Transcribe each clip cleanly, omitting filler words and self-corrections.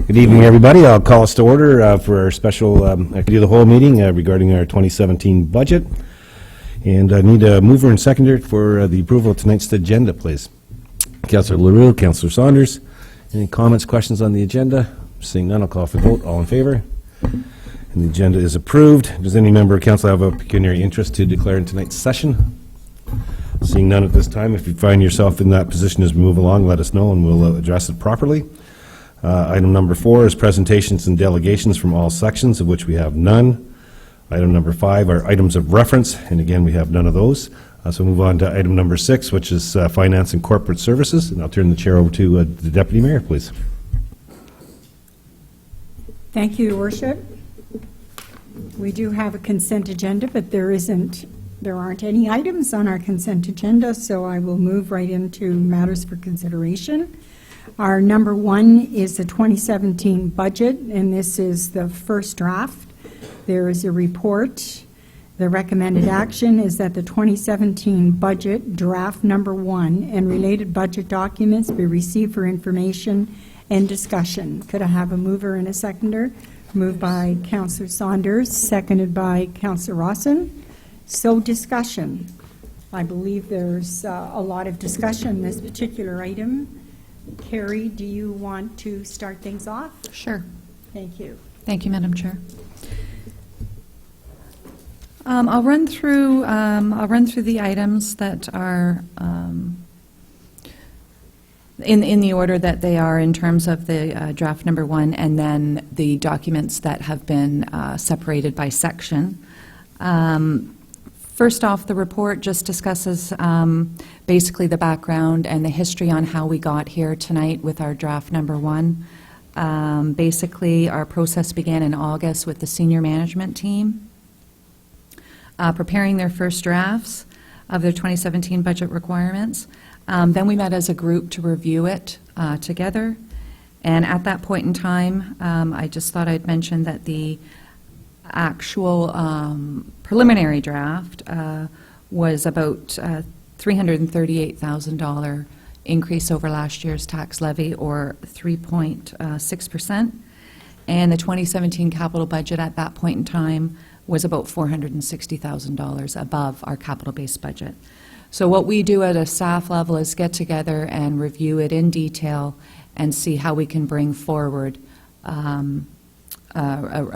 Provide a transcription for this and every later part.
Good evening, everybody. I'll call us to order for our special committee of the whole meeting regarding our 2017 budget. And I need a mover and seconder for the approval of tonight's agenda, please. Councillor LaRue, Councillor Saunders. Any comments, questions on the agenda? Seeing none, I'll call for the vote. All in favor? And the agenda is approved. Does any member of council have a pecuniary interest to declare in tonight's session? Seeing none at this time, if you find yourself in that position as we move along, let us know and we'll address it properly. Item number 4 is presentations and delegations from all sections, of which we have none. Item number 5 are items of reference, and again, we have none of those. So we'll move on to item number 6, which is finance and corporate services, and I'll turn the chair over to the Deputy Mayor, please. Thank you, Your Worship. We do have a consent agenda, but there aren't any items on our consent agenda, so I will move right into matters for consideration. Our number 1 is the 2017 budget, and this is the first draft. There is a report. The recommended action is that the 2017 budget, draft number 1, and related budget documents be received for information and discussion. Could I have a mover and a seconder? Moved by Councillor Saunders, seconded by Councillor Rawson. So discussion. I believe there's a lot of discussion on this particular item. Carrie, do you want to start things off? Sure. Thank you. Thank you, Madam Chair. I'll run through the items that are in the order that they are in terms of the draft number 1, and then the documents that have been separated by section. First off, the report just discusses basically the background and the history on how we got here tonight with our draft number 1. Basically, our process began in August with the senior management team preparing their first drafts of their 2017 budget requirements. Then we met as a group to review it together. And at that point in time, I just thought I'd mention that the actual preliminary draft was about $338,000 increase over last year's tax levy, or 3.6%. And the 2017 capital budget at that point in time was about $460,000 above our capital-based budget. So what we do at a staff level is get together and review it in detail and see how we can bring forward a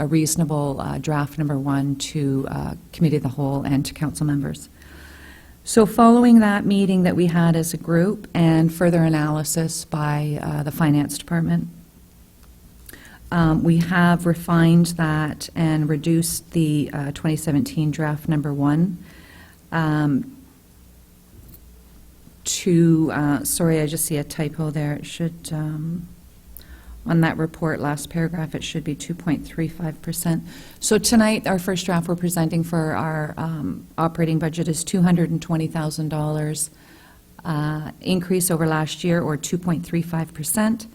reasonable draft number 1 to Committee of the Whole and to council members. So following that meeting that we had as a group and further analysis by the Finance Department, we have refined that and reduced the 2017 draft number 1 to, sorry, I just see a typo there. It should, on that report, last paragraph, it should be 2.35%. So tonight, our first draft we're presenting for our operating budget is $220,000 increase over last year, or 2.35%.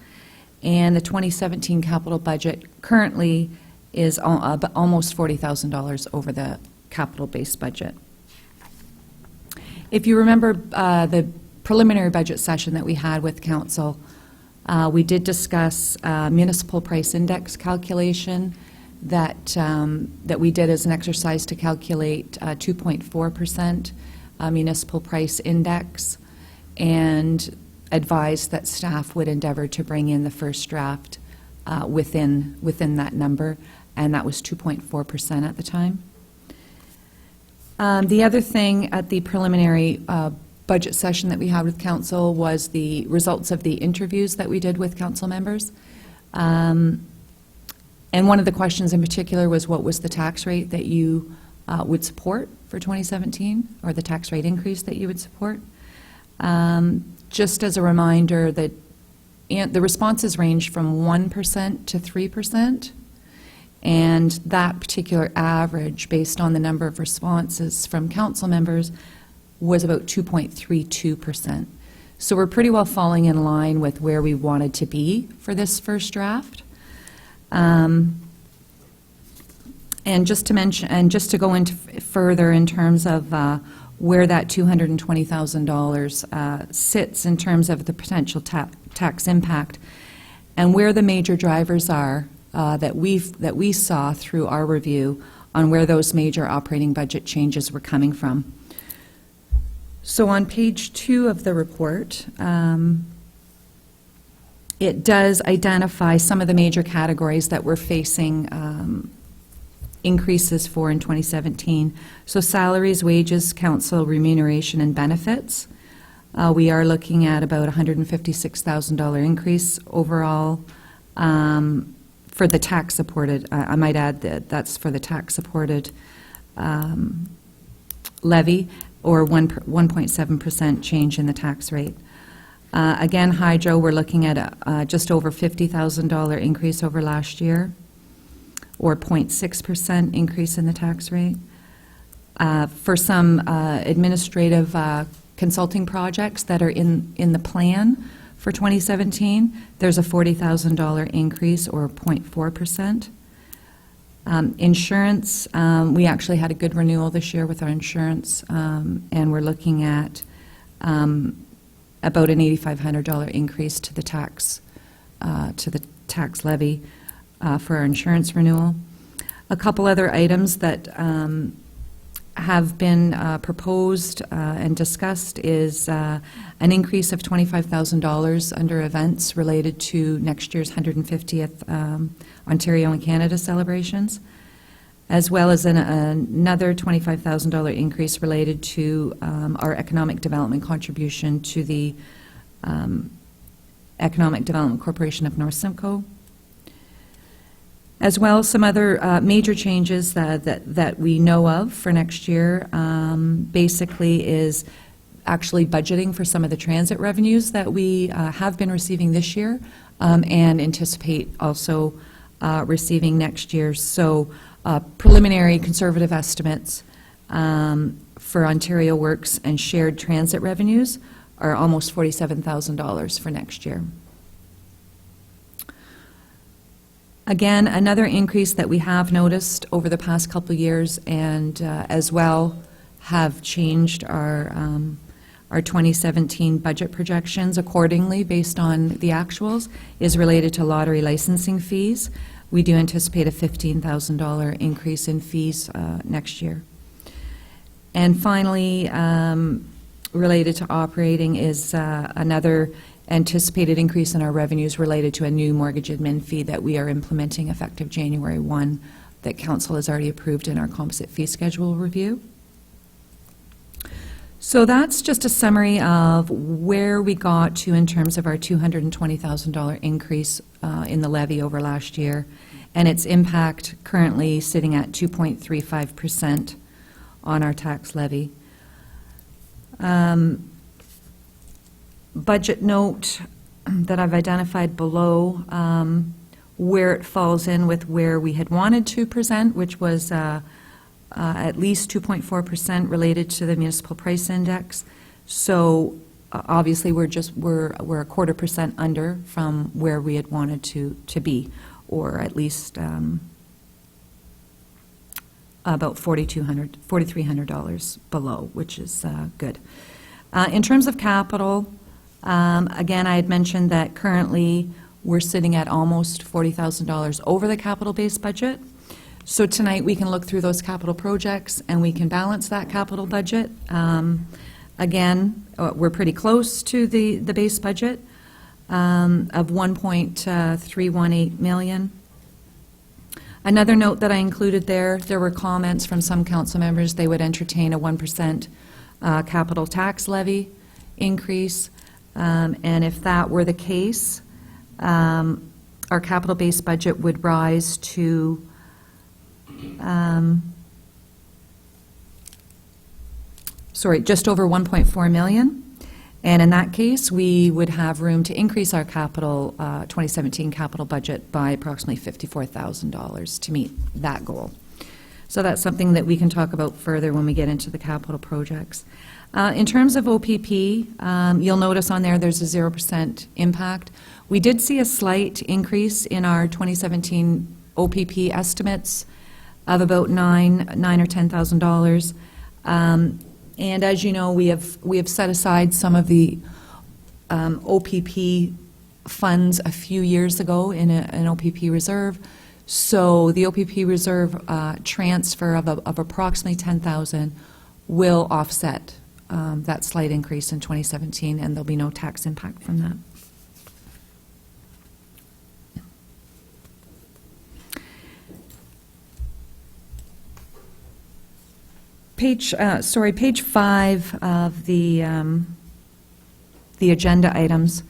And the 2017 capital budget currently is almost $40,000 over the capital-based budget. If you remember the preliminary budget session that we had with council, we did discuss municipal price index calculation that we did as an exercise to calculate 2.4% municipal price index, and advised that staff would endeavor to bring in the first draft within that number, and that was 2.4% at the time. The other thing at the preliminary budget session that we had with council was the results of the interviews that we did with council members. And one of the questions in particular was, what was the tax rate that you would support for 2017, or the tax rate increase that you would support? Just as a reminder, that the responses range from 1% to 3%, and that particular average, based on the number of responses from council members, was about 2.32%. So we're pretty well falling in line with where we wanted to be for this first draft. And just to mention, and just to go into further in terms of where that $220,000 sits in terms of the potential tax impact, and where the major drivers are that we saw through our review on where those major operating budget changes were coming from. So on page 2 of the report, it does identify some of the major categories that we're facing increases for in 2017. So salaries, wages, council remuneration, and benefits. We are looking at about $156,000 increase overall for the tax-supported. I might add that that's for the tax-supported levy, or 1.7% change in the tax rate. Again, hydro, we're looking at just over $50,000 increase over last year, or 0.6% increase in the tax rate. For some administrative consulting projects that are in the plan for 2017, there's a $40,000 increase, or 0.4%. Insurance, we actually had a good renewal this year with our insurance, and we're looking at about an $8,500 increase to the tax levy for our insurance renewal. A couple other items that have been proposed and discussed is an increase of $25,000 under events related to next year's 150th Ontario and Canada celebrations, as well as another $25,000 increase related to our economic development contribution to the Economic Development Corporation of North Simcoe. As well as some other major changes that we know of for next year, basically is actually budgeting for some of the transit revenues that we have been receiving this year and anticipate also receiving next year. So preliminary conservative estimates for Ontario Works and shared transit revenues are almost $47,000 for next year. Again, another increase that we have noticed over the past couple of years, and as well have changed our 2017 budget projections accordingly based on the actuals, is related to lottery licensing fees. We do anticipate a $15,000 increase in fees next year. And finally, related to operating is another anticipated increase in our revenues related to a new mortgage admin fee that we are implementing effective January 1 that Council has already approved in our composite fee schedule review. So that's just a summary of where we got to in terms of our $220,000 increase in the levy over last year, and its impact currently sitting at 2.35% on our tax levy. Budget note that I've identified below where it falls in with where we had wanted to present, which was at least 2.4% related to the municipal price index. So obviously we're a 0.25% under from where we had wanted to be, or at least about $4,300 below, which is good. In terms of capital, again, I had mentioned that currently we're sitting at almost $40,000 over the capital-based budget. So tonight we can look through those capital projects and we can balance that capital budget. Again, we're pretty close to the base budget of $1.318 million. Another note that I included there were comments from some council members. They would entertain a 1% capital tax levy increase. And if that were the case, our capital-based budget would rise to just over $1.4 million. And in that case, we would have room to increase our capital 2017 capital budget by approximately $54,000 to meet that goal. So that's something that we can talk about further when we get into the capital projects. In terms of OPP, you'll notice on there's a 0% impact. We did see a slight increase in our 2017 OPP estimates of about $9,000 or $10,000. And as you know, we have set aside some of the OPP funds a few years ago in an OPP reserve. So the OPP reserve transfer of approximately 10,000 will offset that slight increase in 2017, and there'll be no tax impact from that. Page 5 of the agenda items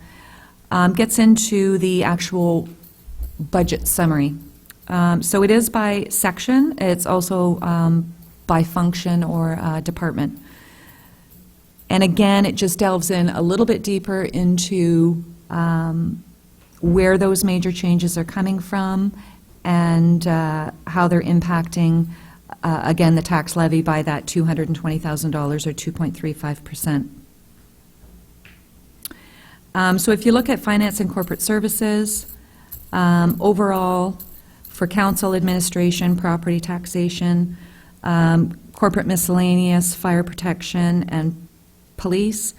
gets into the actual budget summary. So it is by section. It's also by function or department. And again, it just delves in a little bit deeper into where those major changes are coming from and how they're impacting, again, the tax levy by that $220,000 or 2.35%. So if you look at finance and corporate services, overall, for council, administration, property taxation, corporate miscellaneous, fire protection, and police,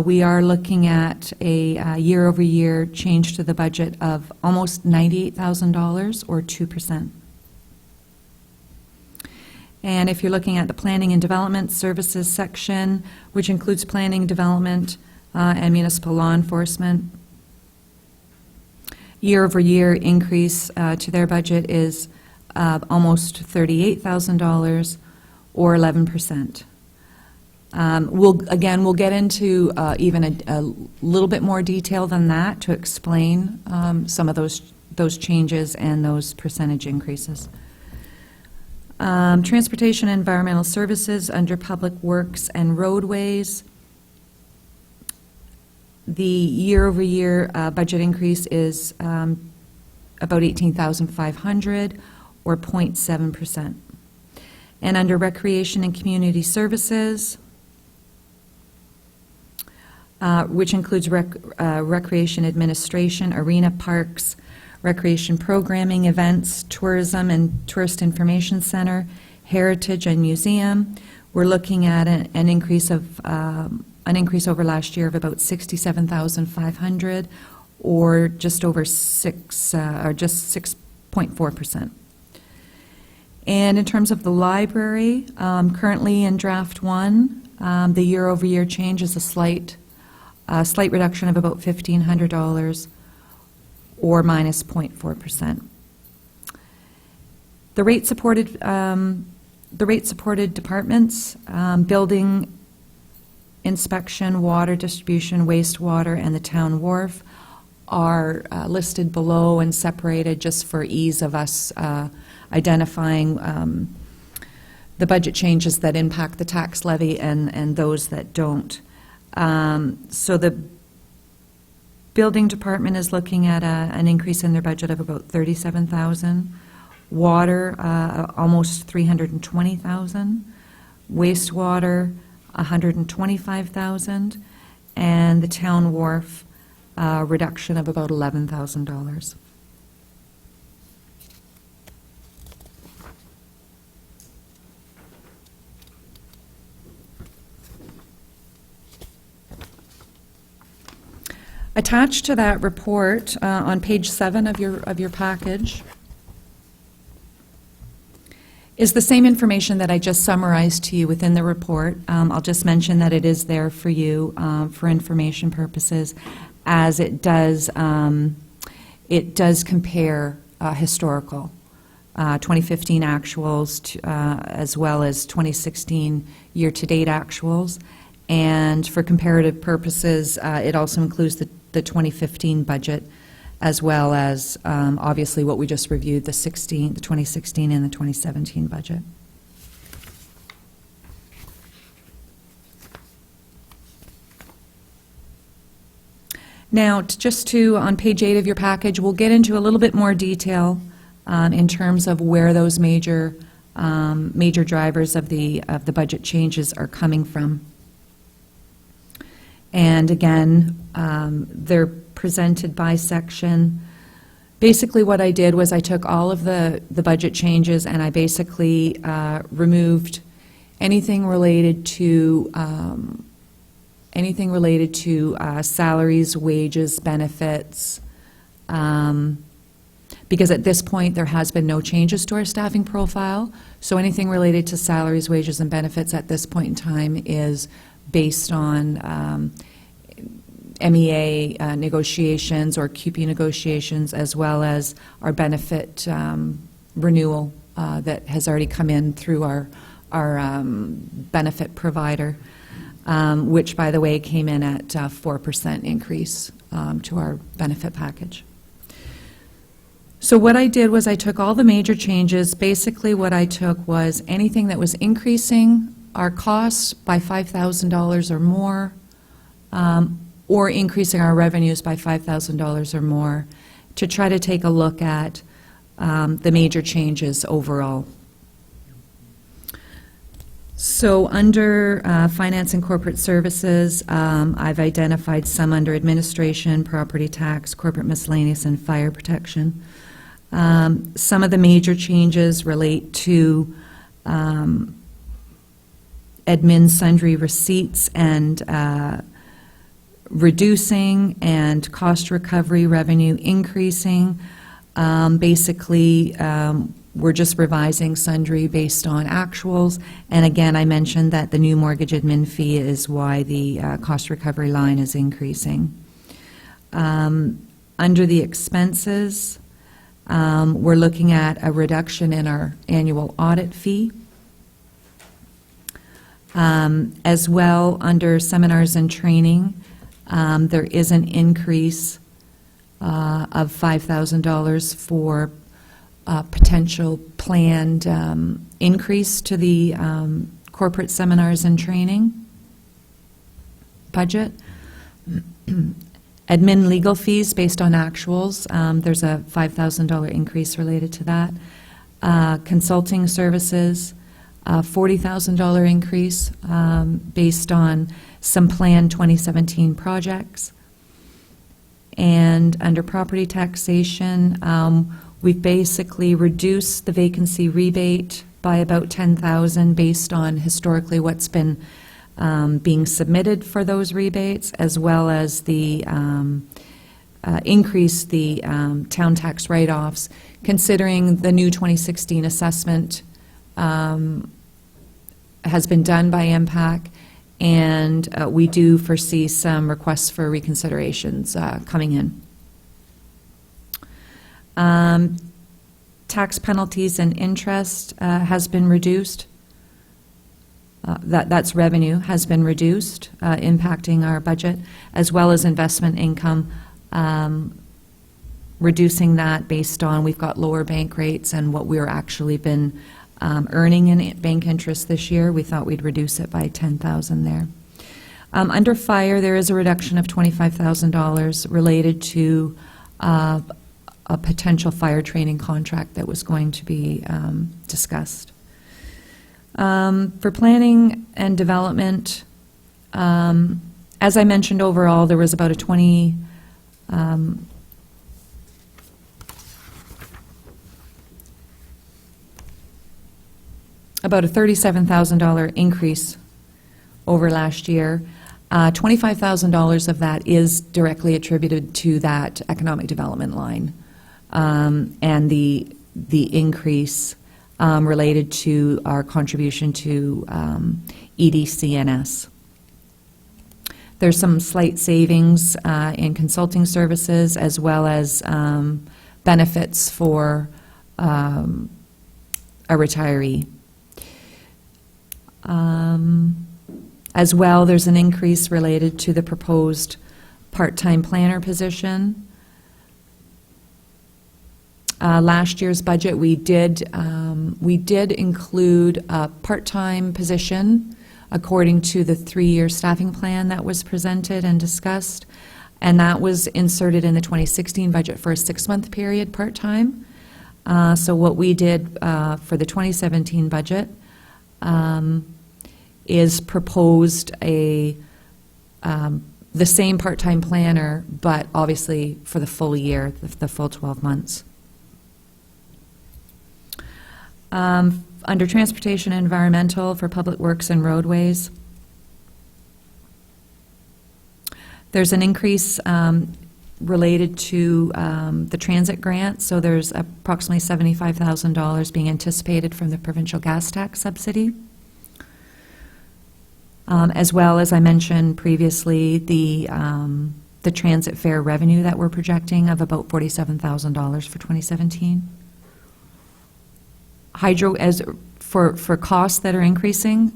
we are looking at a year-over-year change to the budget of almost $98,000 or 2%. And if you're looking at the planning and development services section, which includes planning, development, and municipal law enforcement, year-over-year increase to their budget is almost $38,000 or 11%. We'll get into even a little bit more detail than that to explain some of those changes and those percentage increases. Transportation and environmental services under public works and roadways. The year-over-year budget increase is about $18,500 or 0.7%. And under recreation and community services, which includes recreation administration, arena parks, recreation programming, events, tourism and tourist information center, heritage and museum, we're looking at an increase over last year of about $67,500 or just over 6.4%. And in terms of the library, currently in draft 1, the year-over-year change is a slight reduction of about $1,500 or minus 0.4%. The rate-supported departments, building inspection, water distribution, wastewater, and the town wharf are listed below and separated just for ease of us identifying the budget changes that impact the tax levy and those that don't. So the building department is looking at an increase in their budget of about $37,000. Water, almost $320,000. Wastewater, $125,000. And the town wharf, reduction of about $11,000. Attached to that report on page 7 of your package is the same information that I just summarized to you within the report. I'll just mention that it is there for you for information purposes, as it does compare historical 2015 actuals as well as 2016 year-to-date actuals. And for comparative purposes, it also includes the 2015 budget, as well as obviously what we just reviewed, the 2016 and the 2017 budget. Now, on page 8 of your package, we'll get into a little bit more detail in terms of where those major drivers of the budget changes are coming from. And again, they're presented by section. Basically what I did was I took all of the budget changes and I basically removed anything related to anything related to salaries, wages, benefits, because at this point, there has been no changes to our staffing profile. So anything related to salaries, wages, and benefits at this point in time is based on MEA negotiations or QP negotiations, as well as our benefit renewal that has already come in through our benefit provider, which, by the way, came in at 4% increase to our benefit package. So what I did was I took all the major changes. Basically, what I took was anything that was increasing our costs by $5,000 or more, or increasing our revenues by $5,000 or more, to try to take a look at the major changes overall. So under Finance and Corporate Services, I've identified some under Administration, Property Tax, Corporate Miscellaneous, and Fire Protection. Some of the major changes relate to admin sundry receipts and reducing, and cost recovery revenue increasing. Basically, we're just revising sundry based on actuals. And again, I mentioned that the new mortgage admin fee is why the cost recovery line is increasing. Under the expenses, we're looking at a reduction in our annual audit fee. As well, under seminars and training, there is an increase of $5,000 for potential planned increase to the corporate seminars and training budget. Admin legal fees based on actuals, there's a $5,000 increase related to that. Consulting services, $40,000 increase based on some planned 2017 projects. And under property taxation, we've basically reduced the vacancy rebate by about $10,000 based on historically what's been being submitted for those rebates, as well as the increase the town tax write-offs, considering the new 2016 assessment has been done by MPAC, and we do foresee some requests for reconsiderations coming in. Tax penalties and interest has been reduced. That's revenue has been reduced, impacting our budget, as well as investment income, reducing that based on we've got lower bank rates and what we're actually been earning in bank interest this year. We thought we'd reduce it by $10,000 there. Under fire, there is a reduction of $25,000 related to a potential fire training contract that was going to be discussed. For planning and development, as I mentioned, overall, there was about a $37,000 increase over last year. $25,000 of that is directly attributed to that economic development line, and the increase related to our contribution to EDCNS. There's some slight savings in consulting services, as well as benefits for a retiree. As well, there's an increase related to the proposed part-time planner position. Last year's budget, we did include a part-time position according to the 3-year staffing plan that was presented and discussed, and that was inserted in the 2016 budget for a 6-month period part-time. So what we did for the 2017 budget is proposed the same part-time planner, but obviously for the full year, the full 12 months. Under Transportation and Environmental for Public Works and Roadways, There's an increase related to the transit grant, so there's approximately $75,000 being anticipated from the provincial gas tax subsidy. As well as I mentioned previously, the transit fare revenue that we're projecting of about $47,000 for 2017. Hydro, as for costs that are increasing,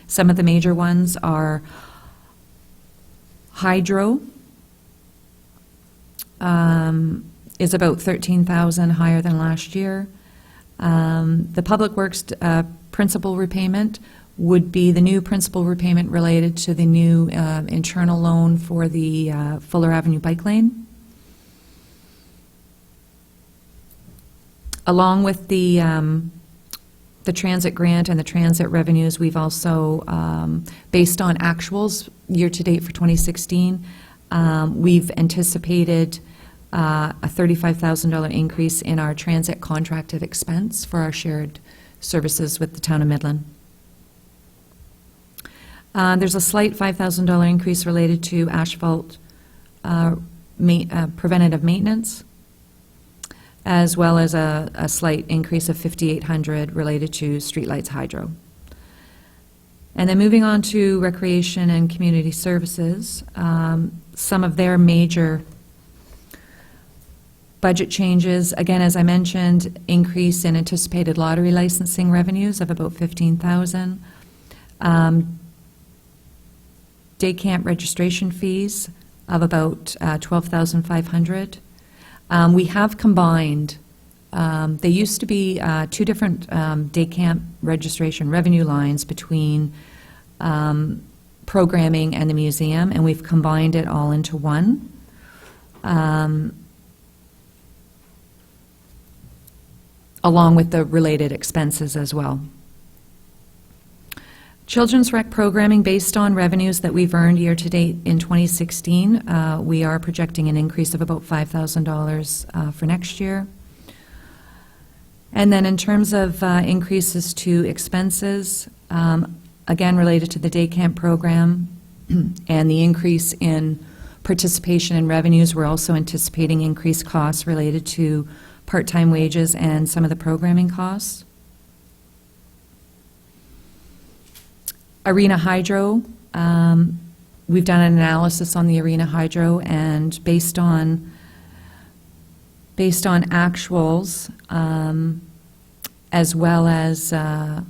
some of the major ones are hydro is about $13,000 higher than last year. The Public Works principal repayment would be the new principal repayment related to the new internal loan for the Fuller Avenue bike lane. Along with the transit grant and the transit revenues, we've also, based on actuals year-to-date for 2016, we've anticipated a $35,000 increase in our transit contracted expense for our shared services with the town of Midland. There's a slight $5,000 increase related to asphalt preventative maintenance, as well as a slight increase of $5,800 related to streetlights hydro. And then moving on to recreation and community services, some of their major budget changes, again, as I mentioned, increase in anticipated lottery licensing revenues of about $15,000. Day camp registration fees of about $12,500. We have combined, they used to be two different day camp registration revenue lines between programming and the museum, and we've combined it all into one. Along with the related expenses as well. Children's rec programming, based on revenues that we've earned year-to-date in 2016, we are projecting an increase of about $5,000 for next year. And then in terms of increases to expenses, again related to the day camp program and the increase in participation in revenues, we're also anticipating increased costs related to part-time wages and some of the programming costs. Arena hydro, we've done an analysis on the arena hydro, and based on actuals, as well as an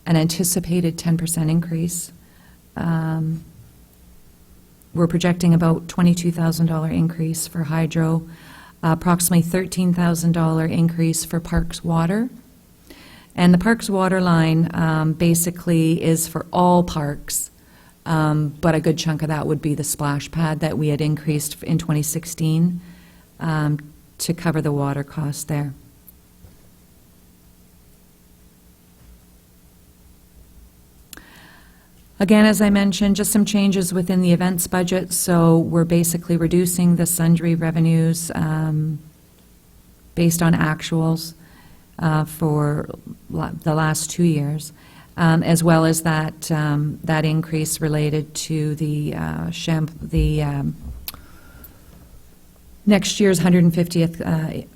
anticipated 10% increase, we're projecting about $22,000 increase for hydro, approximately $13,000 increase for parks water. And the parks water line basically is for all parks, but a good chunk of that would be the splash pad that we had increased in 2016 to cover the water costs there. Again, as I mentioned, just some changes within the events budget, so we're basically reducing the sundry revenues based on actuals for the last 2 years, as well as that increase related to the next year's 150th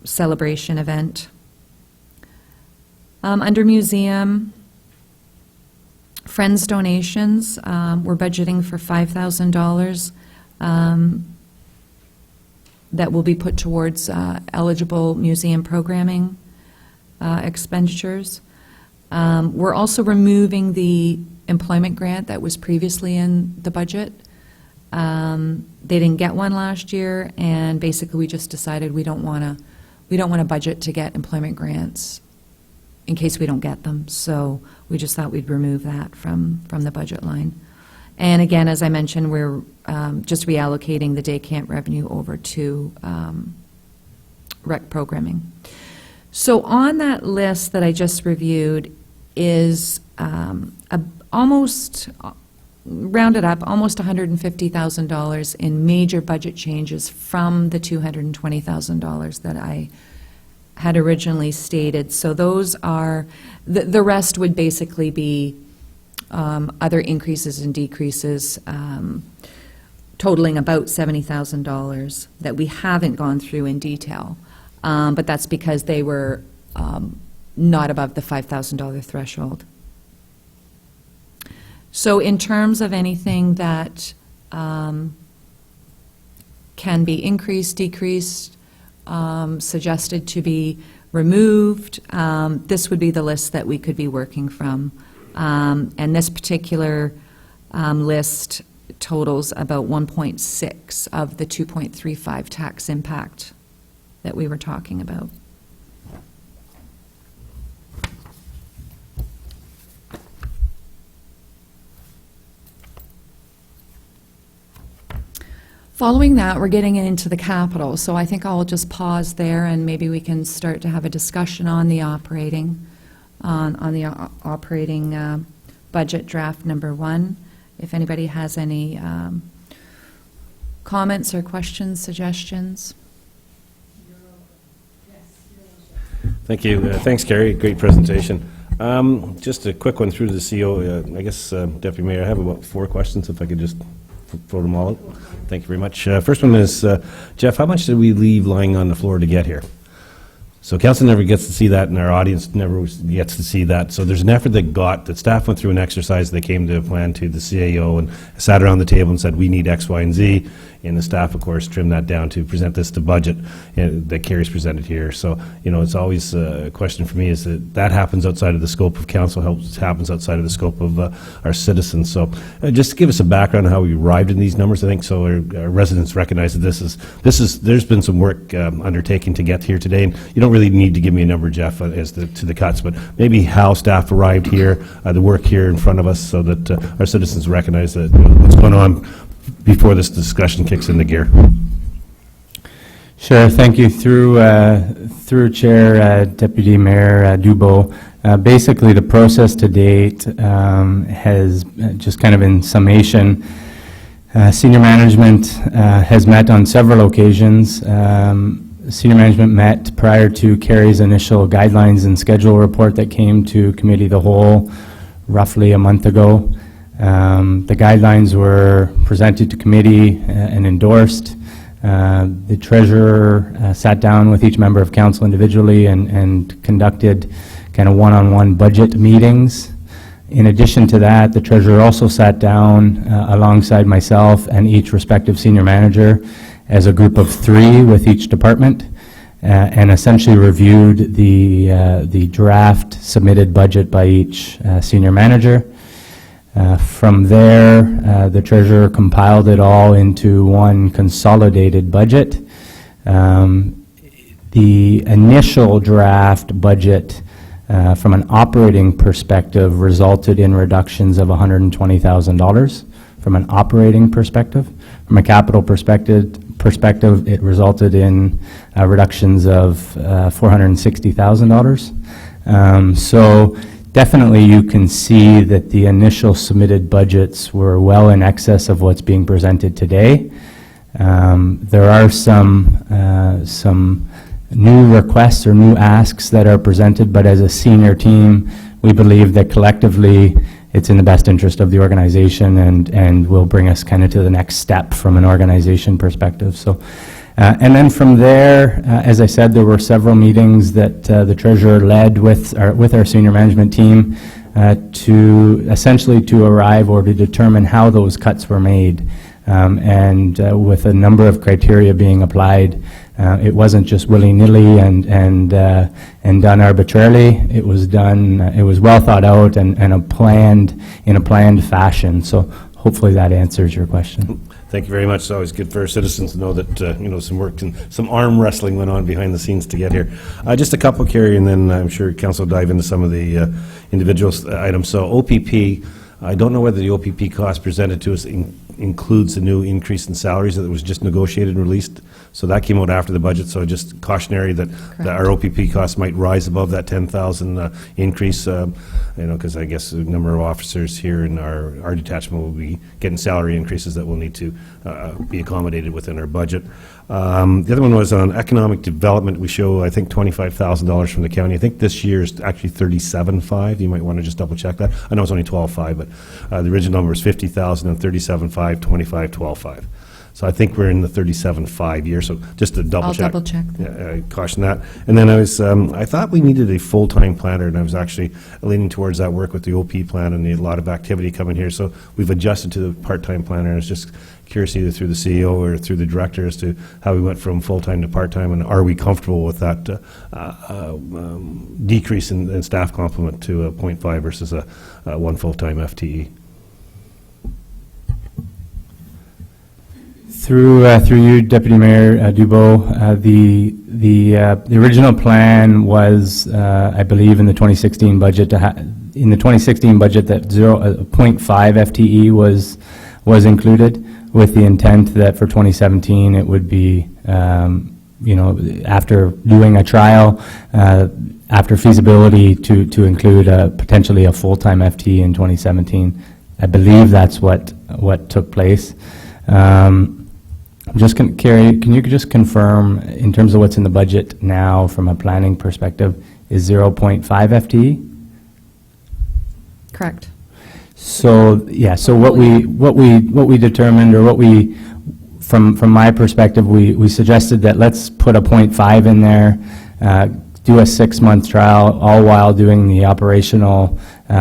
celebration event. Under museum, Friends donations, we're budgeting for $5,000 that will be put towards eligible museum programming expenditures. We're also removing the employment grant that was previously in the budget. They didn't get one last year, and basically we just decided we don't want to budget to get employment grants in case we don't get them. So we just thought we'd remove that from the budget line. And again, as I mentioned, we're just reallocating the day camp revenue over to rec programming. So on that list that I just reviewed is almost, rounded up, almost $150,000 in major budget changes from the $220,000 that I had originally stated. So those are, the rest would basically be other increases and decreases. totaling about $70,000 that we haven't gone through in detail. But that's because they were not above the $5,000 threshold. So in terms of anything that can be increased, decreased, suggested to be removed, this would be the list that we could be working from. And this particular list totals about 1.6 of the 2.35 tax impact that we were talking about. Following that, we're getting into the capital, so I think I'll just pause there and maybe we can start to have a discussion on the operating, budget draft number 1. If anybody has any comments or questions, suggestions. Thank you. Thanks, Carrie. Great presentation. Just a quick one through to the CEO. I guess, Deputy Mayor, I have about 4 questions, if I could just throw them all out. Thank you very much. First one is, Jeff, how much did we leave lying on the floor to get here? So council never gets to see that, and our audience never gets to see that. So there's an effort that staff went through an exercise. They came to a plan to the CAO and sat around the table and said, we need X, Y, and Z. And the staff, of course, trimmed that down to present this to budget that Carrie's presented here. So, it's always a question for me is that happens outside of the scope of council, happens outside of the scope of our citizens. So just to give us a background on how we arrived in these numbers, I think, so our residents recognize that there's been some work undertaken to get here today. And you don't really need to give me a number, Jeff, as to the cuts, but maybe how staff arrived here, the work here in front of us, so that our citizens recognize that what's going on before this discussion kicks into gear. Sure, thank you. Through Chair Deputy Mayor Dubo, basically the process to date has just kind of in summation, senior management has met on several occasions. Senior management met prior to Carrie's initial guidelines and schedule report that came to Committee of the Whole roughly a month ago. The guidelines were presented to committee and endorsed. The treasurer sat down with each member of council individually and conducted kind of one-on-one budget meetings. In addition to that, the treasurer also sat down alongside myself and each respective senior manager as a group of 3 with each department and essentially reviewed the draft submitted budget by each senior manager. From there, the treasurer compiled it all into one consolidated budget. The initial draft budget from an operating perspective resulted in reductions of $120,000 from an operating perspective. From a capital perspective, it resulted in reductions of $460,000. So definitely you can see that the initial submitted budgets were well in excess of what's being presented today. There are some new requests or new asks that are presented, but as a senior team, we believe that collectively it's in the best interest of the organization and will bring us kind of to the next step from an organization perspective. So, and then from there, as I said, there were several meetings that the treasurer led with our senior management team to essentially to arrive or to determine how those cuts were made. And with a number of criteria being applied, it wasn't just willy-nilly and done arbitrarily. It was done. It was well thought out and in a planned fashion. So hopefully that answers your question. Thank you very much. It's always good for our citizens to know that some work and some arm wrestling went on behind the scenes to get here. Just a couple, Carrie, and then I'm sure Council will dive into some of the individual items. So OPP, I don't know whether the OPP cost presented to us includes the new increase in salaries that was just negotiated and released. So that came out after the budget. So just cautionary that our OPP costs might rise above that 10,000 increase. Because I guess a number of officers here in our detachment will be getting salary increases that will need to be accommodated within our budget. The other one was on economic development. We show, I think, $25,000 from the county. I think this year is actually $37,500. You might want to just double check that. I know it's only $12,500, but the original number is $50,000 and $37,500, $25,000, $12,500. So I think we're in the 37.5 year, so just to double I'll check. double check that. Yeah, I caution that. And then I thought we needed a full-time planner, and I was actually leaning towards that work with the OP plan, and a lot of activity coming here. So we've adjusted to the part-time planner. I was just curious either through the CEO or through the director as to how we went from full-time to part-time, and are we comfortable with that decrease in staff complement to a 0.5 versus a one full-time FTE? Through you, Deputy Mayor Dubois, the original plan was, I believe, in the 2016 budget that 0.5 FTE was included, with the intent that for 2017 it would be, after doing a trial, after feasibility, to include potentially a full-time FTE in 2017. I believe that's what took place. Carrie, can you just confirm, in terms of what's in the budget now from a planning perspective, is 0.5 FTE? Correct. So, yeah, so what we determined, or from my perspective, we suggested that let's put a 0.5 in there, do a 6-month trial, all while doing the operational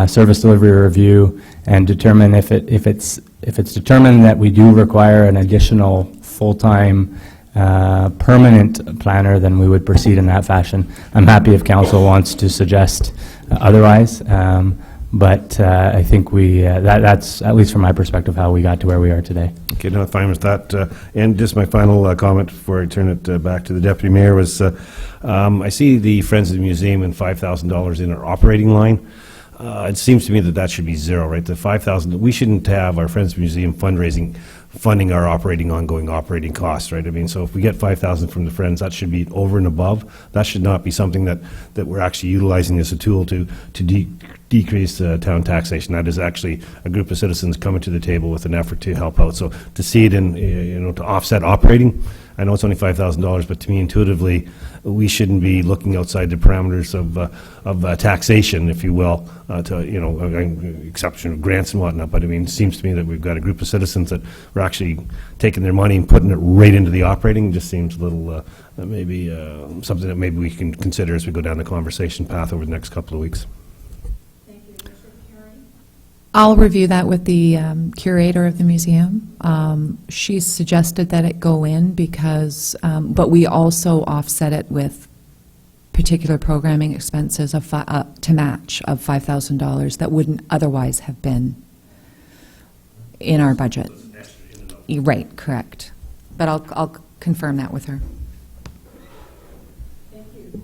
service delivery review, and determine if it's determined that we do require an additional full-time permanent planner, then we would proceed in that fashion. I'm happy if council wants to suggest otherwise, but I think that's, at least from my perspective, how we got to where we are today. Okay, no, fine with that. And just my final comment before I turn it back to the Deputy Mayor was, I see the Friends of the Museum and $5,000 in our operating line. It seems to me that should be zero, right? The $5,000, we shouldn't have our Friends of the Museum fundraising funding our ongoing operating costs, right? I mean, so if we get $5,000 from the Friends, that should be over and above. That should not be something that we're actually utilizing as a tool to decrease town taxation. That is actually a group of citizens coming to the table with an effort to help out. So to see it in, to offset operating, I know it's only $5,000, but to me, intuitively, we shouldn't be looking outside the parameters of taxation, if you will, to, exception of grants and whatnot. But I mean, it seems to me that we've got a group of citizens that are actually taking their money and putting it right into the operating. It just seems a little, maybe something that maybe we can consider as we go down the conversation path over the next couple of weeks. I'll review that with the curator of the museum. She suggested that it go in because, but we also offset it with particular programming expenses of to match of $5,000 that wouldn't otherwise have been in our budget. Right, correct. But I'll confirm that with her.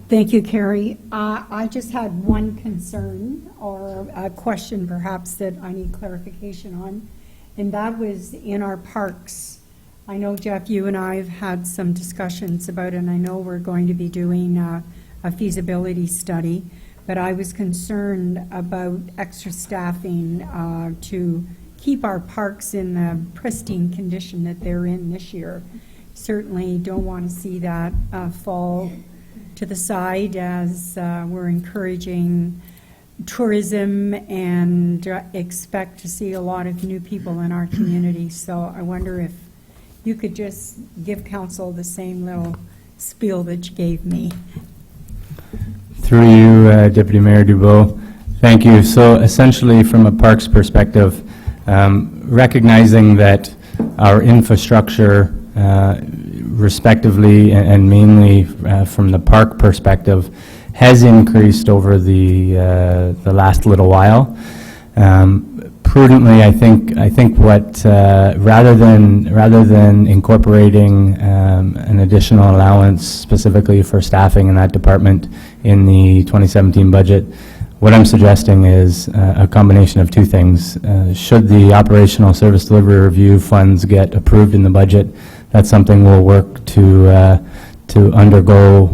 Thank you, Carrie. I just had one concern or a question perhaps that I need clarification on, and that was in our parks. I know, Jeff, you and I have had some discussions about it, and I know we're going to be doing a feasibility study, but I was concerned about extra staffing to keep our parks in the pristine condition that they're in this year. Certainly don't want to see that fall to the side as we're encouraging tourism and expect to see a lot of new people in our community. So I wonder if you could just give council the same little spiel that you gave me. Through you, Deputy Mayor Dubois, thank you. So essentially, from a parks perspective, recognizing that our infrastructure, respectively and mainly from the park perspective, has increased over the last little while. Prudently, I think what rather than incorporating an additional allowance specifically for staffing in that department in the 2017 budget, what I'm suggesting is a combination of two things. Should the operational service delivery review funds get approved in the budget, that's something we'll work to undergo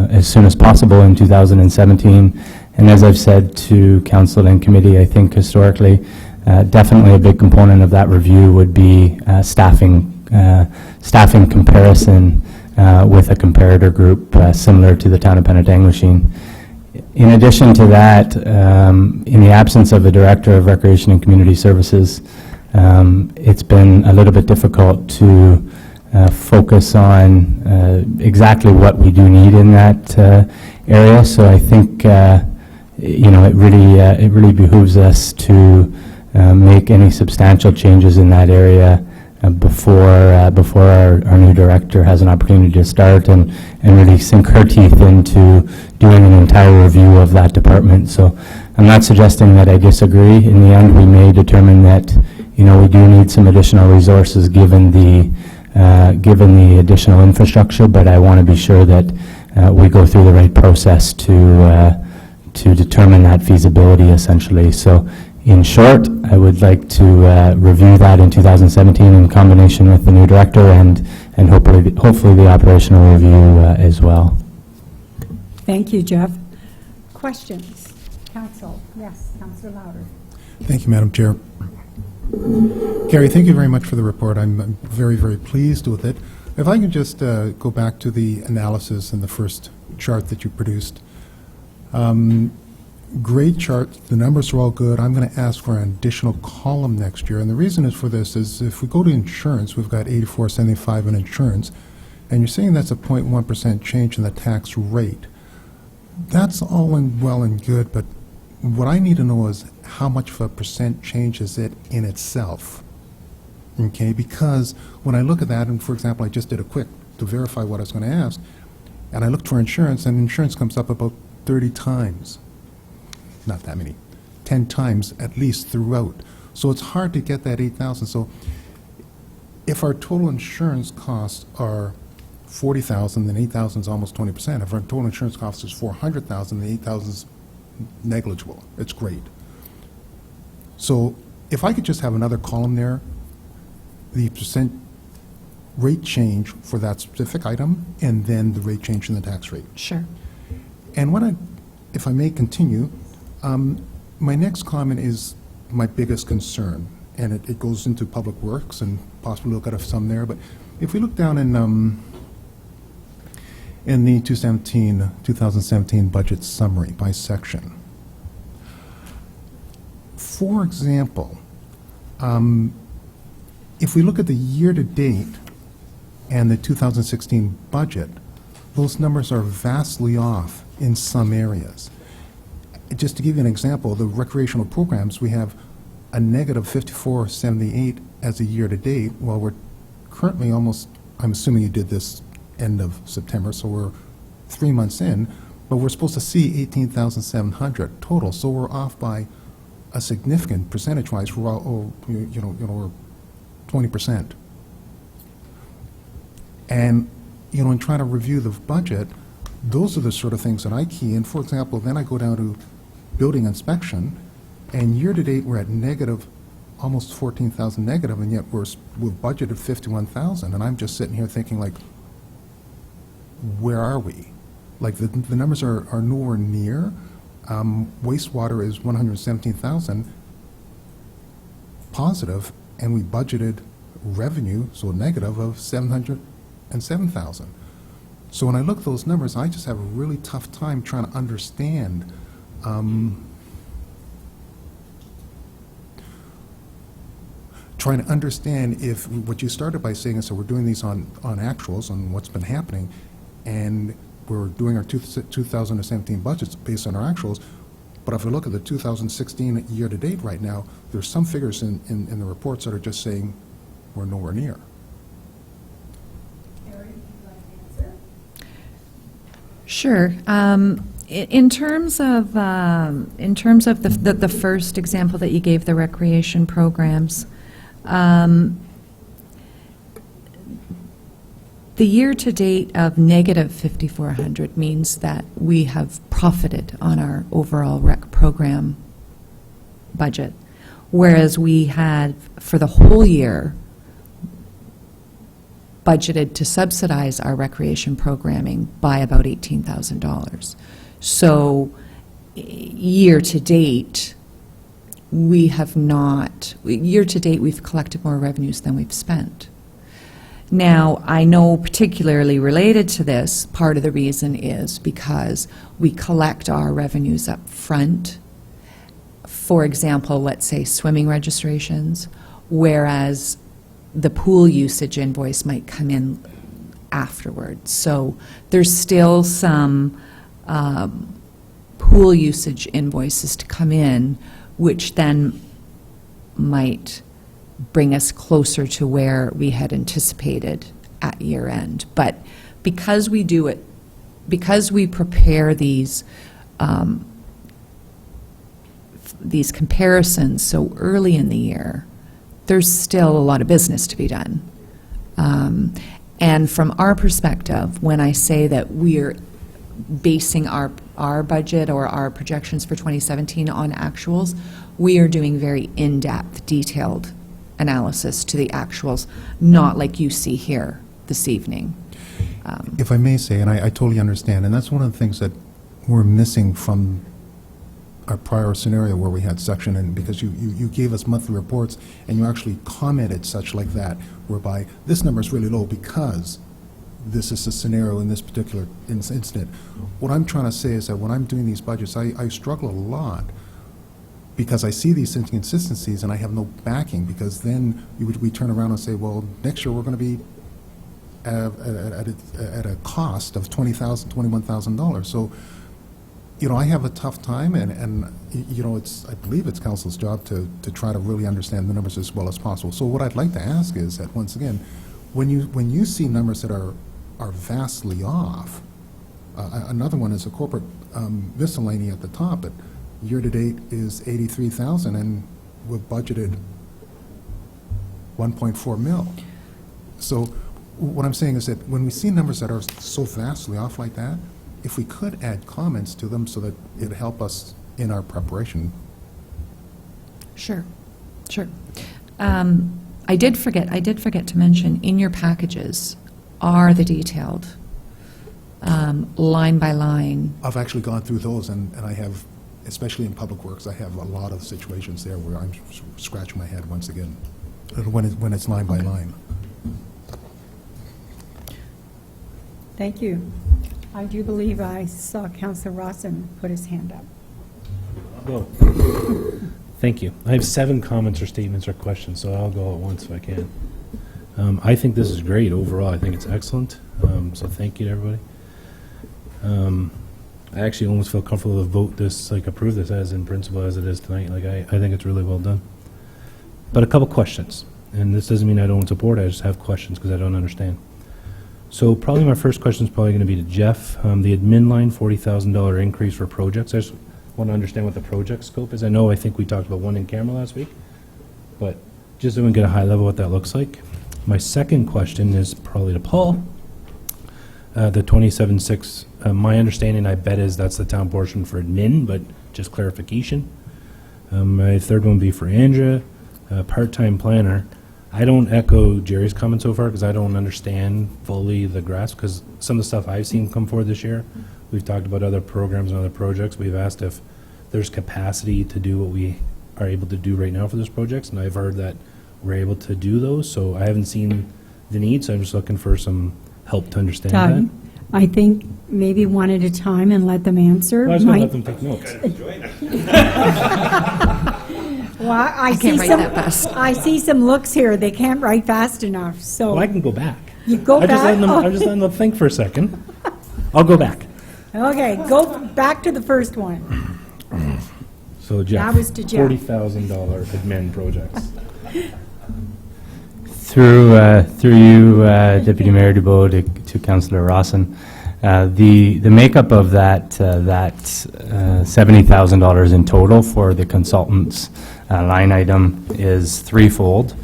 as soon as possible in 2017. And as I've said to council and committee, I think historically, definitely a big component of that review would be staffing comparison with a comparator group similar to the town of Penetanguishene. In addition to that, in the absence of a director of recreation and community services, it's been a little bit difficult to focus on exactly what we do need in that area. So I think it really behooves us to make any substantial changes in that area before our new director has an opportunity to start and really sink her teeth into doing an entire review of that department. So I'm not suggesting that I disagree. In the end, we may determine that we do need some additional resources given the additional infrastructure, but I want to be sure that we go through the right process to determine that feasibility, essentially. So in short, I would like to review that in 2017 in combination with the new director and hopefully the operational review as well. Thank you, Jeff. Questions? Council? Yes, Councillor Louder. Thank you, Madam Chair. Gary, thank you very much for the report. I'm very, very pleased with it. If I can just go back to the analysis in the first chart that you produced. Great chart. The numbers are all good. I'm going to ask for an additional column next year. And the reason is for this is if we go to insurance, we've got 84.75 in insurance, and you're saying that's a 0.1% change in the tax rate. That's all well and good, but what I need to know is how much of a percent change is it in itself? Okay, because when I look at that, and for example, I just did a quick to verify what I was going to ask, and I looked for insurance, and insurance comes up about 30 times. Not that many, 10 times at least throughout. So it's hard to get that 8,000. So if our total insurance costs are 40,000, then 8,000 is almost 20%. If our total insurance cost is 400,000, then 8,000 is negligible. It's great. So if I could just have another column there, the percent rate change for that specific item, and then the rate change in the tax rate. Sure. And if I may continue, my next comment is my biggest concern, and it goes into public works and possibly look at some there. But if we look down in the 2017 budget summary by section, for example, if we look at the year-to-date and the 2016 budget, those numbers are vastly off in some areas. Just to give you an example, the recreational programs, we have a negative 54.78 as a year-to-date, while we're currently almost, I'm assuming you did this end of September, so we're 3 months in, but we're supposed to see 18,700 total, so we're off by a significant percentage-wise. We're we're 20%. And in trying to review the budget, those are the sort of things that I key in. For example, then I go down to building inspection, and year-to-date we're at negative, almost 14,000 negative, and yet we've budgeted 51,000, and I'm just sitting here thinking, like, where are we? Like, the numbers are nowhere near. Wastewater is 117,000 positive, and we budgeted revenue, so negative, of 707,000. So when I look at those numbers, I just have a really tough time trying to understand if what you started by saying is, so we're doing these on actuals, on what's been happening, and we're doing our 2017 budgets based on our actuals. But if I look at the 2016 year-to-date right now, there's some figures in the reports that are just saying we're nowhere near. Sure. In terms of the first example that you gave, the recreation programs, the year-to-date of negative 5,400 means that we have profited on our overall rec program budget, whereas we had, for the whole year, budgeted to subsidize our recreation programming by about $18,000. So year-to-date, we've collected more revenues than we've spent. Now, I know particularly related to this, part of the reason is because we collect our revenues up front. For example, let's say swimming registrations, whereas the pool usage invoice might come in afterwards. So there's still some pool usage invoices to come in, which then might bring us closer to where we had anticipated at year end. But because we do it, because we prepare these comparisons so early in the year, there's still a lot of business to be done. And from our perspective, when I say that we're basing our budget or our projections for 2017 on actuals, we are doing very in-depth, detailed analysis to the actuals, not like you see here this evening. If I may say, and I totally understand, and that's one of the things that we're missing from our prior scenario where we had section, and because you gave us monthly reports and you actually commented such like that, whereby this number is really low because this is a scenario in this particular incident. What I'm trying to say is that when I'm doing these budgets, I struggle a lot because I see these inconsistencies and I have no backing, because then we turn around and say, well, next year we're going to be at a cost of $20,000, $21,000. So, you know, I have a tough time, and you know, I believe it's council's job to try to really understand the numbers as well as possible. So what I'd like to ask is that, once again, when you see numbers that are vastly off, another one is a corporate miscellany at the top, but year-to-date is 83,000, and we've budgeted 1.4 mil. So what I'm saying is that when we see numbers that are so vastly off like that, if we could add comments to them so that it'd help us in our preparation. Sure, sure. I did forget to mention, in your packages are the detailed, line by line. I've actually gone through those, and I have, especially in Public Works, I have a lot of situations there where I'm scratching my head once again, when it's line by line. Thank you. I do believe I saw Councillor Rawson put his hand up. Well, thank you. I have 7 comments or statements or questions, so I'll go at once if I can. I think this is great overall. I think it's excellent. So thank you to everybody. I actually almost feel comfortable to vote this, like approve this as in principle as it is tonight. Like I think it's really well done. But a couple questions, and this doesn't mean I don't support it. I just have questions because I don't understand. So probably my first question is probably going to be to Jeff. The admin line, $40,000 increase for projects. I just want to understand what the project scope is. I think we talked about one in camera last week, but just so we can get a high level what that looks like. My second question is probably to Paul. The 27.6, my understanding, I bet, is that's the town portion for admin, but just clarification. My third one would be for Andrea, part-time planner. I don't echo Jerry's comment so far because I don't understand fully the grasp, because some of the stuff I've seen come forward this year, we've talked about other programs and other projects. We've asked if there's capacity to do what we are able to do right now for those projects, and I've heard that we're able to do those, so I haven't seen the need, so I'm just looking for some help to understand Doug, that. I think maybe one at a time and let them answer. Well, I was going to let them take notes. Well, I can't see write that fast. I see some looks here. They can't write fast enough, so. Well, I can go back. You go I'm just back? letting them think for a second. I'll go back. Okay, go back to the first one. So Jeff, That was to Jeff. $40,000 admin projects. Through you, Deputy Mayor Dubois, to Councillor Rawson, the makeup of that $70,000 in total for the consultants line item is threefold.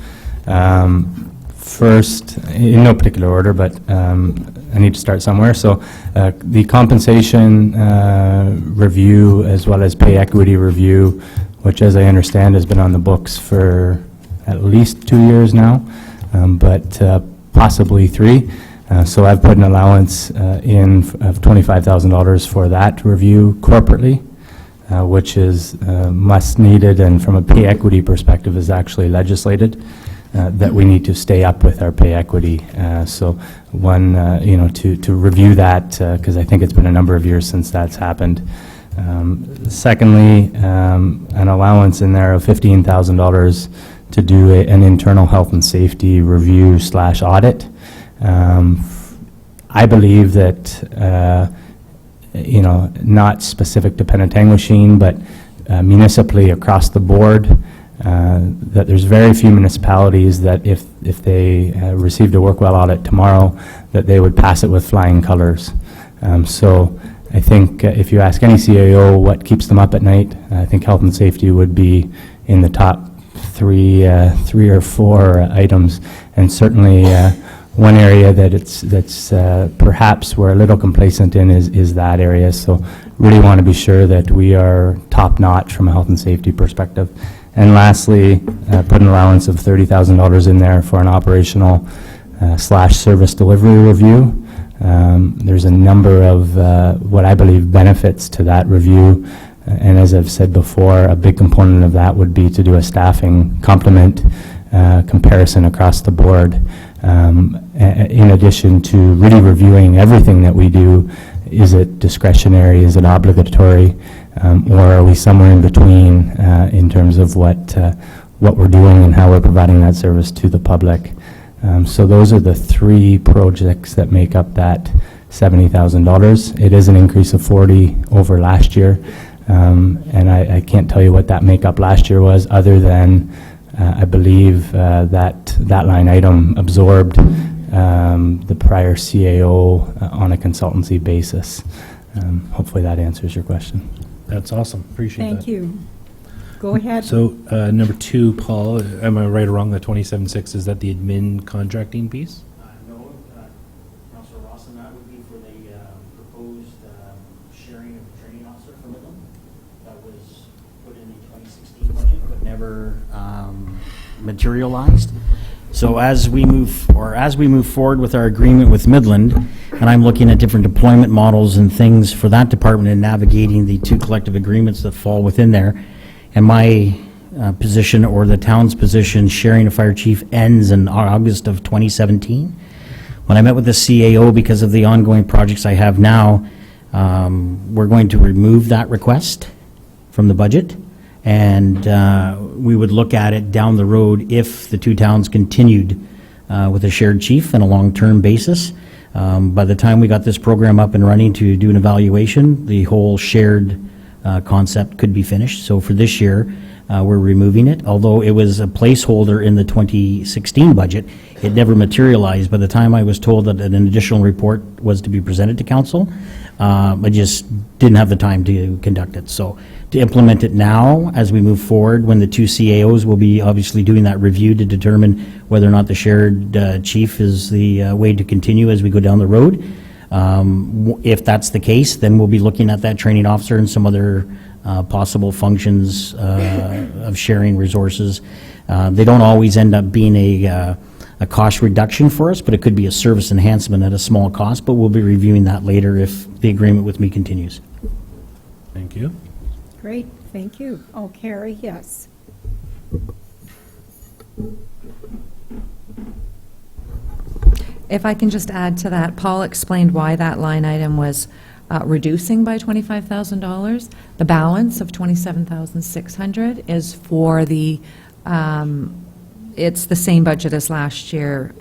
First, in no particular order, but I need to start somewhere. So the compensation review as well as pay equity review, which, as I understand, has been on the books for at least 2 years now, but possibly 3. So I've put an allowance in of $25,000 for that review corporately, which is must needed, and from a pay equity perspective is actually legislated that we need to stay up with our pay equity. So one, to review that, because I think it's been a number of years since that's happened. Secondly, an allowance in there of $15,000 to to do an internal health and safety review / audit. I believe that, not specific to Penetanguishene, but municipally across the board, that there's very few municipalities that if they received a work well audit tomorrow, that they would pass it with flying colors. So I think if you ask any CAO what keeps them up at night, I think health and safety would be in the top three or four items, and certainly one area that's perhaps we're a little complacent in is that area. So really want to be sure that we are top notch from a health and safety perspective. And lastly, put an allowance of $30,000 in there for an operational / service delivery review. There's a number of what I believe benefits to that review, and as I've said before, a big component of that would be to do a staffing complement comparison across the board, in addition to really reviewing everything that we do. Is it discretionary? Is it obligatory? Or are we somewhere in between in terms of what we're doing and how we're providing that service to the public? So those are the three projects that make up that $70,000. It is an increase of 40 over last year, and I can't tell you what that makeup last year was, other than I believe that line item absorbed the prior CAO on a consultancy basis. Hopefully that answers your question. That's awesome. Appreciate that. Thank you. Go ahead. So, number 2, Paul, am I right or wrong, the 27.6, is that the admin contracting piece? No, Councilor Rawson, that would be for the proposed sharing of the training officer for Midland. That was put in the 2016 budget, but never materialized. So as we move forward with our agreement with Midland, and I'm looking at different deployment models and things for that department and navigating the 2 collective agreements that fall within there, and my position or the town's position sharing a fire chief ends in August of 2017. When I met with the CAO, because of the ongoing projects I have now, we're going to remove that request from the budget, and we would look at it down the road if the 2 towns continued with a shared chief on a long-term basis. By the time we got this program up and running to do an evaluation, the whole shared concept could be finished. So for this year, we're removing it. Although it was a placeholder in the 2016 budget, it never materialized. By the time I was told that an additional report was to be presented to council, I just didn't have the time to conduct it. So to implement it now, as we move forward, when the 2 CAOs will be obviously doing that review to determine whether or not the shared chief is the way to continue as we go down the road. If that's the case, then we'll be looking at that training officer and some other possible functions of sharing resources. They don't always end up being a cost reduction for us, but it could be a service enhancement at a small cost, but we'll be reviewing that later if the agreement with me continues. Thank you. Great, thank you. Oh, Carrie, yes. If I can just add to that, Paul explained why that line item was reducing by $25,000. The balance of $27,600 is for the, it's the same budget as last year,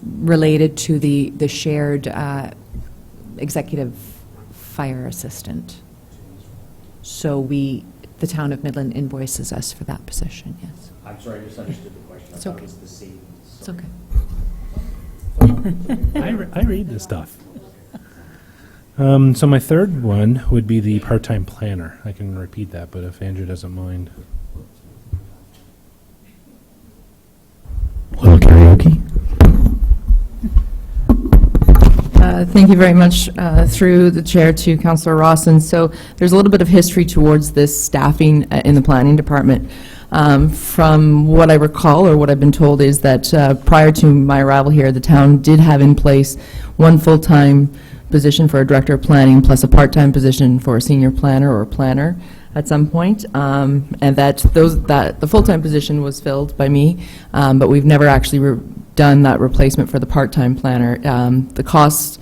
related to the shared executive fire assistant. So the town of Midland invoices us for that position, yes. I'm sorry, I just understood the question. It's okay. It was the savings. It's okay. I read this stuff. So my third one would be the part-time planner. I can repeat that, but if Andrew doesn't mind. Little karaoke? Thank you very much, through the chair to Councillor Rawson. So there's a little bit of history towards this staffing in the planning department. From what I recall, or what I've been told, is that prior to my arrival here, the town did have in place one full-time position for a director of planning, plus a part-time position for a senior planner or planner at some point, and that the full-time position was filled by me, but we've never actually done that replacement for the part-time planner. The cost,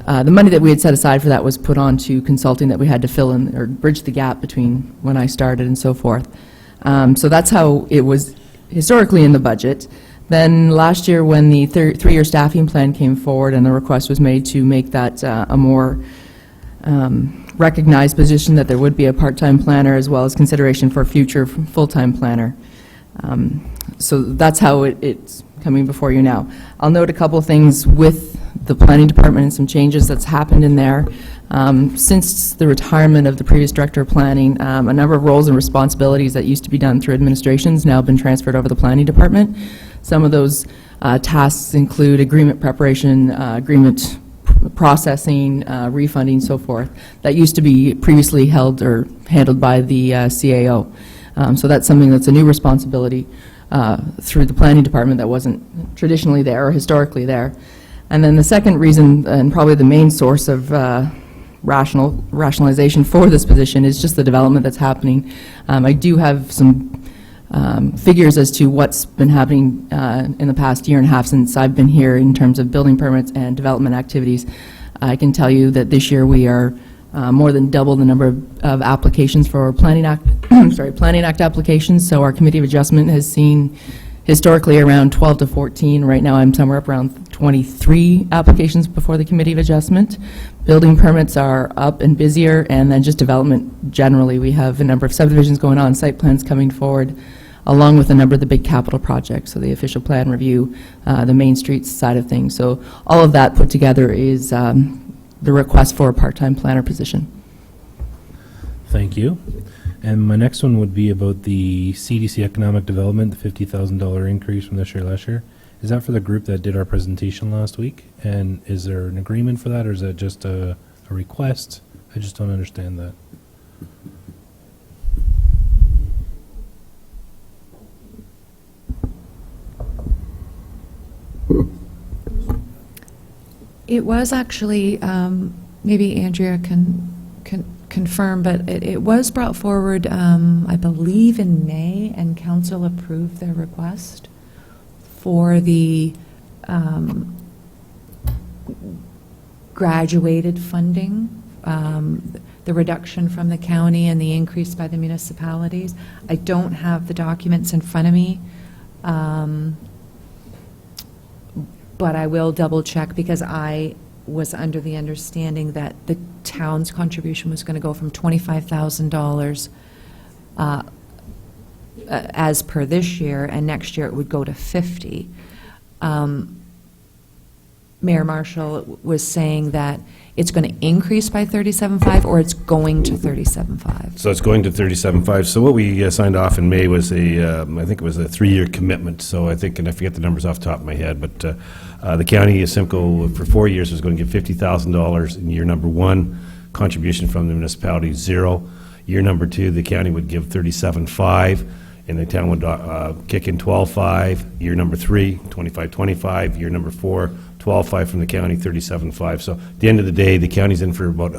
the money that we had set aside for that was put on to consulting that we had to fill in or bridge the gap between when I started and so forth. So that's how it was historically in the budget. Then last year, when the three-year staffing plan came forward and the request was made to make that a more recognized position, that there would be a part-time planner as well as consideration for a future full-time planner. So that's how it's coming before you now. I'll note a couple of things with the planning department and some changes that's happened in there. Since the retirement of the previous director of planning, a number of roles and responsibilities that used to be done through administration's now been transferred over to the planning department. Some of those tasks include agreement preparation, agreement processing, refunding, so forth, that used to be previously held or handled by the CAO. So that's something that's a new responsibility through the planning department that wasn't traditionally there or historically there. And then the second reason, and probably the main source of rationalization for this position, is just the development that's happening. I do have some figures as to what's been happening in the past year and a half since I've been here in terms of building permits and development activities. I can tell you that this year we are more than double the number of applications for Planning Act, Planning Act applications. So our Committee of Adjustment has seen historically around 12 to 14. Right now I'm somewhere up around 23 applications before the Committee of Adjustment. Building permits are up and busier, and then just development generally. We have a number of subdivisions going on, site plans coming forward, along with a number of the big capital projects, so the official plan review, the Main Streets side of things. So all of that put together is the request for a part-time planner position. Thank you. And my next one would be about the CDC Economic Development, the $50,000 increase from this year last year. Is that for the group that did our presentation last week? And is there an agreement for that, or is that just a request? I just don't understand that. It was actually, maybe Andrea can confirm, but it was brought forward, I believe, in May, and council approved their request for the graduated funding, the reduction from the county and the increase by the municipalities. I don't have the documents in front of me, but I will double check, because I was under the understanding that the town's contribution was going to go from $25,000 as per this year, and next year it would go to 50. Mayor Marshall was saying that it's going to increase by 37.5, or it's going to 37.5. So it's going to 37.5. So what we signed off in May was I think it was a 3-year commitment. So I think, and I forget the numbers off the top of my head, but the county of Simcoe for 4 years was going to give $50,000 in year number 1. Contribution from the municipality, 0. Year number 2, the county would give 37.5, and the town would kick in 12.5. Year number 3, 25.25. Year number 4, 12.5 from the county, 37.5. So at the end of the day, the county's in for about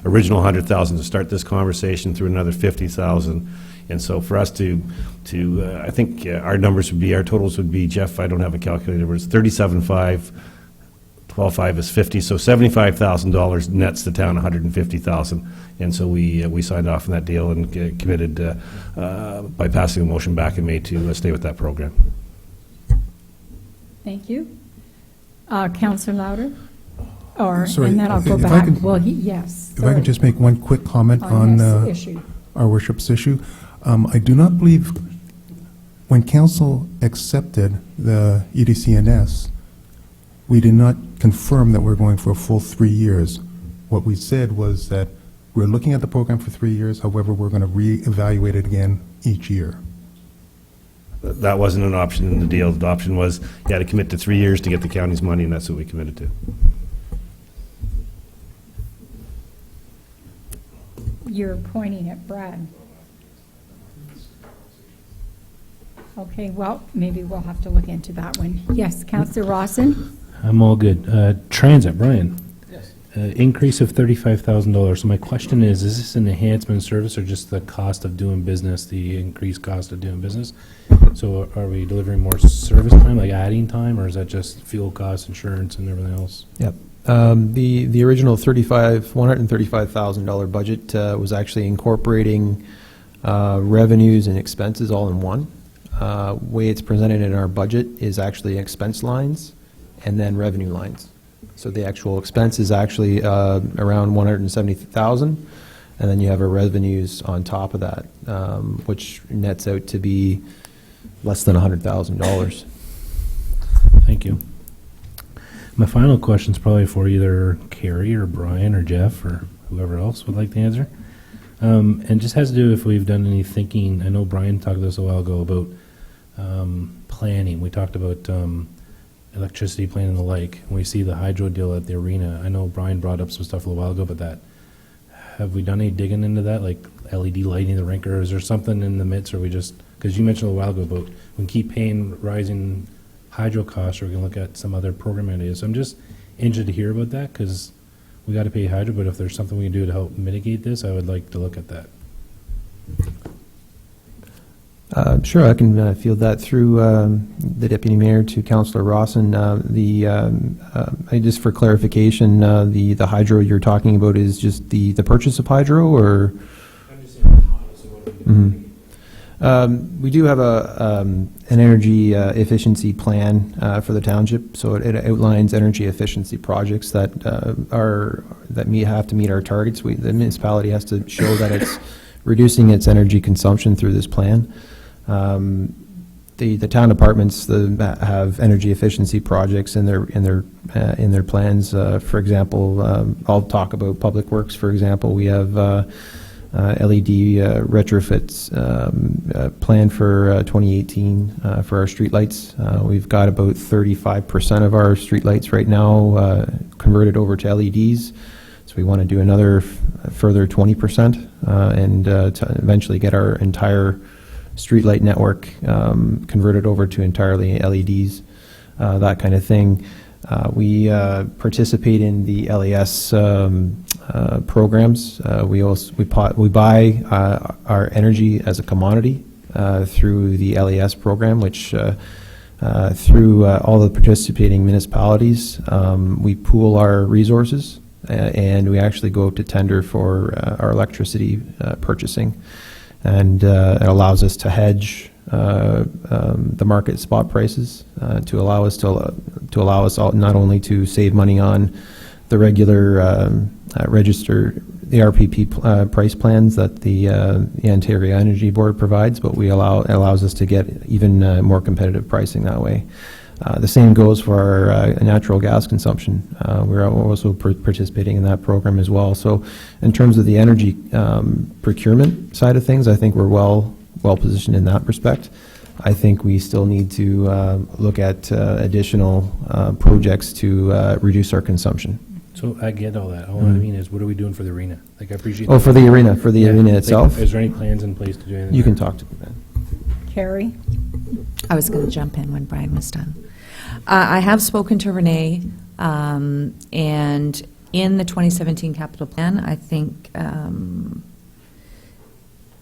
original 100,000 to start this conversation, through another 50,000. And so for us to I think our numbers would be, our totals would be, Jeff, I don't have a calculator, but it's 37.5, 12.5 is 50, so $75,000 nets the town 150,000. And so we signed off on that deal and committed by passing a motion back in May to stay with that program. Thank you. Councillor Louder? Or, Sorry, and then I'll go if I back. could- Well, yes. If I could just make one quick comment On on this issue. our worship's issue. I do not believe, when council accepted the EDCNS, we did not confirm that we're going for a full 3 years. What we said was that we're looking at the program for 3 years, however, we're going to reevaluate it again each year. That wasn't an option in the deal. The option was you had to commit to 3 years to get the county's money, and that's what we committed to. You're pointing at Brad. Okay, well, maybe we'll have to look into that one. Yes, Councillor Rawson? I'm all good. Transit, Brian. Yes. Increase of $35,000. So my question is this an enhancement service or just the cost of doing business, the increased cost of doing business? So are we delivering more service time, like adding time, or is that just fuel costs, insurance, and everything else? Yep. The original $135,000 budget was actually incorporating revenues and expenses all in one. Way it's presented in our budget is actually expense lines and then revenue lines. So the actual expense is actually around 170,000, and then you have our revenues on top of that, which nets out to be less than $100,000. Thank you. My final question is probably for either Carrie or Brian or Jeff or whoever else would like to answer. And just has to do if we've done any thinking. I know Brian talked to us a while ago about planning. We talked about electricity plan and the like. We see the hydro deal at the arena. I know Brian brought up some stuff a little while ago about that. Have we done any digging into that, like LED lighting the rink, or is there something in the midst, or we just, because you mentioned a while ago about we keep paying rising hydro costs, or we can look at some other program ideas. So I'm just interested to hear about that, because we got to pay hydro, but if there's something we can do to help mitigate this, I would like to look at that. Sure, I can field that through the Deputy Mayor to Councillor Rawson. Just for clarification, the hydro you're talking about is just the purchase of hydro, or? We do have an energy efficiency plan for the township, so it outlines energy efficiency projects that have to meet our targets. The municipality has to show that it's reducing its energy consumption through this plan. The town departments have energy efficiency projects in their plans. For example, I'll talk about Public Works. For example, we have LED retrofits planned for 2018 for our streetlights. We've got about 35% of our streetlights right now converted over to LEDs. So we want to do another further 20% and to eventually get our entire streetlight network converted over to entirely LEDs, that kind of thing. We participate in the LAS programs. We buy our energy as a commodity through the LAS program, which through all the participating municipalities, we pool our resources and we actually go out to tender for our electricity purchasing. And it allows us to hedge the market spot prices to allow us not only to save money on the regular the RPP price plans that the Ontario Energy Board provides, but it allows us to get even more competitive pricing that way. The same goes for our natural gas consumption. We're also participating in that program as well. So in terms of the energy procurement side of things, I think we're well positioned in that respect. I think we still need to look at additional projects to reduce our consumption. So I get all that. All I mean is, what are we doing for the arena? Like, I appreciate. Oh, for the arena like, itself? Is there any plans in place to do anything? You can talk to me then. Carrie? I was going to jump in when Brian was done. I have spoken to Renee, and in the 2017 capital plan, I think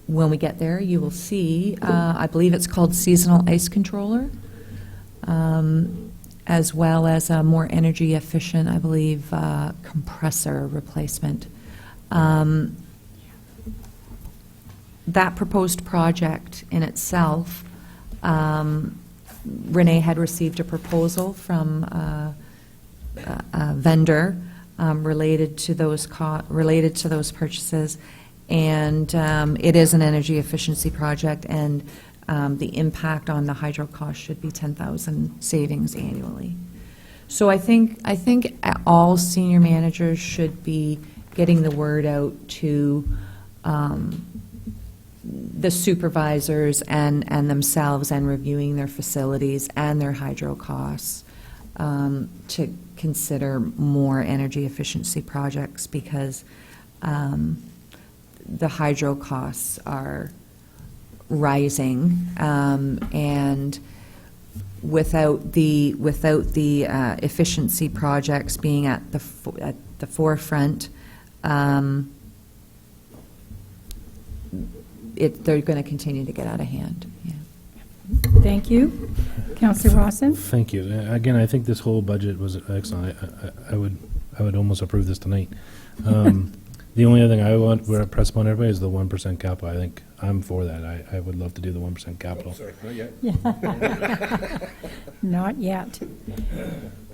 when we get there, you will see, I believe it's called seasonal ice controller, as well as a more energy efficient, I believe, compressor replacement. That proposed project in itself, Renee had received a proposal from a vendor related to those purchases, and it is an energy efficiency project, and the impact on the hydro cost should be 10,000 savings annually. So I think all senior managers should be getting the word out to the supervisors and themselves, and reviewing their facilities and their hydro costs to consider more energy efficiency projects, because the hydro costs are rising, and without the efficiency projects being at the forefront, they're going to continue to get out of hand. Yeah. Thank you. Councillor Rawson? Thank you. Again, I think this whole budget was excellent. I would almost approve this tonight. The only other thing I want to press upon everybody is the 1% capital. I think I'm for that. I would love to do the 1% capital. Not yet.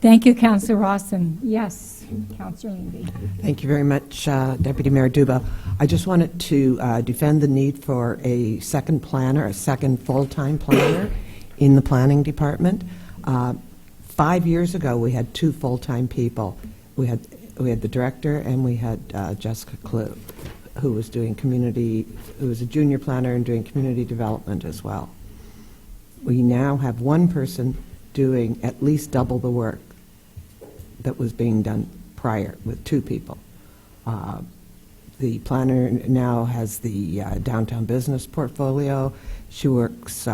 Thank you, Councillor Rawson. Yes, Councillor Levy. Thank you very much, Deputy Mayor Duba. I just wanted to defend the need for a second planner, a second full-time planner in the planning department. 5 years ago, we had 2 full-time people. We had the director and we had Jessica Clue, who was doing who was a junior planner and doing community development as well. We now have one person doing at least double the work that was being done prior with 2 people. The planner now has the downtown business portfolio. She works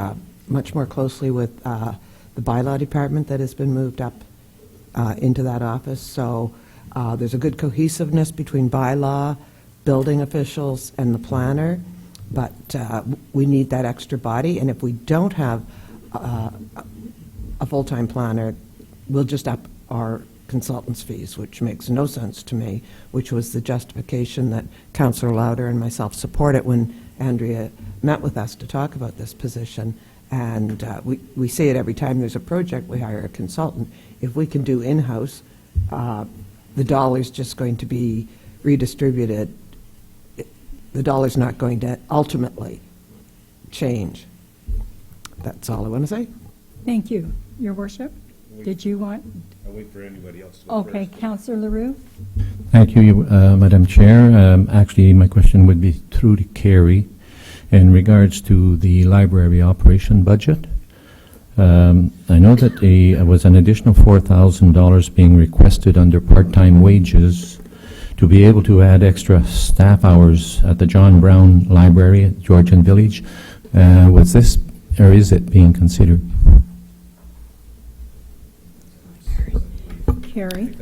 much more closely with the bylaw department that has been moved up into that office. So there's a good cohesiveness between bylaw, building officials, and the planner, but we need that extra body, and if we don't have a full-time planner, we'll just up our consultants' fees, which makes no sense to me, which was the justification that Councillor Lauder and myself supported when Andrea met with us to talk about this position. And we say it every time there's a project, we hire a consultant. If we can do in-house, the dollar's just going to be redistributed. The dollar's not going to ultimately change. That's all I want to say. Thank you. Your worship, did you want? I'll wait for anybody else to Okay, Councillor LaRue. Thank you, Madam Chair. Actually, my question would be through to Carrie in regards to the library operation budget. I know that there was an additional $4,000 being requested under part-time wages to be able to add extra staff hours at the John Brown Library at Georgian Village. Was this, or is it being considered? Carrie.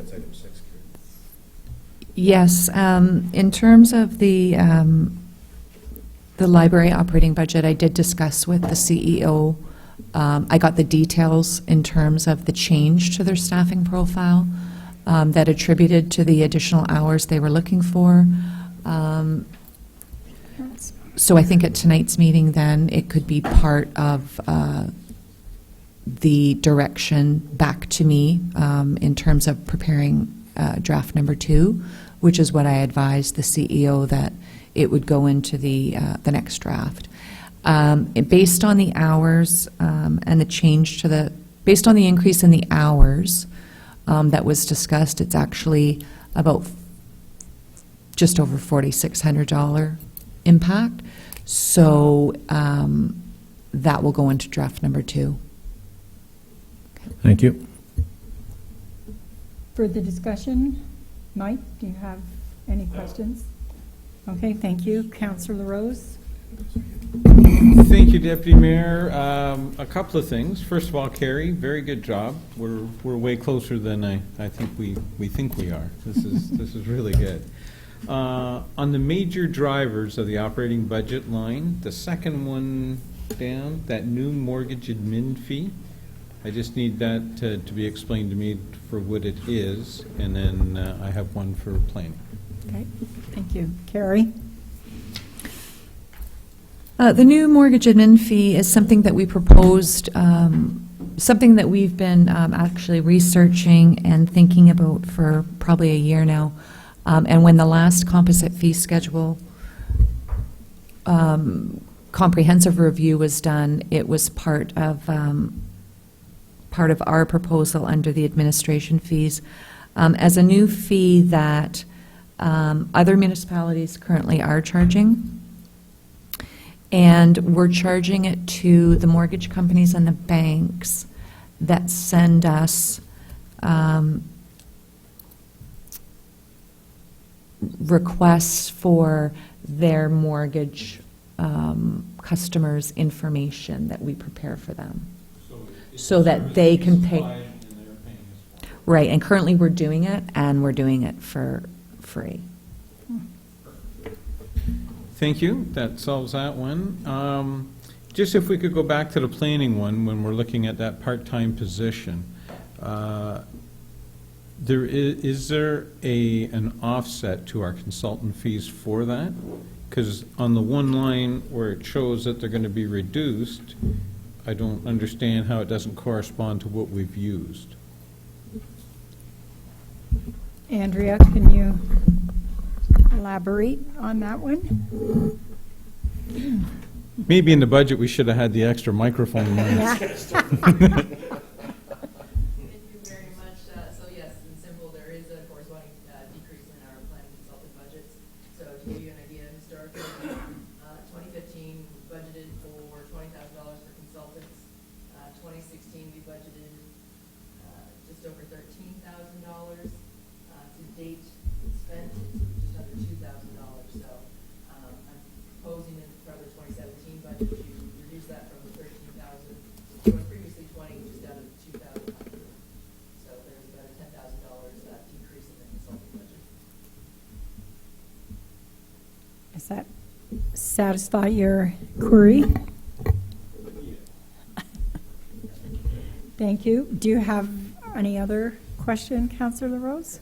Yes, in terms of the library operating budget, I did discuss with the CEO. I got the details in terms of the change to their staffing profile that attributed to the additional hours they were looking for. So I think at tonight's meeting then, it could be part of the direction back to me in terms of preparing draft number 2, which is what I advised the CEO that it would go into the next draft. Based on the hours and the change to based on the increase in the hours that was discussed, it's actually about just over $4,600 impact. So that will go into draft number 2. Thank you. Further discussion? Mike, do you have any questions? Okay, thank you. Councillor LaRose? Thank you, Deputy Mayor. A couple of things. First of all, Carrie, very good job. We're way closer than I think we think we are. This is really good. On the major drivers of the operating budget line, the second one down, that new mortgage admin fee, I just need that to be explained to me for what it is, and then I have one for planning. Okay, thank you. Carrie? The new mortgage admin fee is something that we proposed, something that we've been actually researching and thinking about for probably a year now. And when the last composite fee schedule comprehensive review was done, it was part of our proposal under the administration fees as a new fee that other municipalities currently are charging. And we're charging it to the mortgage companies and the banks that send us requests for their mortgage customers' information that we prepare for them. So that they can pay. Right, and currently we're doing it, and we're doing it for free. Thank you. That solves that one. Just if we could go back to the planning one when we're looking at that part-time position. Is there an offset to our consultant fees for that? Because on the one line where it shows that they're going to be reduced, I don't understand how it doesn't correspond to what we've used. Andrea, can you elaborate on that one? Maybe in the budget, we should have had the extra microphone lines. Yeah. Thank you very much. So yes, in simple, there is a corresponding decrease in our planning consultant budgets. So to give you an idea, historically, 2015 budgeted for $20,000 for consultants. 2016 we budgeted just over $13,000. To date, spent just under $2,000. So I'm proposing in for the 2017 budget to reduce that from 13,000. It was previously 20, just down to 2,000. So there's about a $10,000 decrease in the consulting budget. Does that satisfy your query? Thank you. Do you have any other question, Councillor LaRose?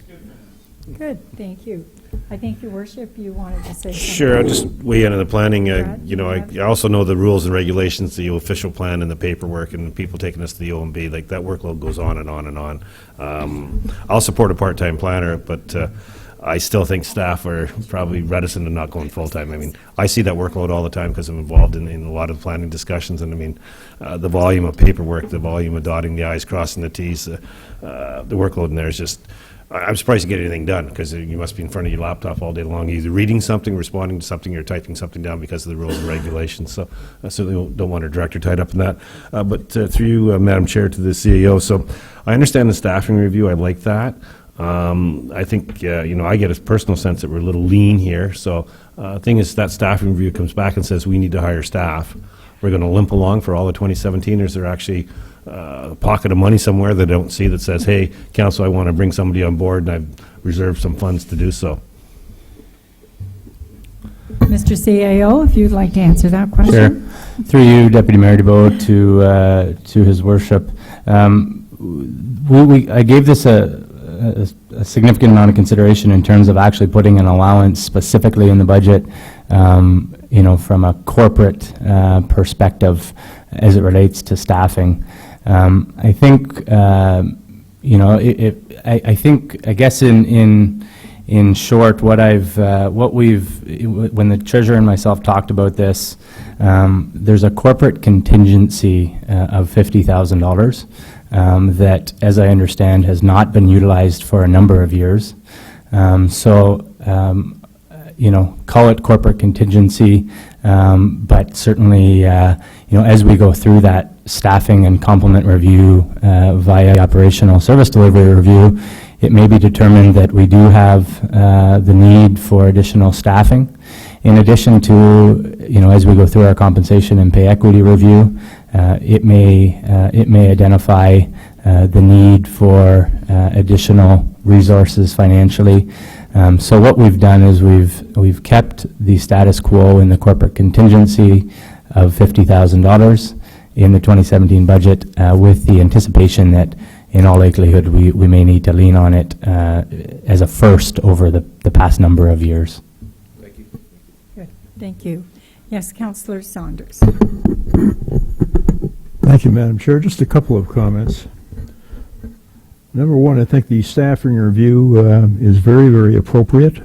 Good, thank you. I think, Your Worship, you wanted to say something. Sure, I'll just weigh in on the planning. Brad, You know, you I also know the rules and regulations, the official plan and the paperwork, and people taking us to the OMB, like, that workload goes on and on and on. I'll support a part-time planner, but I still think staff are probably reticent to not going full-time. I mean, I see that workload all the time because I'm involved in a lot of planning discussions, and I mean, the volume of paperwork, the volume of dotting the i's, crossing the t's, the workload in there is just, I'm surprised you get anything done, because you must be in front of your laptop all day long, either reading something, responding to something, or typing something down because of the rules and regulations. So I certainly don't want our director tied up in that. But through you, Madam Chair, to the CEO. So I understand the staffing review. I like that. I think, you know, I get a personal sense that we're a little lean here. So the thing is, that staffing review comes back and says we need to hire staff. We're going to limp along for all of 2017, or is there actually a pocket of money somewhere that I don't see that says, hey, council, I want to bring somebody on board, and I've reserved some funds to do so? Mr. CAO, if you'd like to answer that Sure. question. Through you, Deputy Mayor DeBoe, to His Worship. I gave this a significant amount of consideration in terms of actually putting an allowance specifically in the budget, you know, from a corporate perspective as it relates to staffing. I think, you know, I guess in short, what we've, when the treasurer and myself talked about this, there's a corporate contingency of $50,000 that, as I understand, has not been utilized for a number of years. You know, call it corporate contingency, but certainly, you know, as we go through that staffing and complement review via operational service delivery review, it may be determined that we do have the need for additional staffing. In addition to, you know, as we go through our compensation and pay equity review, it may identify the need for additional resources financially. So what we've done is we've kept the status quo in the corporate contingency of $50,000 in the 2017 budget, with the anticipation that in all likelihood we may need to lean on it as a first over the past number of years. Thank you. Good, thank you. Yes, Councillor Saunders. Thank you, Madam Chair. Just a couple of comments. Number one, I think the staffing review is very, very appropriate.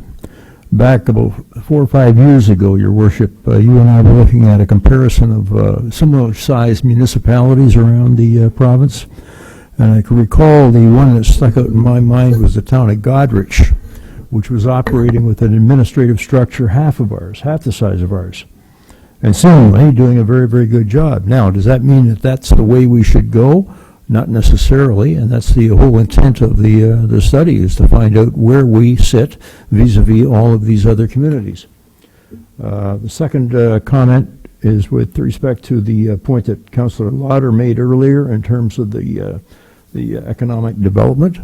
Back about 4 or 5 years ago, Your Worship, you and I were looking at a comparison of similar-sized municipalities around the province. And I can recall the one that stuck out in my mind was the town of Goderich, which was operating with an administrative structure half the size of ours. And similarly, doing a very, very good job. Now, does that mean that that's the way we should go? Not necessarily, and that's the whole intent of the study, is to find out where we sit vis-a-vis all of these other communities. The second comment is with respect to the point that Councillor Lauder made earlier in terms of the economic development,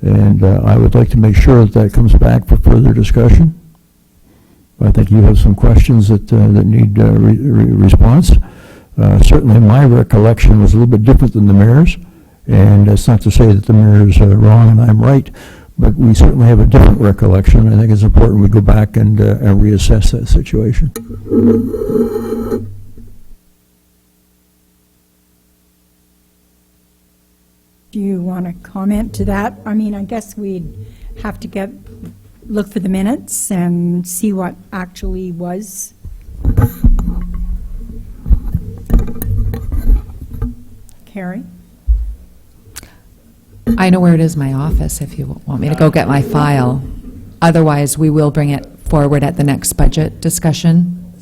and I would like to make sure that comes back for further discussion. I think you have some questions that need response. Certainly my recollection was a little bit different than the mayor's, And it's not to say that the mayor is wrong and I'm right, but we certainly have a different recollection. I think it's important we go back and reassess that situation. Do you want to comment to that? I mean, I guess we'd have to look for the minutes and see what actually was. Carrie? I know where it is in my office if you want me to go get my file. Otherwise, we will bring it forward at the next budget discussion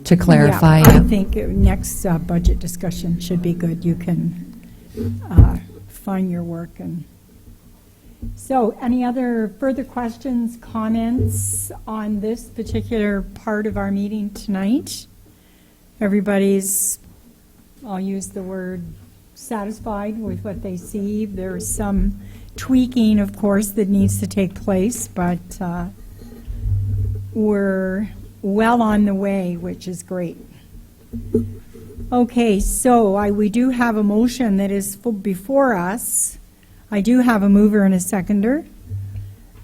to clarify. Yeah, I think next budget discussion should be good. You can find your work. And so any other further questions, comments on this particular part of our meeting tonight? Everybody's, I'll use the word, satisfied with what they see. There's some tweaking, of course, that needs to take place, but we're well on the way, which is great. Okay, so we do have a motion that is before us. I do have a mover and a seconder,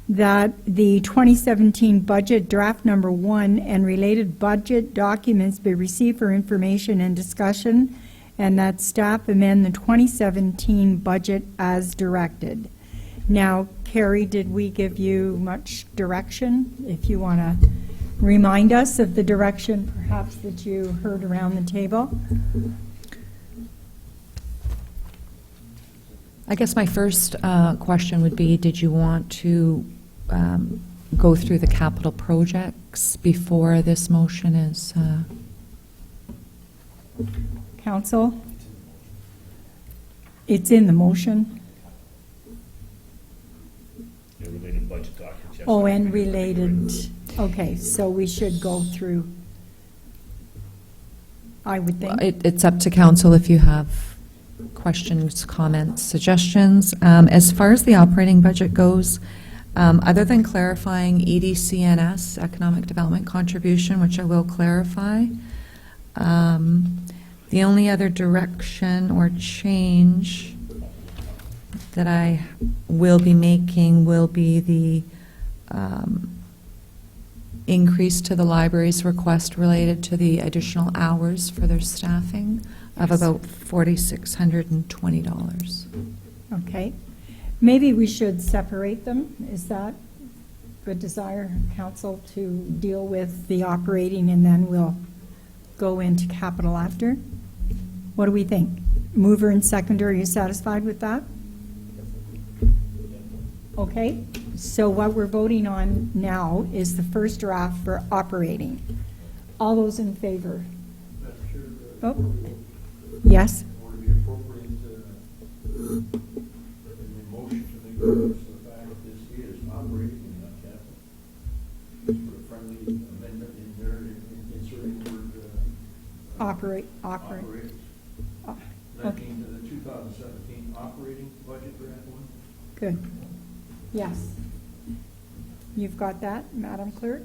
that the 2017 budget draft number 1 and related budget documents be received for information and discussion, and that staff amend the 2017 budget as directed. Now, Carrie, did we give you much direction? If you want to remind us of the direction perhaps that you heard around the table. I guess my first question would be, did you want to go through the capital projects before this motion is... Council? It's in the motion. Related budget documents. Yes. Oh, and related, okay, so we should go through, I would think. It's up to council if you have questions, comments, suggestions. As far as the operating budget goes, other than clarifying EDCNS, Economic Development Contribution, which I will clarify, the only other direction or change that I will be making will be the increase to the library's request related to the additional hours for their staffing of about $4,620. Okay. Maybe we should separate them. Is that good desire, council, to deal with the operating and then we'll go into capital after? What do we think? Mover and seconder, are you satisfied with that? Okay, so what we're voting on now is the first draft for operating. All those in favor? Oh, yes? Would it be appropriate in the motion to make reference to the fact that this is operating and not capital? Just put a friendly amendment in there, inserting the word Operate. operates. Okay, To the 2017 operating budget draft 1. good. Yes. You've got that, Madam Clerk?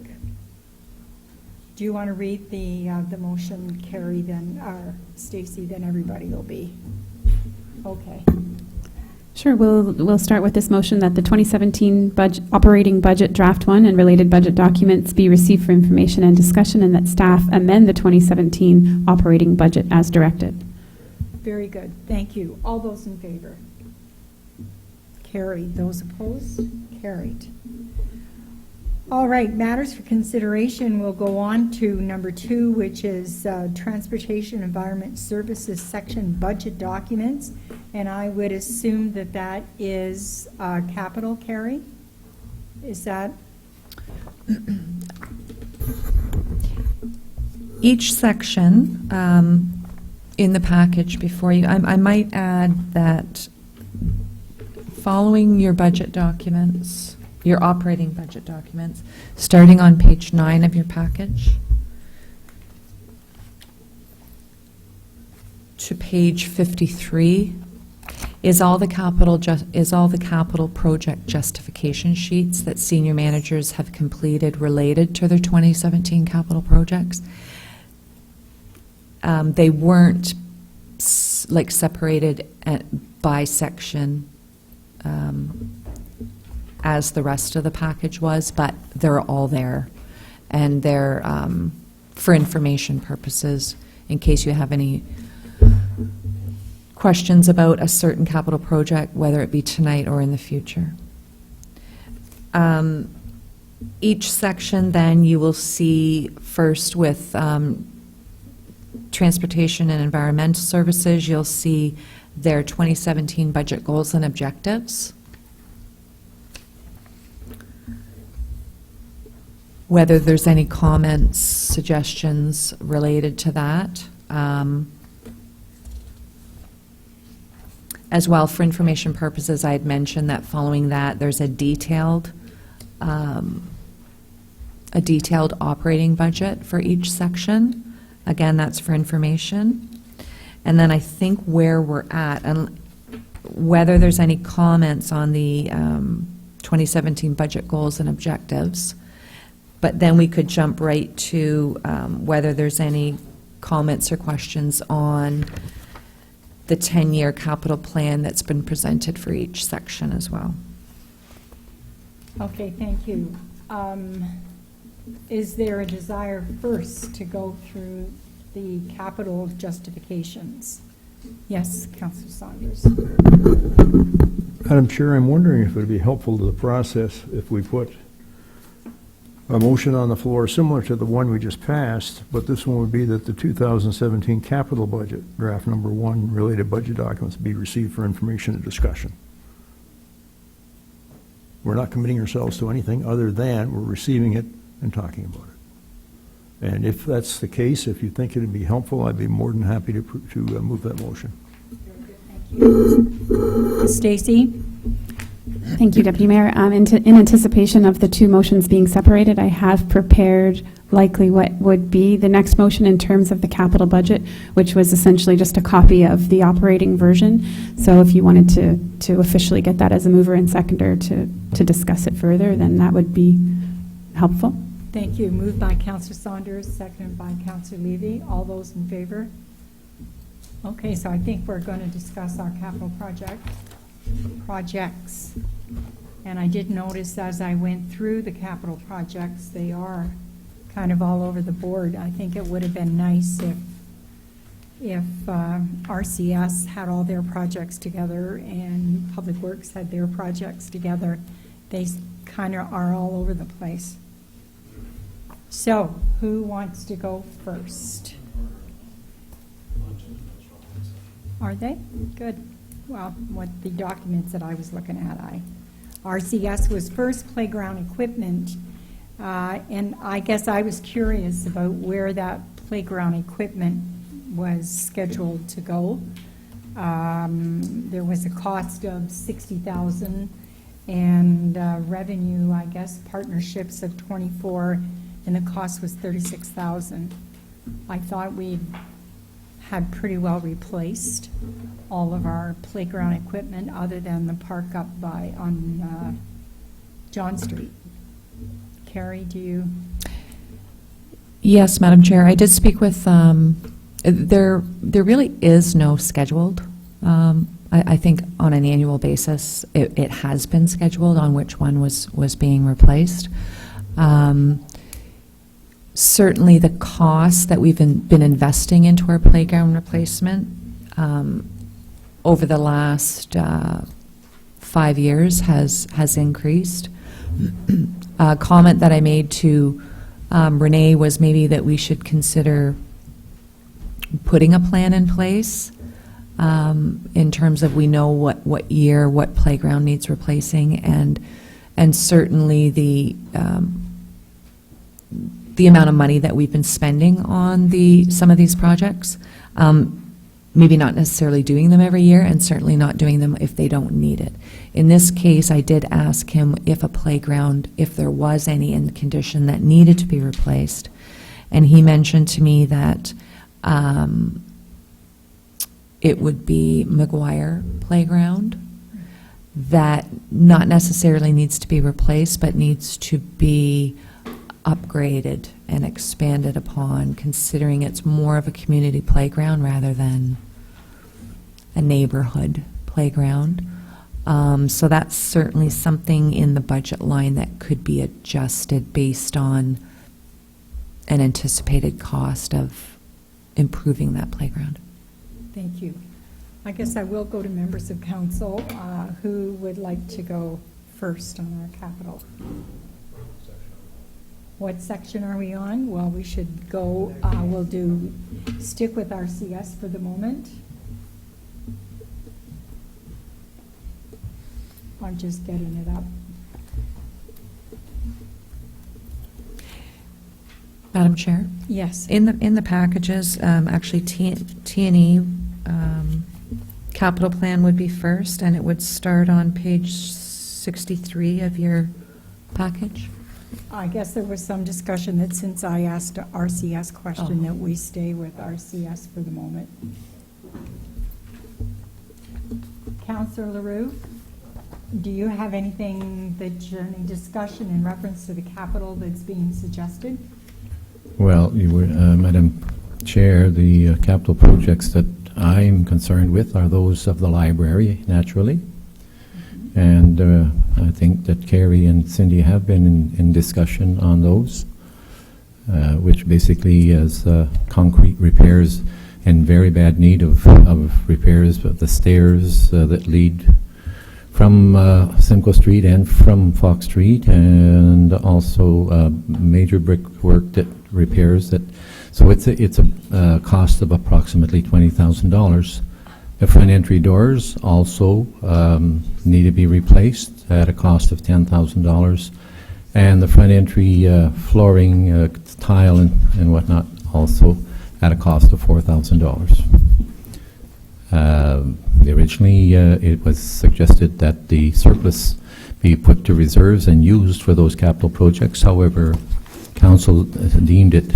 Do you want to read the motion, Carrie, then, or Stacy, then everybody will be? Okay. Sure, we'll start with this motion that the 2017 operating budget draft 1 and related budget documents be received for information and discussion, and that staff amend the 2017 operating budget as directed. Very good. Thank you. All those in favor? Carried. Those opposed? Carried. All right, matters for consideration. We'll go on to number 2, which is Transportation Environment Services Section Budget Documents. And I would assume that that is capital, Carrie? Is that? Each section in the package before you, I might add that following your budget documents, your operating budget documents, starting on page 9 of your package to page 53 is all the capital project justification sheets that senior managers have completed related to their 2017 capital projects. They weren't like separated by section as the rest of the package was, but they're all there. And they're for information purposes, in case you have any questions about a certain capital project, whether it be tonight or in the future. Each section, then, you will see first with transportation and environmental services, you'll see their 2017 budget goals and objectives. Whether there's any comments, suggestions related to that. As well, for information purposes, I had mentioned that following that, there's a detailed operating budget for each section. Again, that's for information. And then I think where we're at, and whether there's any comments on the 2017 budget goals and objectives, but then we could jump right to whether there's any comments or questions on the 10-year capital plan that's been presented for each section as well. Okay, thank you. Is there a desire first to go through the capital justifications? Yes, Councillor Saunders. Madam Chair, I'm wondering if it would be helpful to the process if we put a motion on the floor similar to the one we just passed, but this one would be that the 2017 capital budget, draft number 1, related budget documents be received for information and discussion. We're not committing ourselves to anything other than we're receiving it and talking about it. And if that's the case, if you think it would be helpful, I'd be more than happy to move that motion. Stacy? Thank you, Deputy Mayor. In anticipation of the two motions being separated, I have prepared likely what would be the next motion in terms of the capital budget, which was essentially just a copy of the operating version. So if you wanted to officially get that as a mover and seconder to discuss it further, then that would be helpful. Thank you. Moved by Councillor Saunders, seconded by Councillor Levy. All those in favor? Okay, so I think we're going to discuss our capital projects. And I did notice as I went through the capital projects, they are kind of all over the board. I think it would have been nice if RCS had all their projects together and Public Works had their projects together. They kind of are all over the place. So, who wants to go first? Are they? Good. Well, what the documents that I was looking at, RCS was first, playground equipment, and I guess I was curious about where that playground equipment was scheduled to go. There was a cost of $60,000 and revenue, I guess, partnerships of 24, and the cost was $36,000. I thought we had pretty well replaced all of our playground equipment other than the park up on John Street. Carrie, do you? Yes, Madam Chair. I did speak with, there really is no scheduled. I think on an annual basis, it has been scheduled on which one was being replaced. Certainly the cost that we've been investing into our playground replacement over the last 5 years has increased. A comment that I made to Renee was maybe that we should consider putting a plan in place in terms of we know what year, what playground needs replacing, and certainly the amount of money that we've been spending on some of these projects, maybe not necessarily doing them every year, and certainly not doing them if they don't need it. In this case, I did ask him if a playground, if there was any in the condition that needed to be replaced, and he mentioned to me that it would be McGuire Playground, that not necessarily needs to be replaced, but needs to be upgraded and expanded upon, considering it's more of a community playground rather than a neighborhood playground. So that's certainly something in the budget line that could be adjusted based on an anticipated cost of improving that playground. Thank you. I guess I will go to members of council. Who would like to go first on our capital? What section are we on? Well, we should go, stick with RCS for the moment. I'm just getting it up. Madam Chair? Yes. In the packages, actually T&E capital plan would be first, and it would start on page 63 of your package. I guess there was some discussion that since I asked a RCS question, that we stay with RCS for the moment. Councillor Leroux, do you have anything that you're in discussion in reference to the capital that's being suggested? Well, Madam Chair, the capital projects that I'm concerned with are those of the library, naturally. And I think that Carrie and Cindy have been in discussion on those, which basically is concrete repairs in very bad need of repairs of the stairs that lead from Simcoe Street and from Fox Street, and also major brickwork that repairs that. So it's a cost of approximately $20,000. The front entry doors also need to be replaced at a cost of $10,000, and the front entry flooring, tile, and whatnot also at a cost of $4,000. Originally, it was suggested that the surplus be put to reserves and used for those capital projects. However, Council deemed it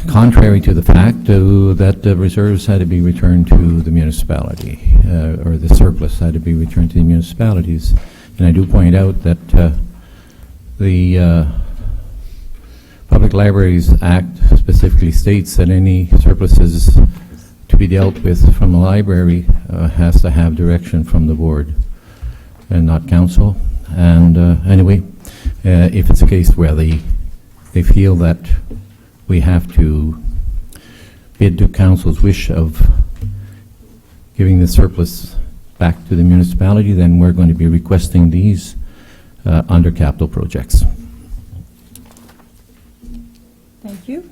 contrary to the fact that the reserves had to be returned to the municipality, or the surplus had to be returned to the municipalities. And I do point out that the Public Libraries Act specifically states that any surpluses to be dealt with from the library has to have direction from the board and not council. And anyway, if it's a case where they feel that we have to bid to council's wish of giving the surplus back to the municipality, then we're going to be requesting these under capital projects. Thank you.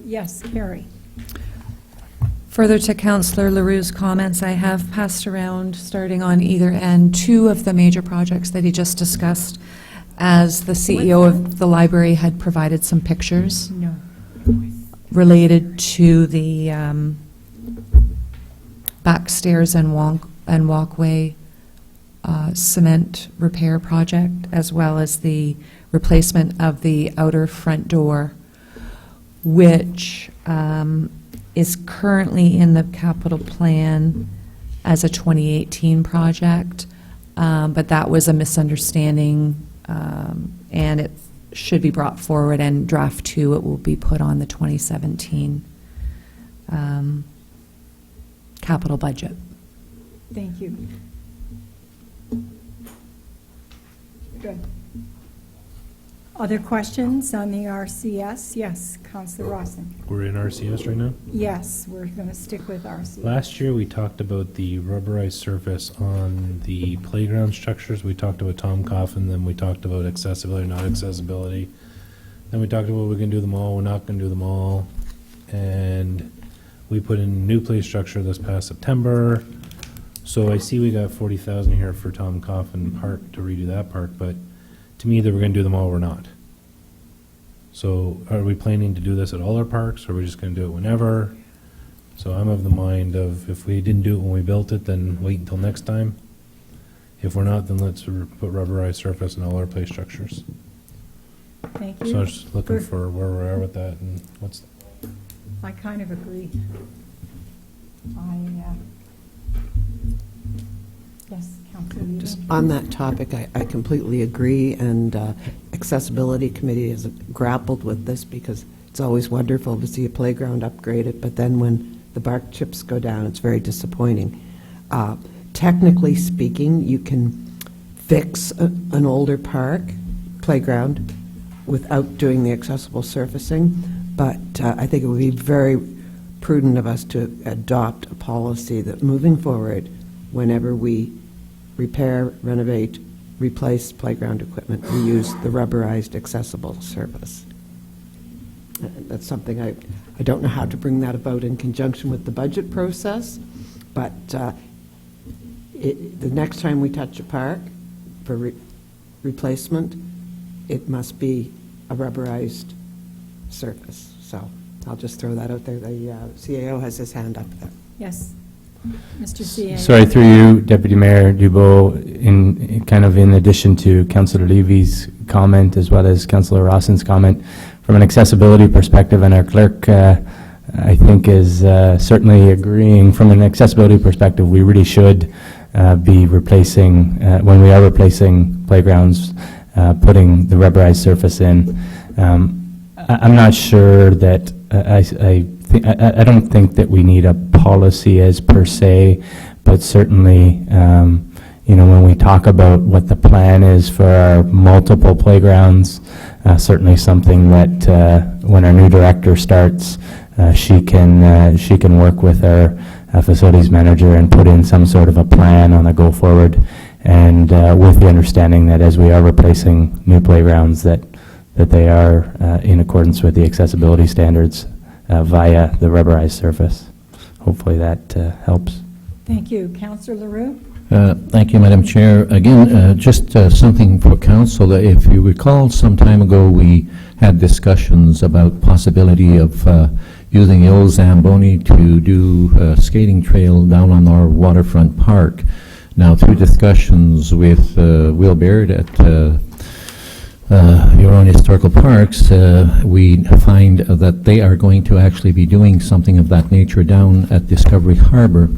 Yes, Carrie. Further to Councillor Leroux's comments, I have passed around, starting on either end, two of the major projects that he just discussed, as the CEO of the library had provided some pictures related to the back stairs and walkway cement repair project, as well as the replacement of the outer front door, which is currently in the capital plan as a 2018 project, but that was a misunderstanding, and it should be brought forward, and draft 2, it will be put on the 2017 capital budget. Thank you. Good. Other questions on the RCS? Yes, Councillor Rawson. We're in RCS right now? Yes, we're going to stick with RCS. Last year, we talked about the rubberized surface on the playground structures. We talked about Tom Coffin, then we talked about accessibility, not accessibility. Then we talked about we're going to do them all, we're not going to do them all. And we put in new play structure this past September. So I see we got 40,000 here for Tom Coffin Park to redo that part, but to me, either we're going to do them all or not. So are we planning to do this at all our parks, or are we just going to do it whenever? So I'm of the mind of, if we didn't do it when we built it, then wait until next time. If we're not, then let's put rubberized surface in all our play structures. Thank you. So I was just looking for where we are with that and what's. I kind of agree. Yes, Councillor Eden. Just on that topic, I completely agree, and Accessibility Committee has grappled with this because it's always wonderful to see a playground upgraded, but then when the bark chips go down. It's very disappointing. Technically speaking, you can fix an older park playground without doing the accessible surfacing, but I think it would be very prudent of us to adopt a policy that moving forward, whenever we repair, renovate, replace playground equipment, we use the rubberized accessible surface. That's something I don't know how to bring that about in conjunction with the budget process, but the next time we touch a park for replacement, it must be a rubberized surface. So I'll just throw that out there. The CAO has his hand up there. Yes. Mr. CA. Sorry, through you, Deputy Mayor Dubois, in addition to Councillor Levy's comment as well as Councillor Rawson's comment, from an accessibility perspective, and our clerk, I think, is certainly agreeing from an accessibility perspective, we really should be replacing, when we are replacing playgrounds, putting the rubberized surface in. I'm not sure that, I don't think that we need a policy as per se, but certainly, when we talk about what the plan is for our multiple playgrounds, certainly something that when our new director starts, she can work with our facilities manager and put in some sort of a plan on a go forward, and with the understanding that as we are replacing new playgrounds, that they are in accordance with the accessibility standards via the rubberized surface. Hopefully that helps. Thank you. Councillor LaRue? Thank you, Madam Chair. Again, just something for council. If you recall, some time ago we had discussions about possibility of using the old Zamboni to do a skating trail down on our waterfront park. Now, through discussions with Will Baird at your own historical parks, we find that they are going to actually be doing something of that nature down at Discovery Harbor.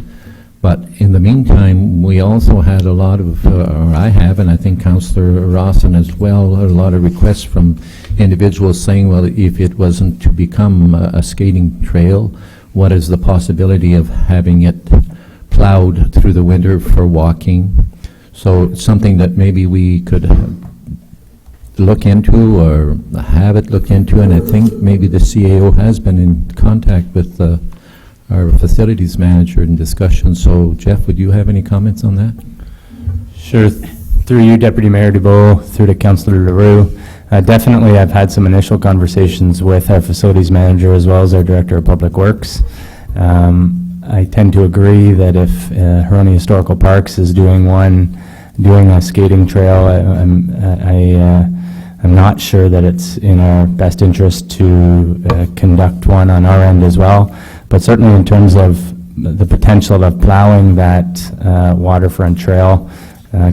But in the meantime, we also had a lot of, or I have, and I think Councillor Rawson as well, a lot of requests from individuals saying, well, if it wasn't to become a skating trail, what is the possibility of having it plowed through the winter for walking? So it's something that maybe we could look into or have it looked into, and I think maybe the CAO has been in contact with our facilities manager in discussion. So, Jeff, would you have any comments on that? Sure. Through you, Deputy Mayor Dubois, through to Councillor LaRue. Definitely, I've had some initial conversations with our facilities manager as well as our Director of Public Works. I tend to agree that if Huroney Historical Parks is doing a skating trail, I'm not sure that it's in our best interest to conduct one on our end as well. But certainly in terms of the potential of plowing that waterfront trail,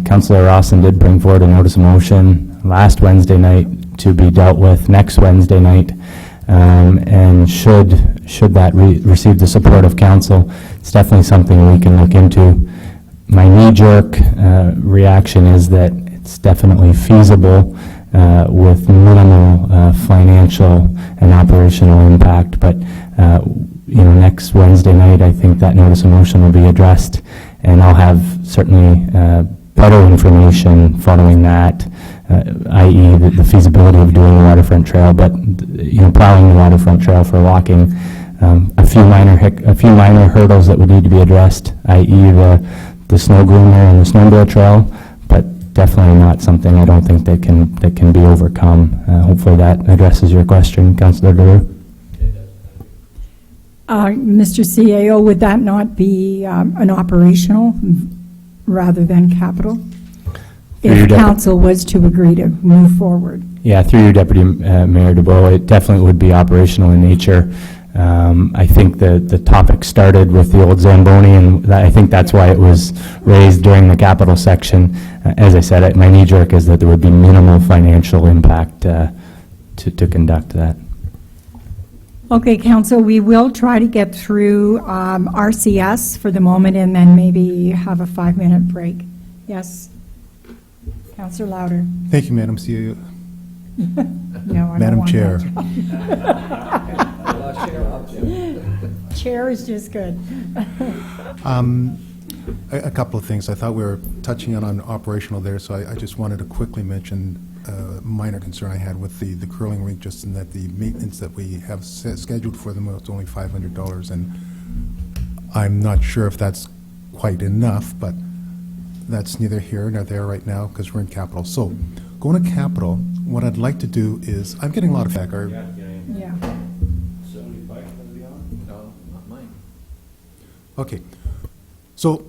Councillor Rawson did bring forward a notice of motion last Wednesday night to be dealt with next Wednesday night. And should that receive the support of council, it's definitely something we can look into. My knee-jerk reaction is that it's definitely feasible with minimal financial and operational impact, but next Wednesday night, I think that notice of motion will be addressed, and I'll have certainly better information following that, i.e. the feasibility of doing the waterfront trail, but plowing the waterfront trail for walking, a few minor hurdles that would need to be addressed, i.e. the snow groomer and the snowmobile trail, but definitely not something I don't think that can be overcome. Hopefully that addresses your question, Councillor LaRue. Mr. CAO, would that not be an operational rather than capital? If council was to agree to move forward. Yeah, through you, Deputy Mayor Dubois, it definitely would be operational in nature. I think the topic started with the old Zamboni, and I think that's why it was raised during the capital section. As I said, my knee-jerk is that there would be minimal financial impact to conduct that. Okay, Council, we will try to get through RCS for the moment and then maybe have a 5-minute break. Yes? Councillor Louder. Thank you, Madam CEO. No, I Madam don't want Chair. that. chair is just good. A couple of things. I thought we were touching on operational there, so I just wanted to quickly mention a minor concern I had with the curling rink, just in that the maintenance that we have scheduled for them is only $500, and I'm not sure if that's quite enough, but that's neither here nor there right now because we're in capital. So going to capital, what I'd like to do is, I'm getting a lot of feedback. Yeah. 75 going to be on? No, not mine. Okay. So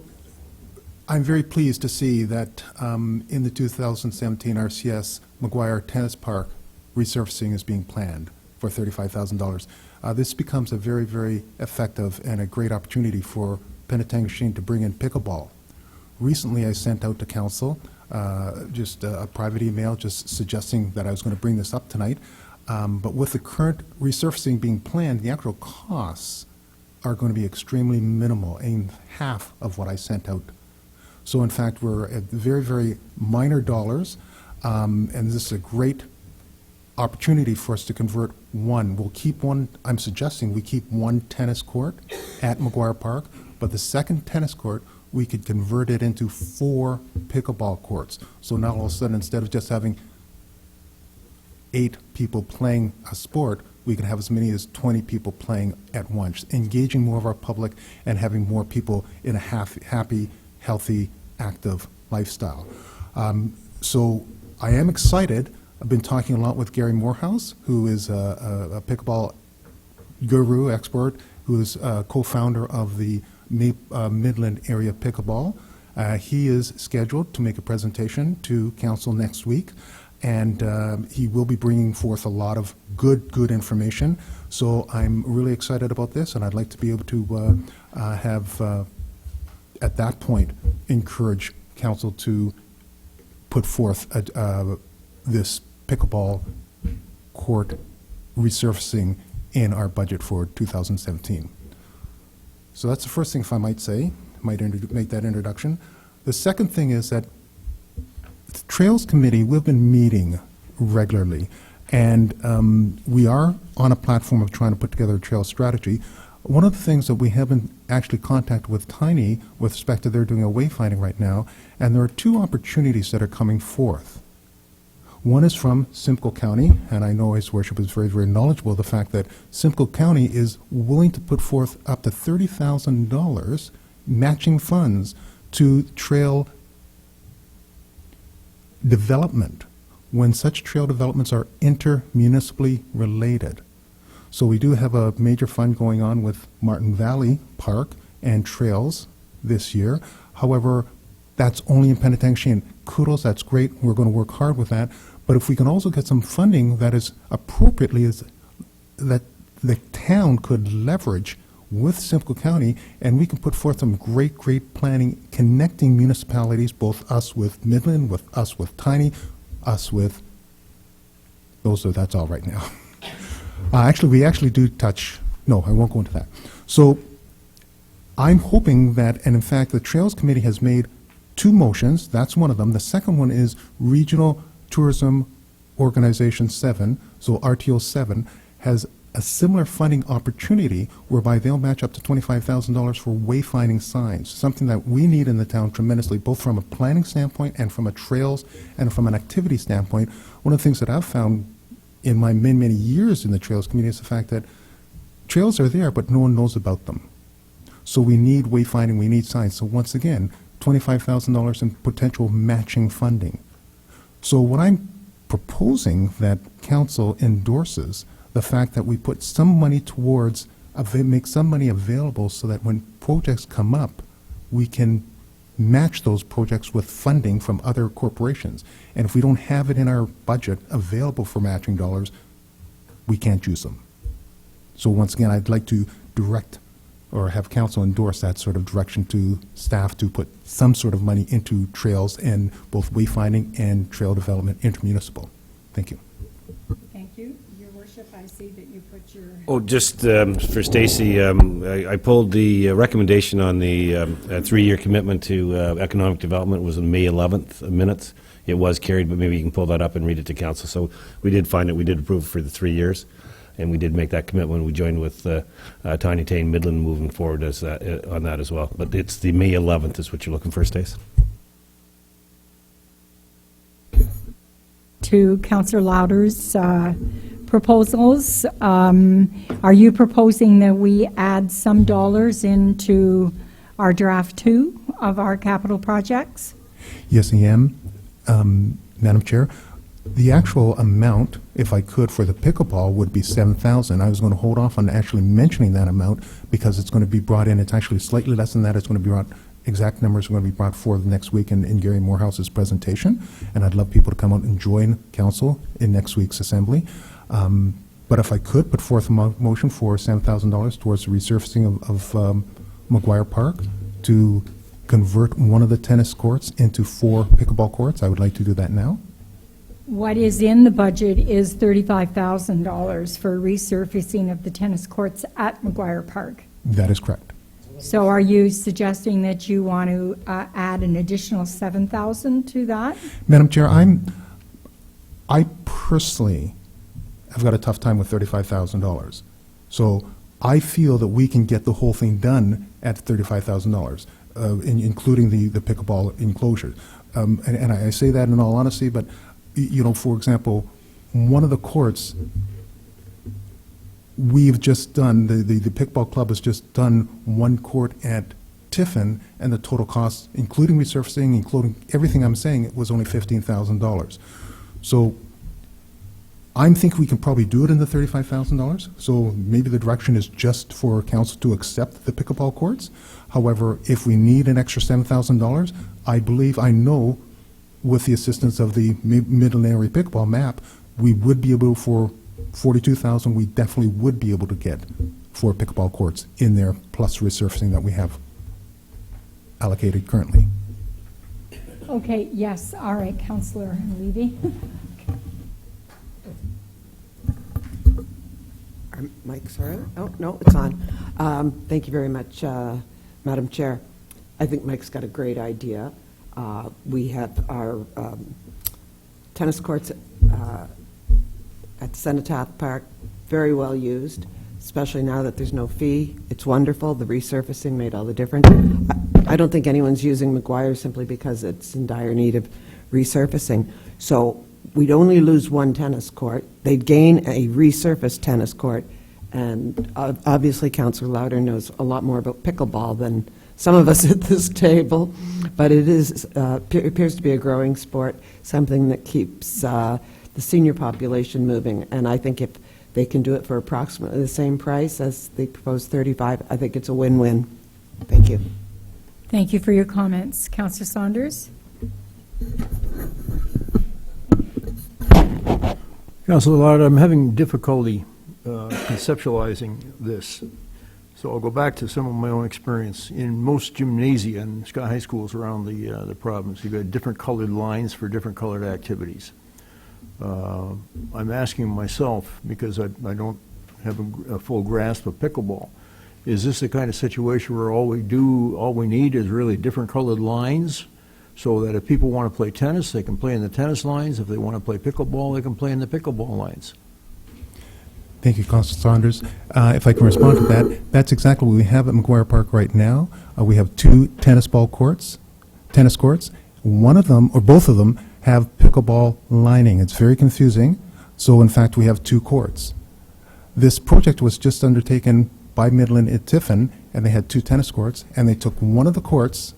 I'm very pleased to see that in the 2017 RCS McGuire Tennis Park resurfacing is being planned for $35,000. This becomes a very, very effective and a great opportunity for Penetanguishene to bring in pickleball. Recently, I sent out to council just a private email just suggesting that I was going to bring this up tonight. But with the current resurfacing being planned, the actual costs are going to be extremely minimal, and half of what I sent out. So in fact, we're at very, very minor dollars, and this is a great opportunity for us to convert one. We'll keep one, I'm suggesting we keep one tennis court at McGuire Park, but the second tennis court, we could convert it into 4 pickleball courts. So now all of a sudden, instead of just having 8 people playing a sport, we can have as many as 20 people playing at once, engaging more of our public and having more people in a happy, healthy, active lifestyle. So I am excited. I've been talking a lot with Gary Morehouse, who is a pickleball guru expert, who is co-founder of the Midland Area Pickleball. He is scheduled to make a presentation to council next week, and he will be bringing forth a lot of good information. So I'm really excited about this, and I'd like to be able to have, at that point, encourage council to put forth this pickleball court resurfacing in our budget for 2017. So that's the first thing, if I might say, make that introduction. The second thing is that the Trails Committee, we've been meeting regularly, and we are on a platform of trying to put together a trail strategy. One of the things that we haven't actually contacted with Tiny with respect to they're doing a wayfinding right now, and there are 2 opportunities that are coming forth. One is from Simcoe County, and I know His Worship is very, very knowledgeable of the fact that Simcoe County is willing to put forth up to $30,000 matching funds to trail development when such trail developments are intermunicipally related. So we do have a major fund going on with Martin Valley Park and trails this year. However, that's only in Penetanguishene. Kudos, that's great. We're going to work hard with that. But if we can also get some funding that is appropriately, that the town could leverage with Simcoe County, and we can put forth some great planning, connecting municipalities, both us with Midland, with us with Tiny, us with, that's all right now. We actually do touch, no, I won't go into that. So I'm hoping that, and in fact, the Trails Committee has made 2 motions. That's one of them. The second one is Regional Tourism Organization 7, so RTO 7, has a similar funding opportunity whereby they'll match up to $25,000 for wayfinding signs, something that we need in the town tremendously, both from a planning standpoint and from a trails and from an activity standpoint. One of the things that I've found in my many years in the Trails Committee is the fact that trails are there, but no one knows about them. So we need wayfinding, we need signs. So once again, $25,000 in potential matching funding. So what I'm proposing that council endorses the fact that we put some money towards, make some money available so that when projects come up, we can match those projects with funding from other corporations. And if we don't have it in our budget available for matching dollars, we can't use them. So once again, I'd like to direct or have council endorse that sort of direction to staff to put some sort of money into trails and both wayfinding and trail development intermunicipal. Thank you. Thank you. Your Worship, I see that you put your... Oh, just for Stacy, I pulled the recommendation on the 3-year commitment to economic development was on May 11th minutes. It was carried, but maybe you can pull that up and read it to council. So we did find it. We did approve for the 3 years. And we did make that commitment when we joined with Tiny Tane Midland moving forward as on that as well. But it's the May 11th is what you're looking for, Stace. To Councillor Louder's proposals, are you proposing that we add some dollars into our draft 2 of our capital projects? Yes, I am, Madam Chair. The actual amount, if I could, for the pickleball would be $7,000. I was going to hold off on actually mentioning that amount because it's going to be brought in. It's actually slightly less than that. It's going to be brought. Exact numbers are going to be brought forward next week in Gary Morehouse's presentation, and I'd love people to come out and join council in next week's assembly. But if I could put forth a motion for $7,000 towards the resurfacing of McGuire Park to convert one of the tennis courts into 4 pickleball courts, I would like to do that now. What is in the budget is $35,000 for resurfacing of the tennis courts at McGuire Park. That is correct. So are you suggesting that you want to add an additional $7,000 to that? Madam Chair, I personally have got a tough time with $35,000. So I feel that we can get the whole thing done at $35,000, including the pickleball enclosure. And I say that in all honesty, but, you know, for example, one of the courts we've just done, the pickleball club has just done one court at Tiffin, and the total cost, including resurfacing, including everything I'm saying, it was only $15,000. So I'm thinking we can probably do it in the $35,000. So maybe the direction is just for council to accept the pickleball courts. However, if we need an extra $7,000, I know with the assistance of the Midland Area Pickleball map, we would be able for $42,000, we definitely would be able to get 4 pickleball courts in there, plus resurfacing that we have allocated currently. Okay, yes, all right, Councillor Levy. Mike, sorry. Oh, no, it's on. Thank you very much, Madam Chair. I think Mike's got a great idea. We have our tennis courts at Cenotaph Park, very well used, especially now that there's no fee. It's wonderful. The resurfacing made all the difference. I don't think anyone's using McGuire simply because it's in dire need of resurfacing. So we'd only lose 1 tennis court. They'd gain a resurfaced tennis court. And obviously, Councillor Louder knows a lot more about pickleball than some of us at this table. But it appears to be a growing sport, something that keeps the senior population moving. And I think if they can do it for approximately the same price as the proposed 35, I think it's a win-win. Thank you. Thank you for your comments. Councillor Saunders? Councillor Lard, I'm having difficulty conceptualizing this. So I'll go back to some of my own experience. In most gymnasia and high schools around the province, you've got different colored lines for different colored activities. I'm asking myself, because I don't have a full grasp of pickleball, is this the kind of situation where all we need is really different colored lines, so that if people want to play tennis, they can play in the tennis lines. If they want to play pickleball, they can play in the pickleball lines? Thank you, Councilor Saunders. If I can respond to that, that's exactly what we have at McGuire Park right now. We have 2 tennis courts. One of them, or both of them, have pickleball lining. It's very confusing. So, in fact, we have 2 courts. This project was just undertaken by Midland at Tiffin, and they had 2 tennis courts, and they took one of the courts,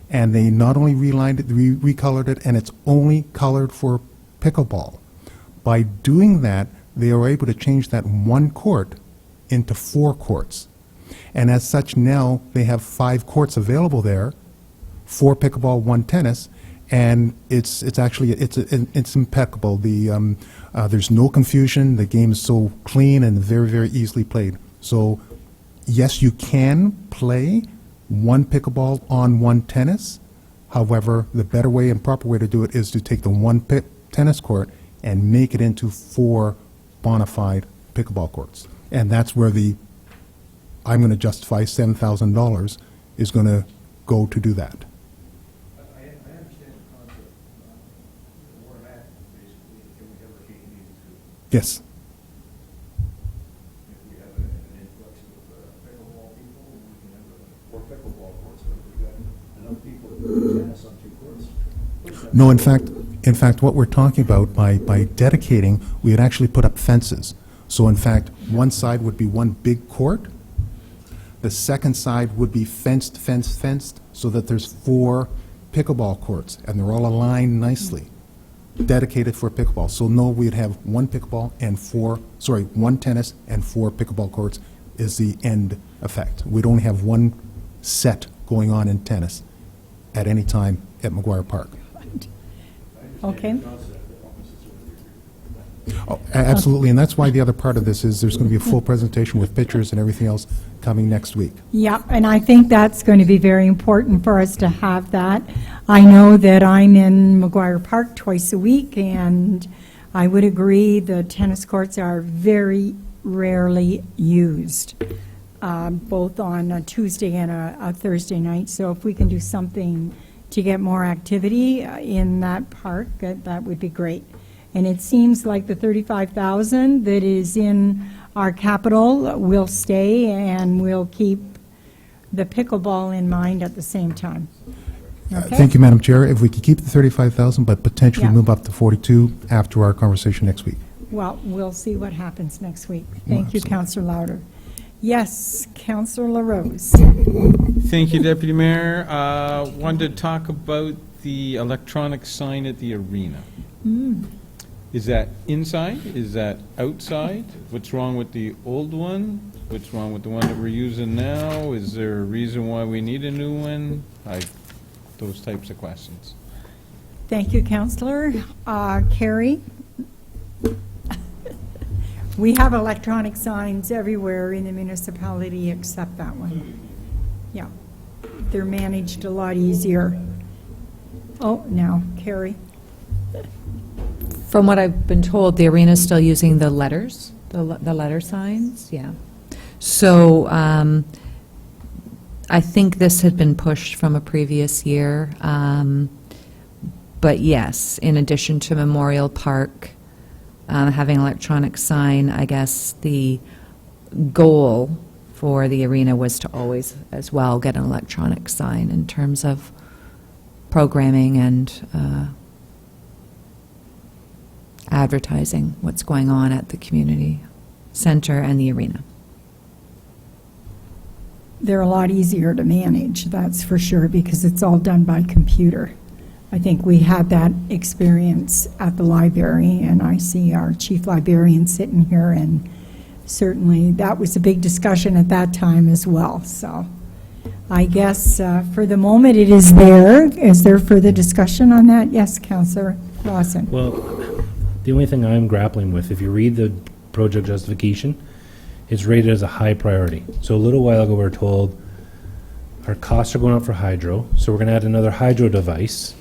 and they not only relined it, recolored it, and it's only colored for pickleball. By doing that, they are able to change that 1 court into 4 courts. And as such, now they have 5 courts available there, 4 pickleball, 1 tennis, and it's impeccable. There's no confusion. The game is so clean and very, very easily played. So, yes, you can play 1 pickleball on 1 tennis. However, the better way and proper way to do it is to take the 1 tennis court and make it into 4 bona fide pickleball courts. And that's where I'm going to justify $7,000 is going to go to do that. I understand the concept. Where I'm at, basically, can we ever get into? Yes. No, in fact, what we're talking about, by dedicating, we had actually put up fences. So in fact, one side would be one big court. The second side would be fenced, so that there's 4 pickleball courts, and they're all aligned nicely, dedicated for pickleball. So no, we'd have 1 pickleball and 1 tennis and 4 pickleball courts is the end effect. We'd only have 1 set going on in tennis at any time at McGuire Park. Okay. Oh, absolutely, and that's why the other part of this is there's going to be a full presentation with pictures and everything else coming next week. Yeah, and I think that's going to be very important for us to have that. I know that I'm in McGuire Park twice a week, and I would agree the tennis courts are very rarely used, both on a Tuesday and a Thursday night. So if we can do something to get more activity in that park, that would be great. And it seems like the $35,000 that is in our capital will stay, and we'll keep the pickleball in mind at the same time. Okay? Thank you, Madam Chair. If we could keep the 35,000, but potentially Yeah. move up to 42 after our conversation next week. Well, we'll see what happens next week. Thank you, Councillor Louder. Yes, Councillor LaRose. Thank you, Deputy Mayor. Wanted to talk about the electronic sign at the arena. Is that inside? Is that outside? What's wrong with the old one? What's wrong with the one that we're using now? Is there a reason why we need a new one? Those types of questions. Thank you, Councillor. Carrie? We have electronic signs everywhere in the municipality except that one. Yeah. They're managed a lot easier. Oh, now, Carrie. From what I've been told, the arena is still using the letters, the letter signs, yeah. So I think this had been pushed from a previous year. But yes, in addition to Memorial Park having electronic sign, I guess the goal for the arena was to always as well get an electronic sign in terms of programming and advertising what's going on at the community center and the arena. They're a lot easier to manage, that's for sure, because it's all done by computer. I think we had that experience at the library, and I see our chief librarian sitting here, and certainly that was a big discussion at that time as well. So I guess for the moment it is there. Is there further discussion on that? Yes, Councillor Lawson. Well, the only thing I'm grappling with, if you read the project justification, it's rated as a high priority. So a little while ago we were told our costs are going up for hydro, so we're going to add another hydro device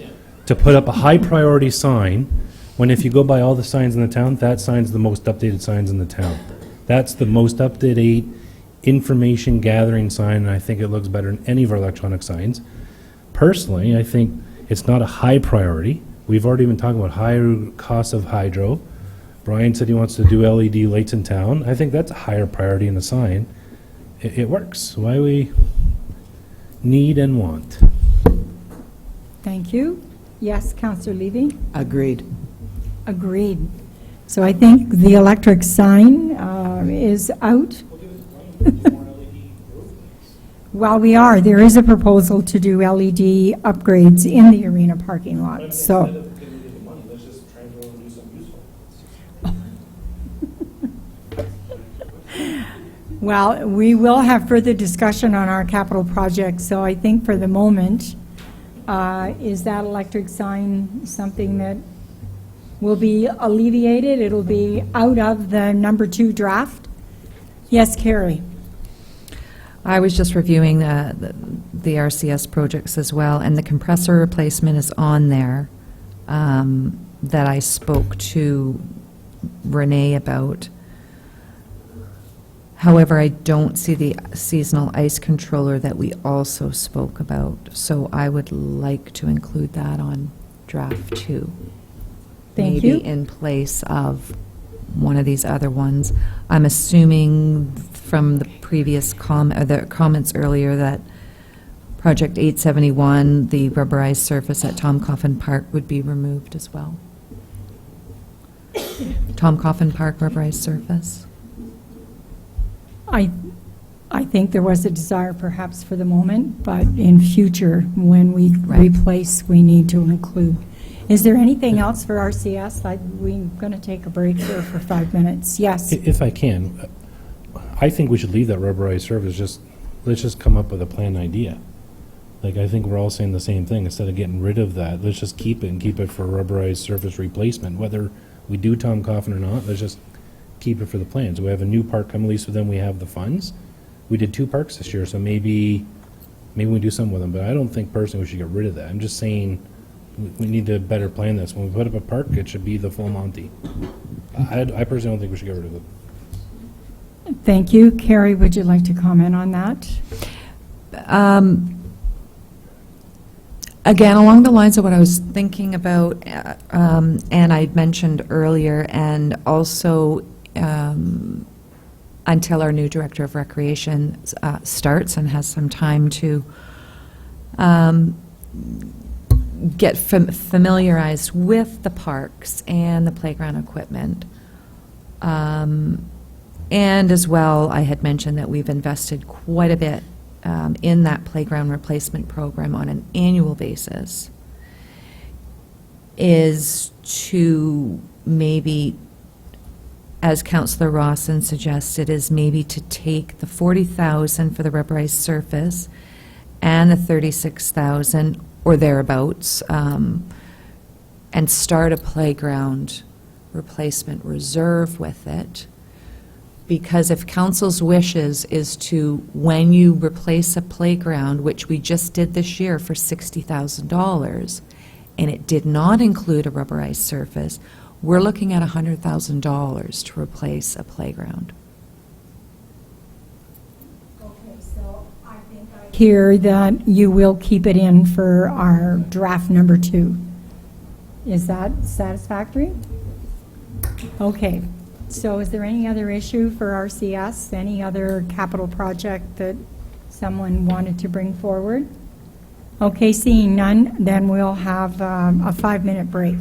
to put up a high priority sign, when if you go by all the signs in the town, that sign's the most updated signs in the town. That's the most up-to-date information gathering sign, and I think it looks better than any of our electronic signs. Personally, I think it's not a high priority. We've already been talking about higher costs of hydro. Brian said he wants to do LED lights in town. I think that's a higher priority in the sign. It works. Why we need and want. Thank you. Yes, Councillor Levy? Agreed. Agreed. So I think the electric sign is out. Well, there is a proposal to do LED upgrades in the arena parking lot, so. Well, we will have further discussion on our capital projects, so I think for the moment, is that electric sign something that will be alleviated? It'll be out of the number 2 draft? Yes, Carrie? I was just reviewing the RCS projects as well, and the compressor replacement is on there that I spoke to Renee about. However, I don't see the seasonal ice controller that we also spoke about, so I would like to include that on draft 2. Thank you. Maybe in place of one of these other ones. I'm assuming from the previous the comments earlier that Project 871, the rubberized surface at Tom Coffin Park would be removed as well. Tom Coffin Park rubberized surface. I think there was a desire perhaps for the moment, but in future, when we Right. replace, we need to include. Is there anything else for RCS? We're going to take a break here for 5 minutes. Yes. If I can, I think we should leave that rubberized surface, let's just come up with a plan idea. Like, I think we're all saying the same thing, instead of getting rid of that, let's just keep it and keep it for rubberized surface replacement, whether we do Tom Coffin or not, let's just keep it for the plans. We have a new park coming, at least with them we have the funds. We did 2 parks this year, so maybe we do something with them, but I don't think personally we should get rid of that. I'm just saying, we need to better plan this. When we put up a park, it should be the full Monty. I personally don't think we should get rid of it. Thank you. Carrie, would you like to comment on that? Again, along the lines of what I was thinking about, and I mentioned earlier, and also until our new Director of Recreation starts and has some time to get familiarized with the parks and the playground equipment. And as well, I had mentioned that we've invested quite a bit in that playground replacement program on an annual basis, is to maybe, as Councillor Rawson suggested, is maybe to take the 40,000 for the rubberized surface and the 36,000 or thereabouts, and start a playground replacement reserve with it. Because if council's wishes is to, when you replace a playground, which we just did this year for $60,000, and it did not include a rubberized surface, we're looking at $100,000 to replace a playground. Okay, so I think I hear that you will keep it in for our draft number 2. Is that satisfactory? Okay. So is there any other issue for RCS? Any other capital project that someone wanted to bring forward? Okay, seeing none, then we'll have a 5-minute break.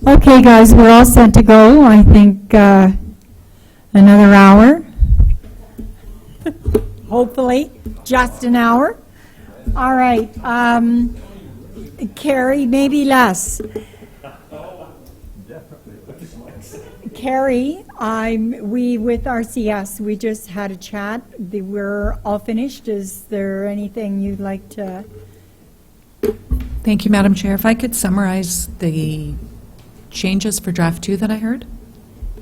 Okay, guys, we're all set to go. I think another hour. Hopefully, just an hour. All right. Carrie, maybe less. Carrie, we with RCS, we just had a chat. We're all finished. Is there anything you'd like to? Thank you, Madam Chair. If I could summarize the changes for draft 2 that I heard?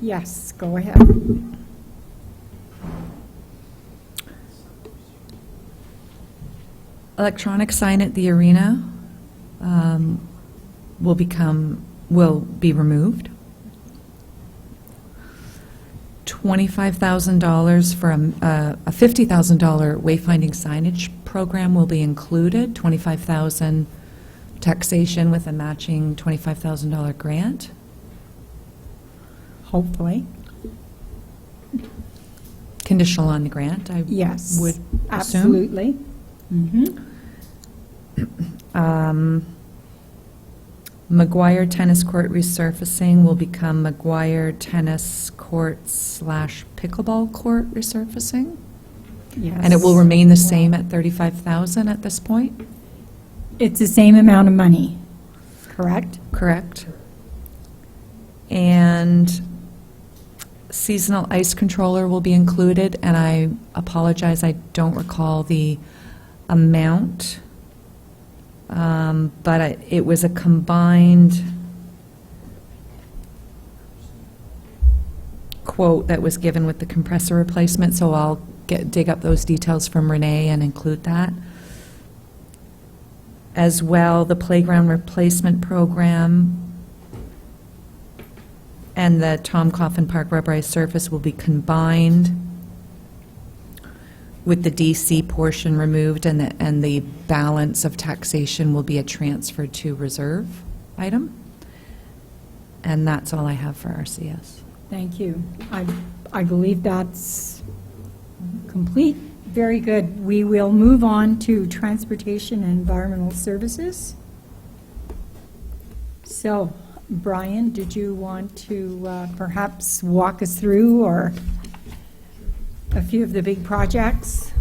Yes, go ahead. Electronic sign at the arena will be removed. $25,000 for a $50,000 wayfinding signage program will be included. $25,000 taxation with a matching $25,000 grant. Hopefully. Conditional on the grant, I Yes, would assume. absolutely. McGuire Tennis Court resurfacing will become McGuire Tennis Court / Pickleball Court resurfacing. Yes. And it will remain the same at $35,000 at this point? It's the same amount of money, correct? Correct. And seasonal ice controller will be included, and I apologize, I don't recall the amount, but it was a combined quote that was given with the compressor replacement, so I'll dig up those details from Renee and include that. As well, the playground replacement program and the Tom Coffin Park rubberized surface will be combined with the DC portion removed, and the balance of taxation will be a transfer to reserve item. And that's all I have for RCS. Thank you. I believe that's complete. Very good. We will move on to Transportation and Environmental Services. So, Brian, did you want to perhaps walk us through or a few of the big projects?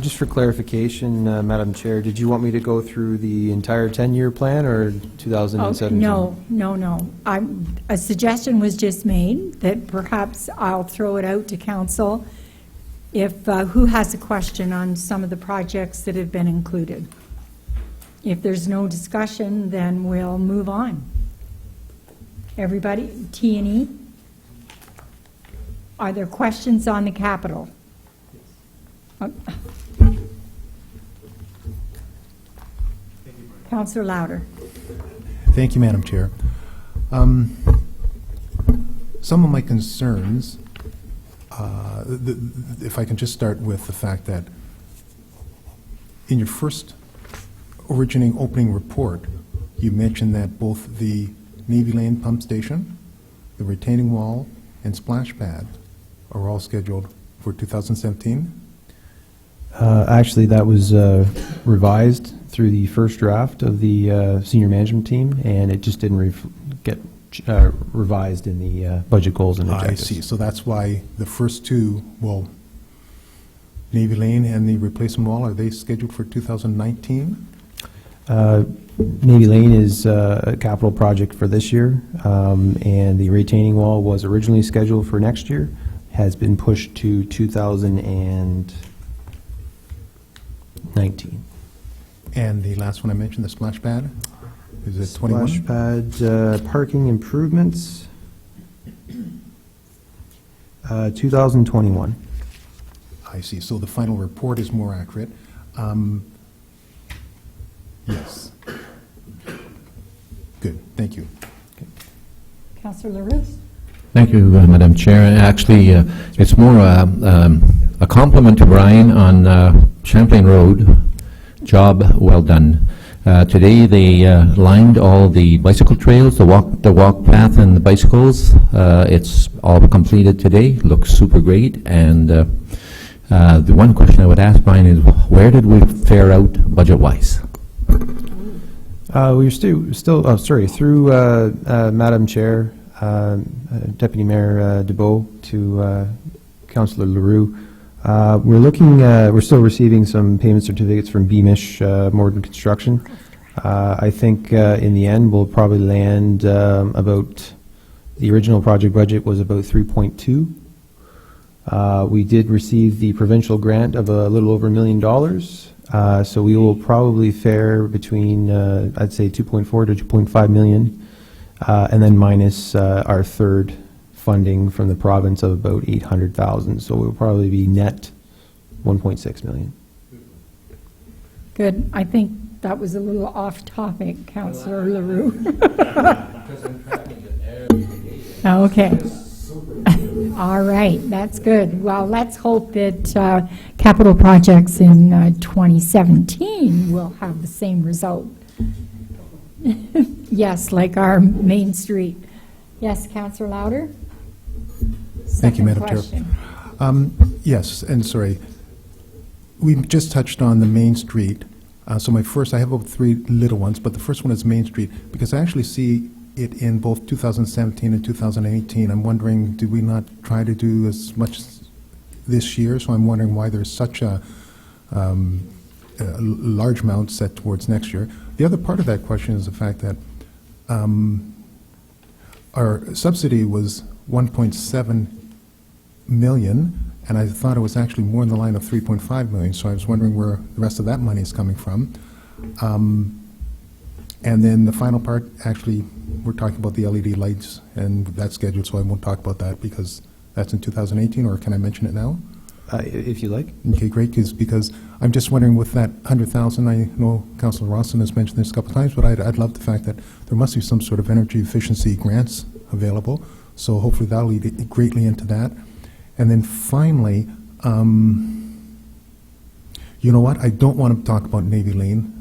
Just for clarification, Madam Chair, did you want me to go through the entire 10-year plan or 2017? No. A suggestion was just made that perhaps I'll throw it out to council if who has a question on some of the projects that have been included. If there's no discussion, then we'll move on. Everybody, T&E? Are there questions on the capital? Councillor Louder. Thank you, Madam Chair. Some of my concerns, if I can just start with the fact that in your first opening report, you mentioned that both the Navy Lane pump station, the retaining wall, and splash pad are all scheduled for 2017? Actually, that was revised through the first draft of the senior management team, and it just didn't get revised in the budget goals and objectives. I see. So that's why the first two, well, Navy Lane and the replacement wall, are they scheduled for 2019? Navy Lane is a capital project for this year, and the retaining wall was originally scheduled for next year, has been pushed to 2019. And the last one I mentioned, the splash pad, is it 21? Splash pad parking improvements, 2021. I see. So the final report is more accurate. Yes. Good. Thank you. Councillor LaRousse? Thank you, Madam Chair. Actually, it's more a compliment to Brian on Champlain Road. Job well done. Today they lined all the bicycle trails, the walk path and the bicycles. It's all completed today. Looks super great. And the one question I would ask Brian is, where did we fare out budget-wise? We're through Madam Chair, Deputy Mayor Dubeau to Councillor Leroux. We're still receiving some payment certificates from Beamish Morgan Construction. I think in the end, we'll probably land about, the original project budget was about 3.2. We did receive the provincial grant of a little over $1 million. So we will probably fare between, I'd say 2.4 to 2.5 million, and then minus our third funding from the province of about 800,000. So we'll probably be net 1.6 million. Good. I think that was a little off topic, Councillor Leroux. Okay. All right, that's good. Well, let's hope that capital projects in 2017 will have the same result. Yes, like our Main Street. Yes, Councillor Louder? Thank you, Madam Chair. Yes, and sorry, we just touched on the Main Street. So I have about 3 little ones, but the first one is Main Street, because I actually see it in both 2017 and 2018. I'm wondering, did we not try to do as much this year? So I'm wondering why there's such a large amount set towards next year. The other part of that question is the fact that our subsidy was 1.7 million, and I thought it was actually more in the line of 3.5 million, so I was wondering where the rest of that money is coming from. And then the final part, actually, we're talking about the LED lights, and that's scheduled, so I won't talk about that because that's in 2018, or can I mention it now? If you like. Okay, great, because I'm just wondering with that 100,000, I know Councillor Rawson has mentioned this a couple of times, but I'd love the fact that there must be some sort of energy efficiency grants available, so hopefully that'll lead greatly into that. And then finally, you know what, I don't want to talk about Navy Lane,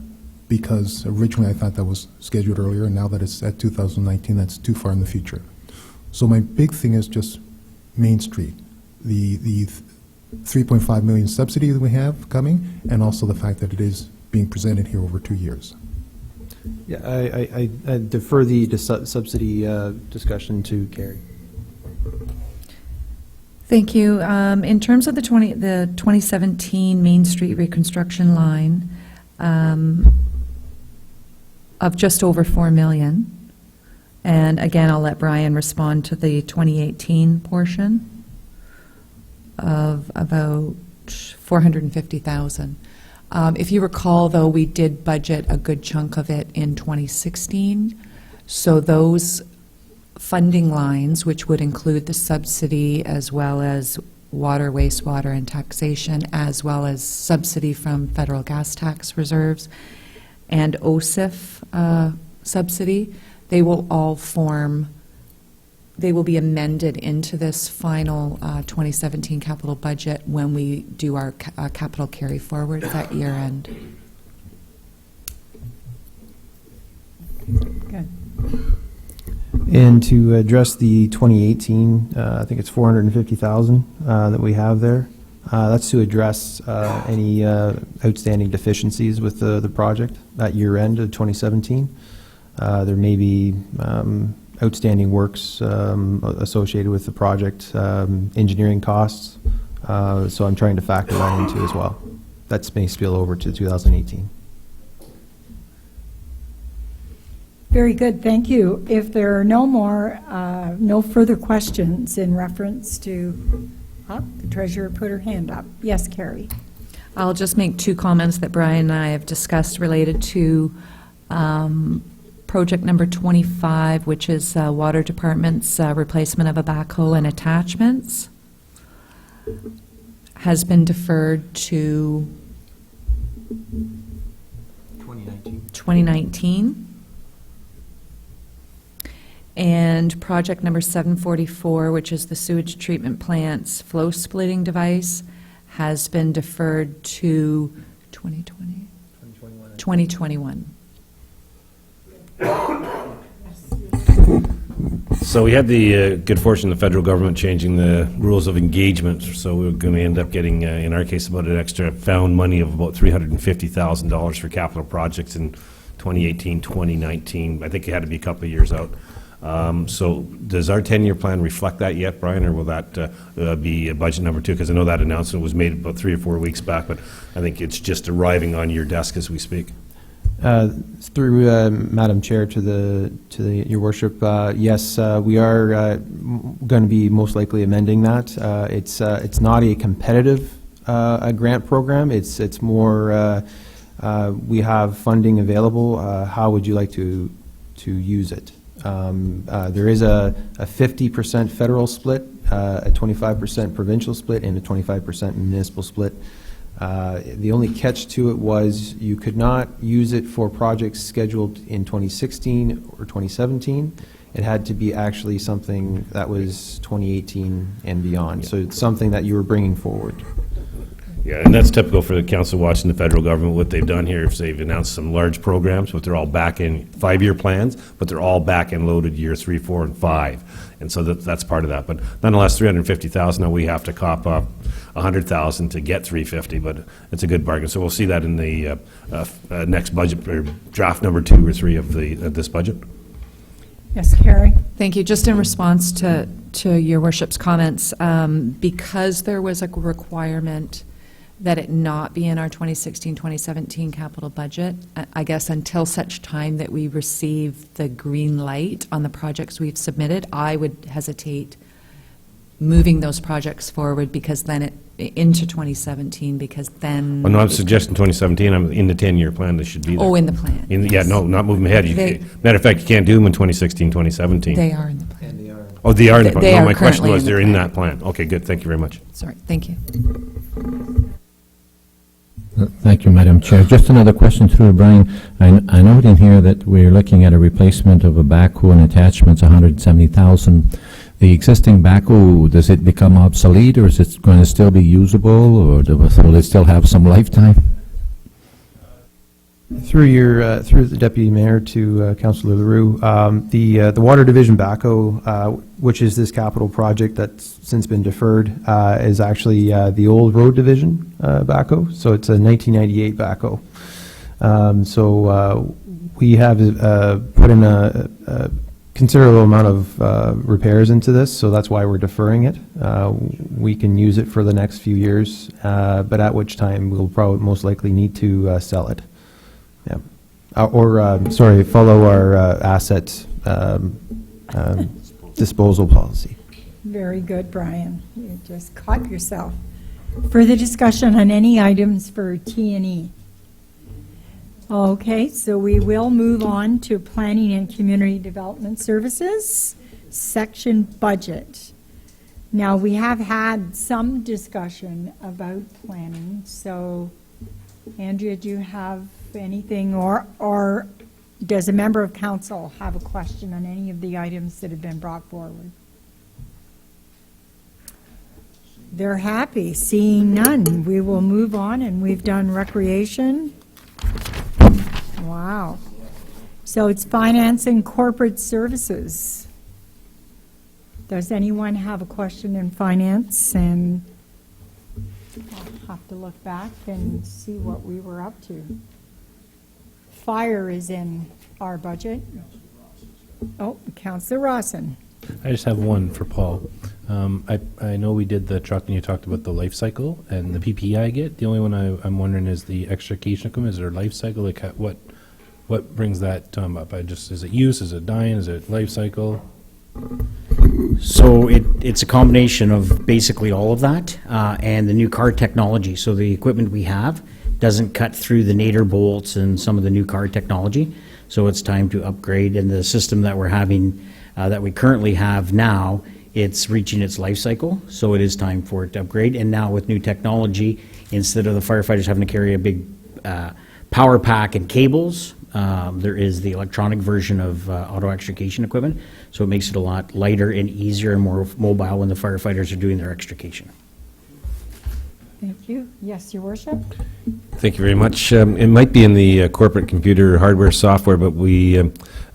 because originally I thought that was scheduled earlier, and now that it's at 2019, that's too far in the future. So my big thing is just Main Street, the 3.5 million subsidy that we have coming, and also the fact that it is being presented here over 2 years. Yeah, I defer the subsidy discussion to Carrie. Thank you. In terms of the 2017 Main Street reconstruction line, of just over 4 million. And again, I'll let Brian respond to the 2018 portion of about 450,000. If you recall, though, we did budget a good chunk of it in 2016. So those funding lines, which would include the subsidy as well as water, wastewater, and taxation, as well as subsidy from federal gas tax reserves, and OSIF subsidy, they will all they will be amended into this final 2017 capital budget when we do our capital carry forward at year end. Good. And to address the 2018, I think it's 450,000 that we have there. That's to address any outstanding deficiencies with the project at year end of 2017. There may be outstanding works associated with the project, engineering costs. So I'm trying to factor that into as well. That may spill over to 2018. Very good, thank you. If there are no further questions in reference to, the treasurer put her hand up. Yes, Carrie. I'll just make 2 comments that Brian and I have discussed related to project number 25, which is Water Department's replacement of a backhoe and attachments, has been deferred to 2019. And project number 744, which is the sewage treatment plant's flow splitting device, has been deferred to 2021. So we had the good fortune of the federal government changing the rules of engagement, so we're going to end up getting, in our case, about an extra found money of about $350,000 for capital projects in 2018, 2019. I think it had to be a couple of years out. So does our 10-year plan reflect that yet, Brian, or will that be budget number 2? Because I know that announcement was made about 3 or 4 weeks back, but I think it's just arriving on your desk as we speak. Through Madam Chair to Your Worship, yes, we are going to be most likely amending that. It's not a competitive grant program. It's more we have funding available. How would you like to use it? There is a 50% federal split, a 25% provincial split, and a 25% municipal split. The only catch to it was you could not use it for projects scheduled in 2016 or 2017. It had to be actually something that was 2018 and beyond. So it's something that you were bringing forward. Yeah, and that's typical for the council watching the federal government. What they've done here is they've announced some large programs, but they're all back in 5-year plans, but they're all back and loaded year 3, 4, and 5. And so that's part of that. But nonetheless, $350,000, now we have to cop up $100,000 to get $350, but it's a good bargain. So we'll see that in the next budget, or draft number 2 or 3 of this budget. Yes, Carrie? Thank you. Just in response to Your Worship's comments, because there was a requirement that it not be in our 2016-2017 capital budget, I guess until such time that we receive the green light on the projects we've submitted, I would hesitate moving those projects forward, because then into 2017, because then... Well, no, I'm suggesting 2017. I'm in the 10-year plan. They should be there. Oh, in the plan. Yeah, no, not moving ahead. Matter of fact, you can't do them in 2016, 2017. They are in the plan. Oh, they are in the plan. They No, are my question currently was, in the they're in plan. that plan. Okay, good. Thank you very much. Sorry, thank you. Thank you, Madam Chair. Just another question through Brian. I note in here that we're looking at a replacement of a backhoe and attachments, $170,000. The existing backhoe, does it become obsolete, or is it going to still be usable, or will it still have some lifetime? Through the Deputy Mayor to Councillor LaRue, the Water Division backhoe, which is this capital project that's since been deferred, is actually the old Road Division backhoe. So it's a 1998 backhoe. So we have put in a considerable amount of repairs into this, so that's why we're deferring it. We can use it for the next few years, but at which time we'll probably most likely need to sell it. Yeah. Follow our asset disposal policy. Very good, Brian. You just caught yourself. Further discussion on any items for T&E? Okay, so we will move on to Planning and Community Development Services, section budget. Now, we have had some discussion about planning, so Andrea, do you have anything, or does a member of council have a question on any of the items that have been brought forward? They're happy. Seeing none, we will move on, and we've done recreation. Wow. So it's finance and corporate services. Does anyone have a question in finance? And I'll have to look back and see what we were up to. Fire is in our budget. Oh, Councillor Rawson. I just have one for Paul. I know we did the truck and you talked about the life cycle and the PPE I get. The only one I'm wondering is the extrication equipment. Is there a life cycle? Like what brings that up? Is it use? Is it dying? Is it life cycle? So it's a combination of basically all of that and the new car technology. So the equipment we have doesn't cut through the nader bolts and some of the new car technology. So it's time to upgrade, and the system that we're having, that we currently have now, it's reaching its life cycle, so it is time for it to upgrade. And now with new technology, instead of the firefighters having to carry a big power pack and cables, there is the electronic version of auto extrication equipment, so it makes it a lot lighter and easier and more mobile when the firefighters are doing their extrication. Thank you. Yes, Your Worship. Thank you very much. It might be in the corporate computer hardware software, but we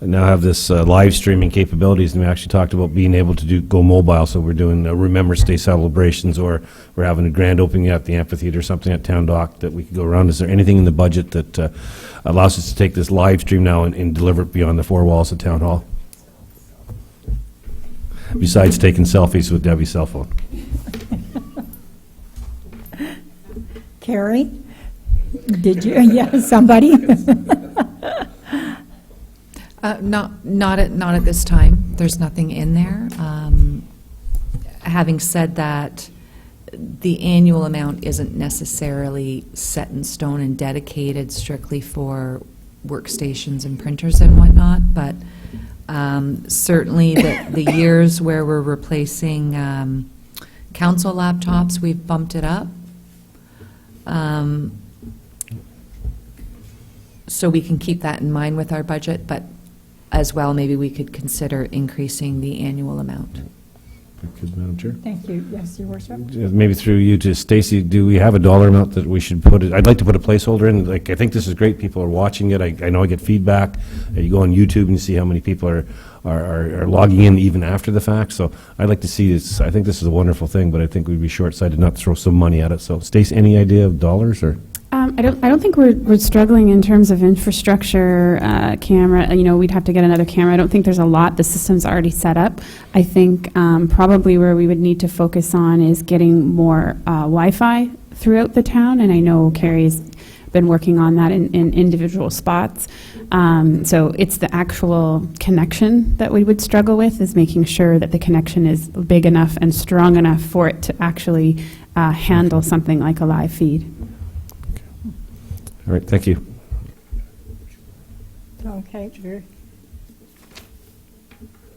now have this live streaming capabilities, and we actually talked about being able to go mobile, so we're doing Remembrance Day celebrations, or we're having a grand opening at the amphitheater, something at Town Dock that we could go around. Is there anything in the budget that allows us to take this live stream now and deliver it beyond the four walls of Town Hall? Besides taking selfies with Debbie's cell phone. Carrie? Did you, yeah, somebody? Not at this time. There's nothing in there. Having said that, the annual amount isn't necessarily set in stone and dedicated strictly for workstations and printers and whatnot, but certainly the years where we're replacing council laptops, we've bumped it up. So we can keep that in mind with our budget, but as well, maybe we could consider increasing the annual amount. Madam Chair? Thank you. Yes, Your Worship. Maybe through you to Stacy, do we have a dollar amount that we should put it? I'd like to put a placeholder in. Like, I think this is great. People are watching it. I know I get feedback. You go on YouTube and you see how many people are logging in even after the fact. So I'd like to see this. I think this is a wonderful thing, but I think we'd be short-sighted not to throw some money at it. So, Stacy, any idea of dollars or? I don't think we're struggling in terms of infrastructure, camera. We'd have to get another camera. I don't think there's a lot. The system's already set up. I think probably where we would need to focus on is getting more Wi-Fi throughout the town, and I know Carrie's been working on that in individual spots. So it's the actual connection that we would struggle with, is making sure that the connection is big enough and strong enough for it to actually handle something like a live feed. All right, thank you. Okay, sure.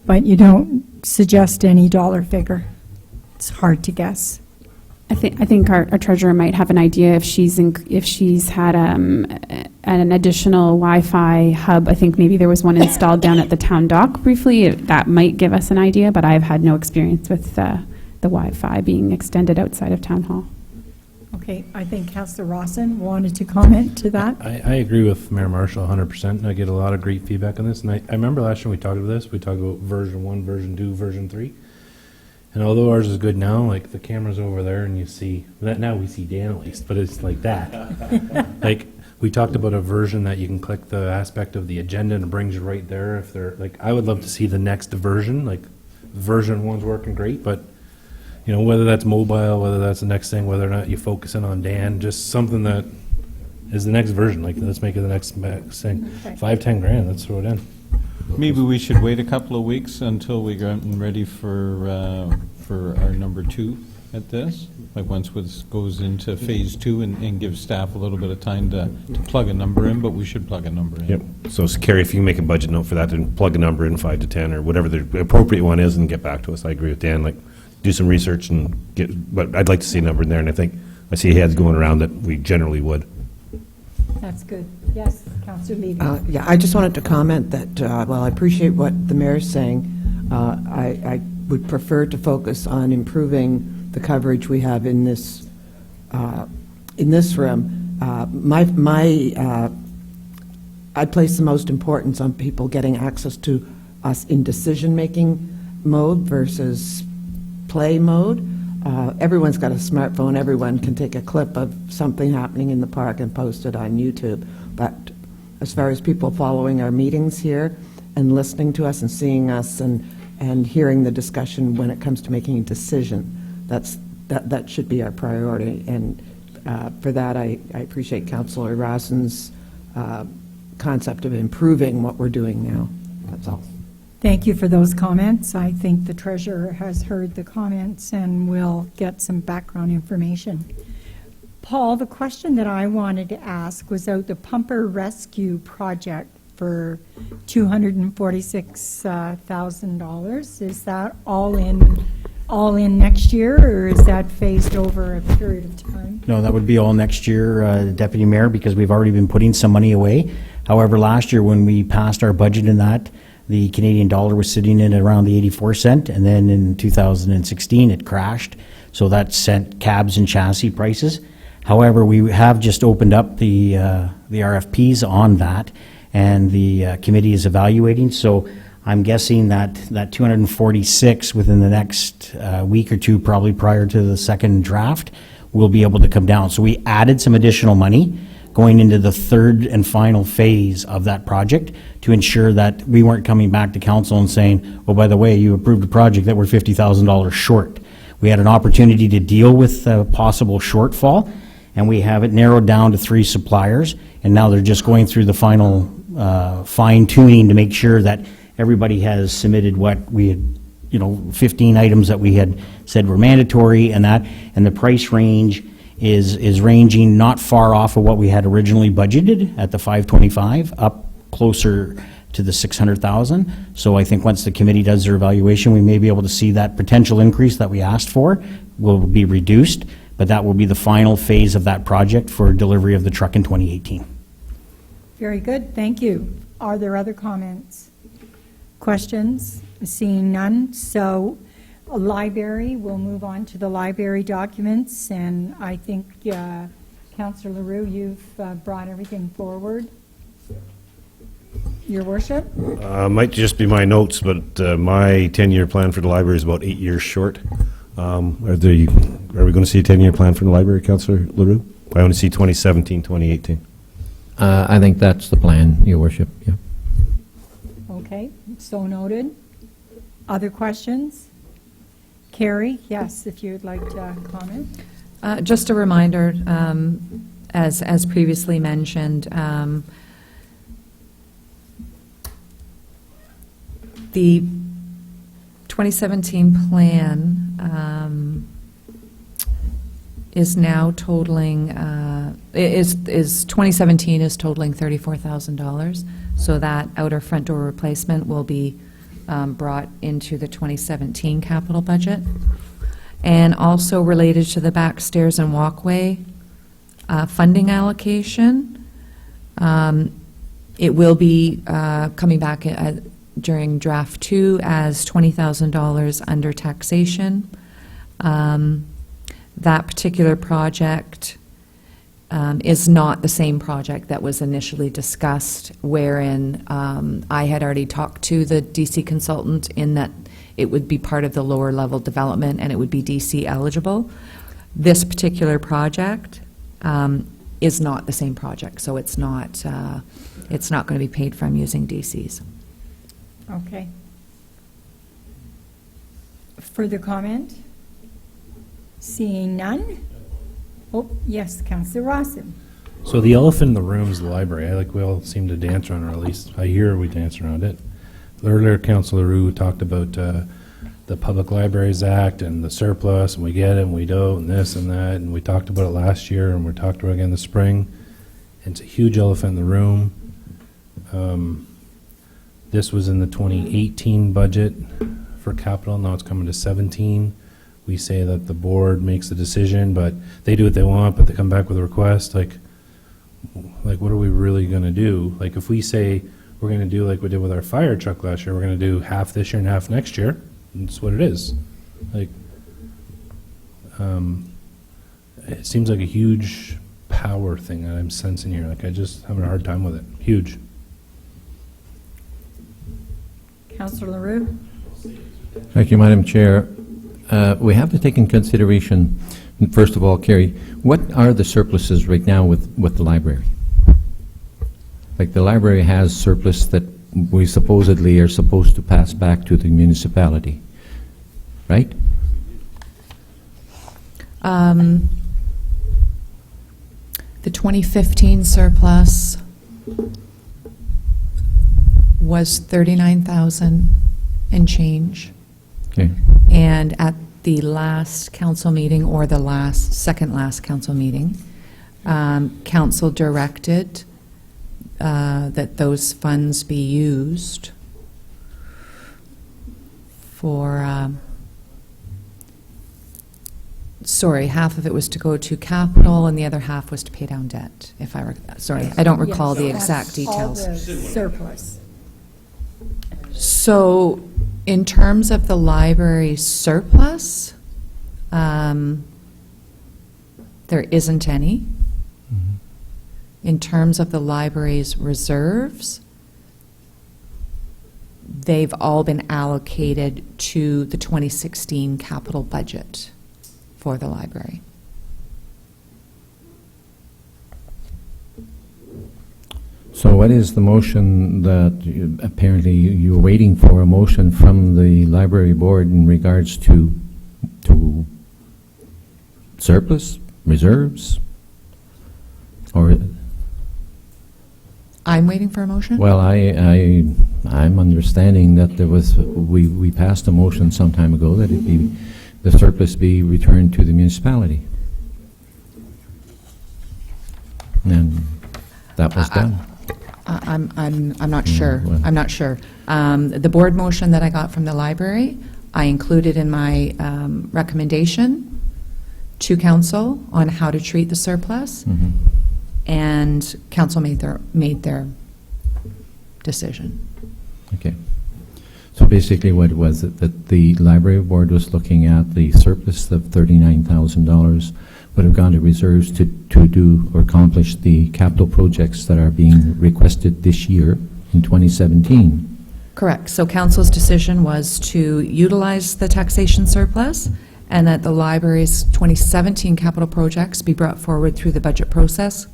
But you don't suggest any dollar figure? It's hard to guess. I think our treasurer might have an idea if she's had an additional Wi-Fi hub. I think maybe there was one installed down at the town dock briefly. That might give us an idea, but I've had no experience with the Wi-Fi being extended outside of town hall. Okay, I think Councillor Rawson wanted to comment to that. I agree with Mayor Marshall 100%. I get a lot of great feedback on this. And I remember last time we talked about this, we talked about version 1, version 2, version 3. And although ours is good now, like the camera's over there and you see, that now we see Dan at least, but it's like that. Like we talked about a version that you can click the aspect of the agenda and it brings you right there. If they're like, I would love to see the next version, like version 1's working great, but whether that's mobile, whether that's the next thing, whether or not you're focusing on Dan, just something that is the next version. Like, let's make it the next thing. Okay. 5-10 grand, let's throw it in. Maybe we should wait a couple of weeks until we get ready for our number 2 at this. Like once this goes into phase 2 and give staff a little bit of time to plug a number in, but we should plug a number in. Yep. So, Carrie, if you can make a budget note for that, then plug a number in, 5 to 10 or whatever the appropriate one is, and get back to us. I agree with Dan. Like, do some research and but I'd like to see a number in there, and I think I see heads going around that we generally would. That's good. Yes, Councillor Levy. Yeah, I just wanted to comment that, while I appreciate what the mayor's saying, I would prefer to focus on improving the coverage we have in this room. I'd place the most importance on people getting access to us in decision-making mode versus play mode. Everyone's got a smartphone. Everyone can take a clip of something happening in the park and post it on YouTube. But as far as people following our meetings here and listening to us and seeing us and hearing the discussion when it comes to making a decision, that should be our priority. And for that, I appreciate Councillor Rawson's concept of improving what we're doing now. That's all. Thank you for those comments. I think the treasurer has heard the comments and will get some background information. Paul, the question that I wanted to ask was out the pumper rescue project for $246,000. Is that all in next year, or is that phased over a period of time? No, that would be all next year, Deputy Mayor, because we've already been putting some money away. However, last year when we passed our budget in that, the Canadian dollar was sitting in around the 84 cent, and then in 2016 it crashed, so that sent cabs and chassis prices. However, we have just opened up the RFPs on that, and the committee is evaluating. So I'm guessing that 246 within the next week or two, probably prior to the second draft, will be able to come down. So we added some additional money going into the third and final phase of that project to ensure that we weren't coming back to council and saying, oh, by the way, you approved a project that we're $50,000 short. We had an opportunity to deal with a possible shortfall, and we have it narrowed down to 3 suppliers, and now they're just going through the final fine-tuning to make sure that everybody has submitted what we had, 15 items that we had said were mandatory, and the price range is ranging not far off of what we had originally budgeted at the 525, up closer to the 600,000. So I think once the committee does their evaluation, we may be able to see that potential increase that we asked for will be reduced, but that will be the final phase of that project for delivery of the truck in 2018. Very good, thank you. Are there other comments? Questions? Seeing none, so library, we'll move on to the library documents, and I think, Councillor LaRue, you've brought everything forward. Your worship? Might just be my notes, but my 10-year plan for the library is about 8 years short. Are we going to see a 10-year plan for the library, Councillor LaRue? I only see 2017, 2018. I think that's the plan, Your Worship, yeah. Okay, so noted. Other questions? Carrie, yes, if you'd like to comment. Just a reminder, as previously mentioned, the 2017 plan is now totaling, 2017 is totaling $34,000. So that outer front door replacement will be brought into the 2017 capital budget. And also related to the back stairs and walkway funding allocation, it will be coming back during draft 2 as $20,000 under taxation. That particular project is not the same project that was initially discussed, wherein I had already talked to the DC consultant in that it would be part of the lower level development and it would be DC eligible. This particular project is not the same project, so it's not going to be paid from using DCs. Okay. Further comment? Seeing none? Oh, yes, Councillor Rawson. So the elephant in the room is the library. We all seem to dance around, or at least I hear we dance around it. Earlier, Councillor Roux talked about the Public Libraries Act and the surplus, and we get it and we don't, and this and that, and we talked about it last year, and we talked about it again this spring. And it's a huge elephant in the room. This was in the 2018 budget for capital. Now it's coming to 17. We say that the board makes the decision, but they do what they want, but they come back with a request. Like what are we really going to do? Like, if we say we're going to do like we did with our fire truck last year, we're going to do half this year and half next year, that's what it is. Like, it seems like a huge power thing that I'm sensing here. Like, I just having a hard time with it. Huge. Councillor LaRue? Thank you, Madam Chair. We have to take in consideration, first of all, Carrie, what are the surpluses right now with the library? Like, the library has surplus that we supposedly are supposed to pass back to the municipality, right? The 2015 surplus was $39,000 and change. Okay. And at the last council meeting, or the second last council meeting, council directed that those funds be used for, half of it was to go to capital and the other half was to pay down debt, I don't recall the exact details. All the surplus. So, in terms of the library surplus, there isn't any. In terms of the library's reserves, they've all been allocated to the 2016 capital budget for the library. So what is the motion that apparently you're waiting for a motion from the library board in regards to surplus, reserves? Or, I'm waiting for a motion? well, I'm understanding that there was, we passed a motion some time ago that it be, the surplus be returned to the municipality. And that was done. I'm not sure. well. I'm not sure. The board motion that I got from the library, I included in my recommendation to council on how to treat the surplus, Mhm. and council made their decision. Okay. So basically what it was, that the library board was looking at the surplus of $39,000 would have gone to reserves to do or accomplish the capital projects that are being requested this year in 2017. Correct. So council's decision was to utilize the taxation surplus, and that the library's 2017 capital projects be brought forward through the budget process,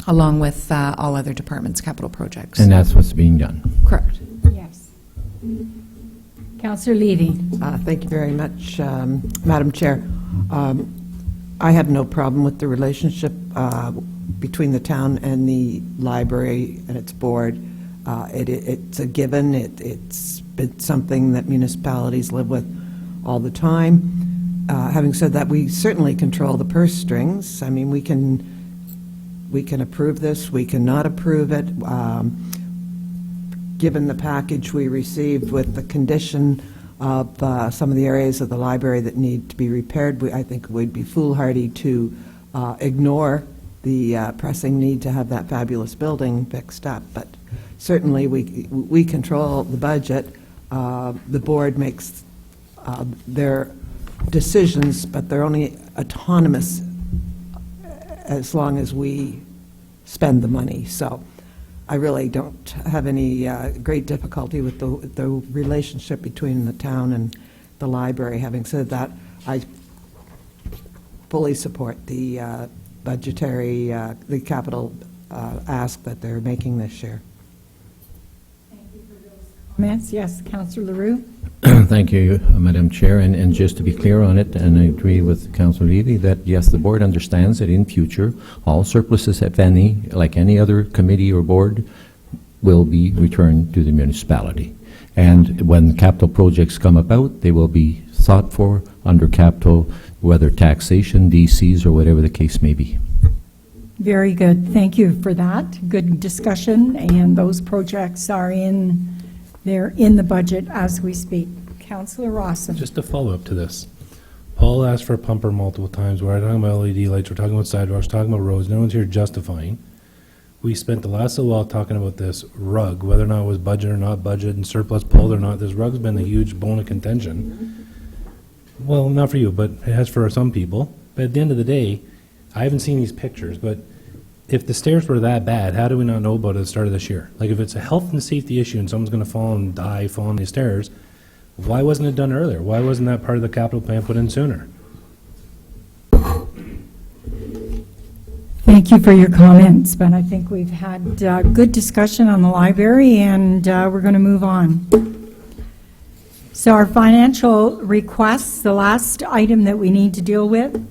along with all other departments' capital projects. And that's what's being done. Correct. Yes. Councillor Levy. Thank you very much, Madam Chair. I have no problem with the relationship between the town and the library and its board. It's a given. It's been something that municipalities live with all the time. Having said that, we certainly control the purse strings. I mean, we can approve this, we cannot approve it. Given the package we received with the condition of some of the areas of the library that need to be repaired, I think it would be foolhardy to ignore the pressing need to have that fabulous building fixed up. But certainly we control the budget. The board makes their decisions, but they're only autonomous as long as we spend the money. So I really don't have any great difficulty with the relationship between the town and the library. Having said that, I fully support the budgetary, the capital ask that they're making this year. Comments? Yes, Councillor LaRue. Thank you, Madam Chair. And just to be clear on it, and I agree with Councillor Levy, that yes, the board understands that in future, all surpluses, if any, like any other committee or board, will be returned to the municipality. And when capital projects come about, they will be sought for under capital, whether taxation, DCs, or whatever the case may be. Very good. Thank you for that. Good discussion, and those projects are they're in the budget as we speak. Councillor Rawson. Just a follow-up to this. Paul asked for a pumper multiple times. We're talking about LED lights, we're talking about sidewalks, we're talking about roads. No one's here justifying. We spent the last little while talking about this rug, whether or not it was budget or not budget, and surplus pulled or not. This rug's been a huge bone of contention. Well, not for you, but it has for some people. But at the end of the day, I haven't seen these pictures, but if the stairs were that bad, how do we not know about it at the start of this year? Like, if it's a health and safety issue and someone's going to fall and die falling these stairs, why wasn't it done earlier? Why wasn't that part of the capital plan put in sooner? Thank you for your comments, but I think we've had good discussion on the library, and we're going to move on. So our financial requests, the last item that we need to deal with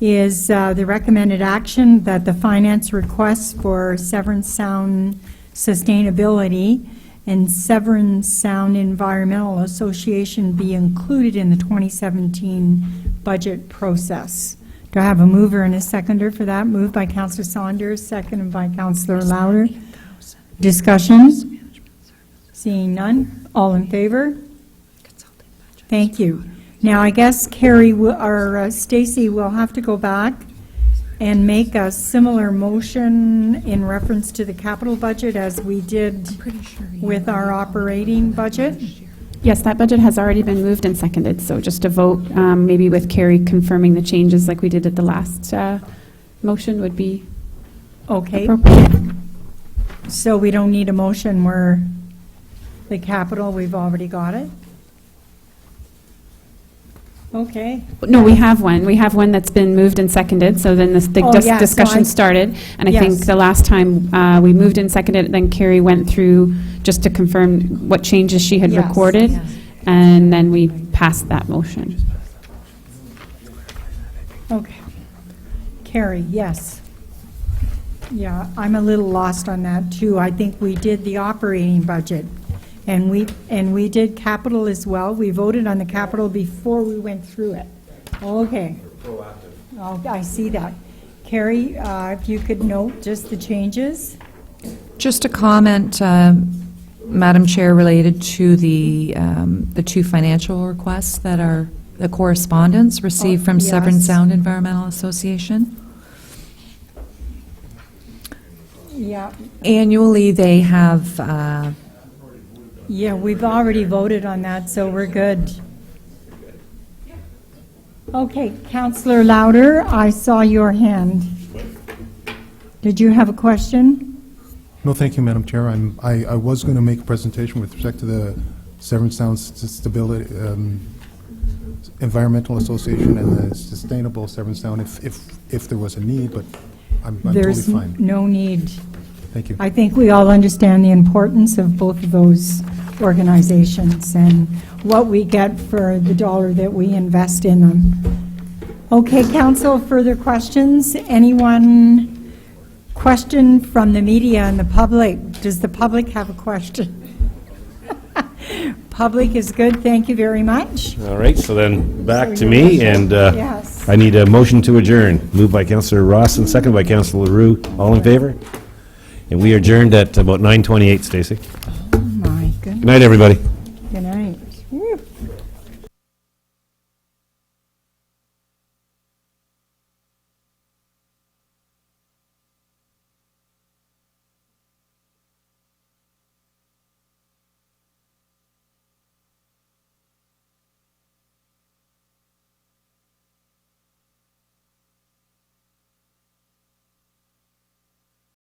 is the recommended action that the finance requests for Severn Sound Sustainability and Severn Sound Environmental Association be included in the 2017 budget process. Do I have a mover and a seconder for that? Moved by Councillor Saunders, seconded by Councillor Louder. Discussion? Seeing none. All in favor? Thank you. Now, I guess Carrie or Stacy will have to go back and make a similar motion in reference to the capital budget as we did with our operating budget. Yes, that budget has already been moved and seconded, so just a vote, maybe with Carrie confirming the changes like we did at the last motion would be okay. appropriate. So we don't need a motion. The capital, we've already got it? Okay. No, we have one. We have one that's been moved and seconded, so then the Oh, yeah, so discussion I- started. And I Yes. think the last time we moved and seconded, then Carrie went through just to confirm what changes she had Yes, recorded, yes. and then we passed that motion. Okay. Carrie, yes. Yeah, I'm a little lost on that, too. I think we did the operating budget, and we did capital as well. We voted on the capital before we went through it. Okay. Oh, I see that. Carrie, if you could note just the changes? Just a comment, Madam Chair, related to the two financial requests that are the correspondence received from Severn yes. Sound Environmental Association. Yeah. Annually, they have, Yeah, we've already voted on that, so we're good. Okay, Counselor Louder, I saw your hand. Did you have a question? No, thank you, Madam Chair. I was going to make a presentation with respect to the Severn Sound Stability, Environmental Association and the Sustainable Severn Sound if there was a need, but I'm totally There's fine. no need. Thank you. I think we all understand the importance of both of those organizations and what we get for the dollar that we invest in them. Okay, Council, further questions? Anyone question from the media and the public? Does the public have a question? Public is good, thank you very much. All right, so then back So to your me, motion? and Yes. I need a motion to adjourn. Moved by Councillor Ross and second by Councillor LaRue. All in favor? And we adjourned at about 9:28, Stacy. Oh, my Good goodness. night, everybody. Good night.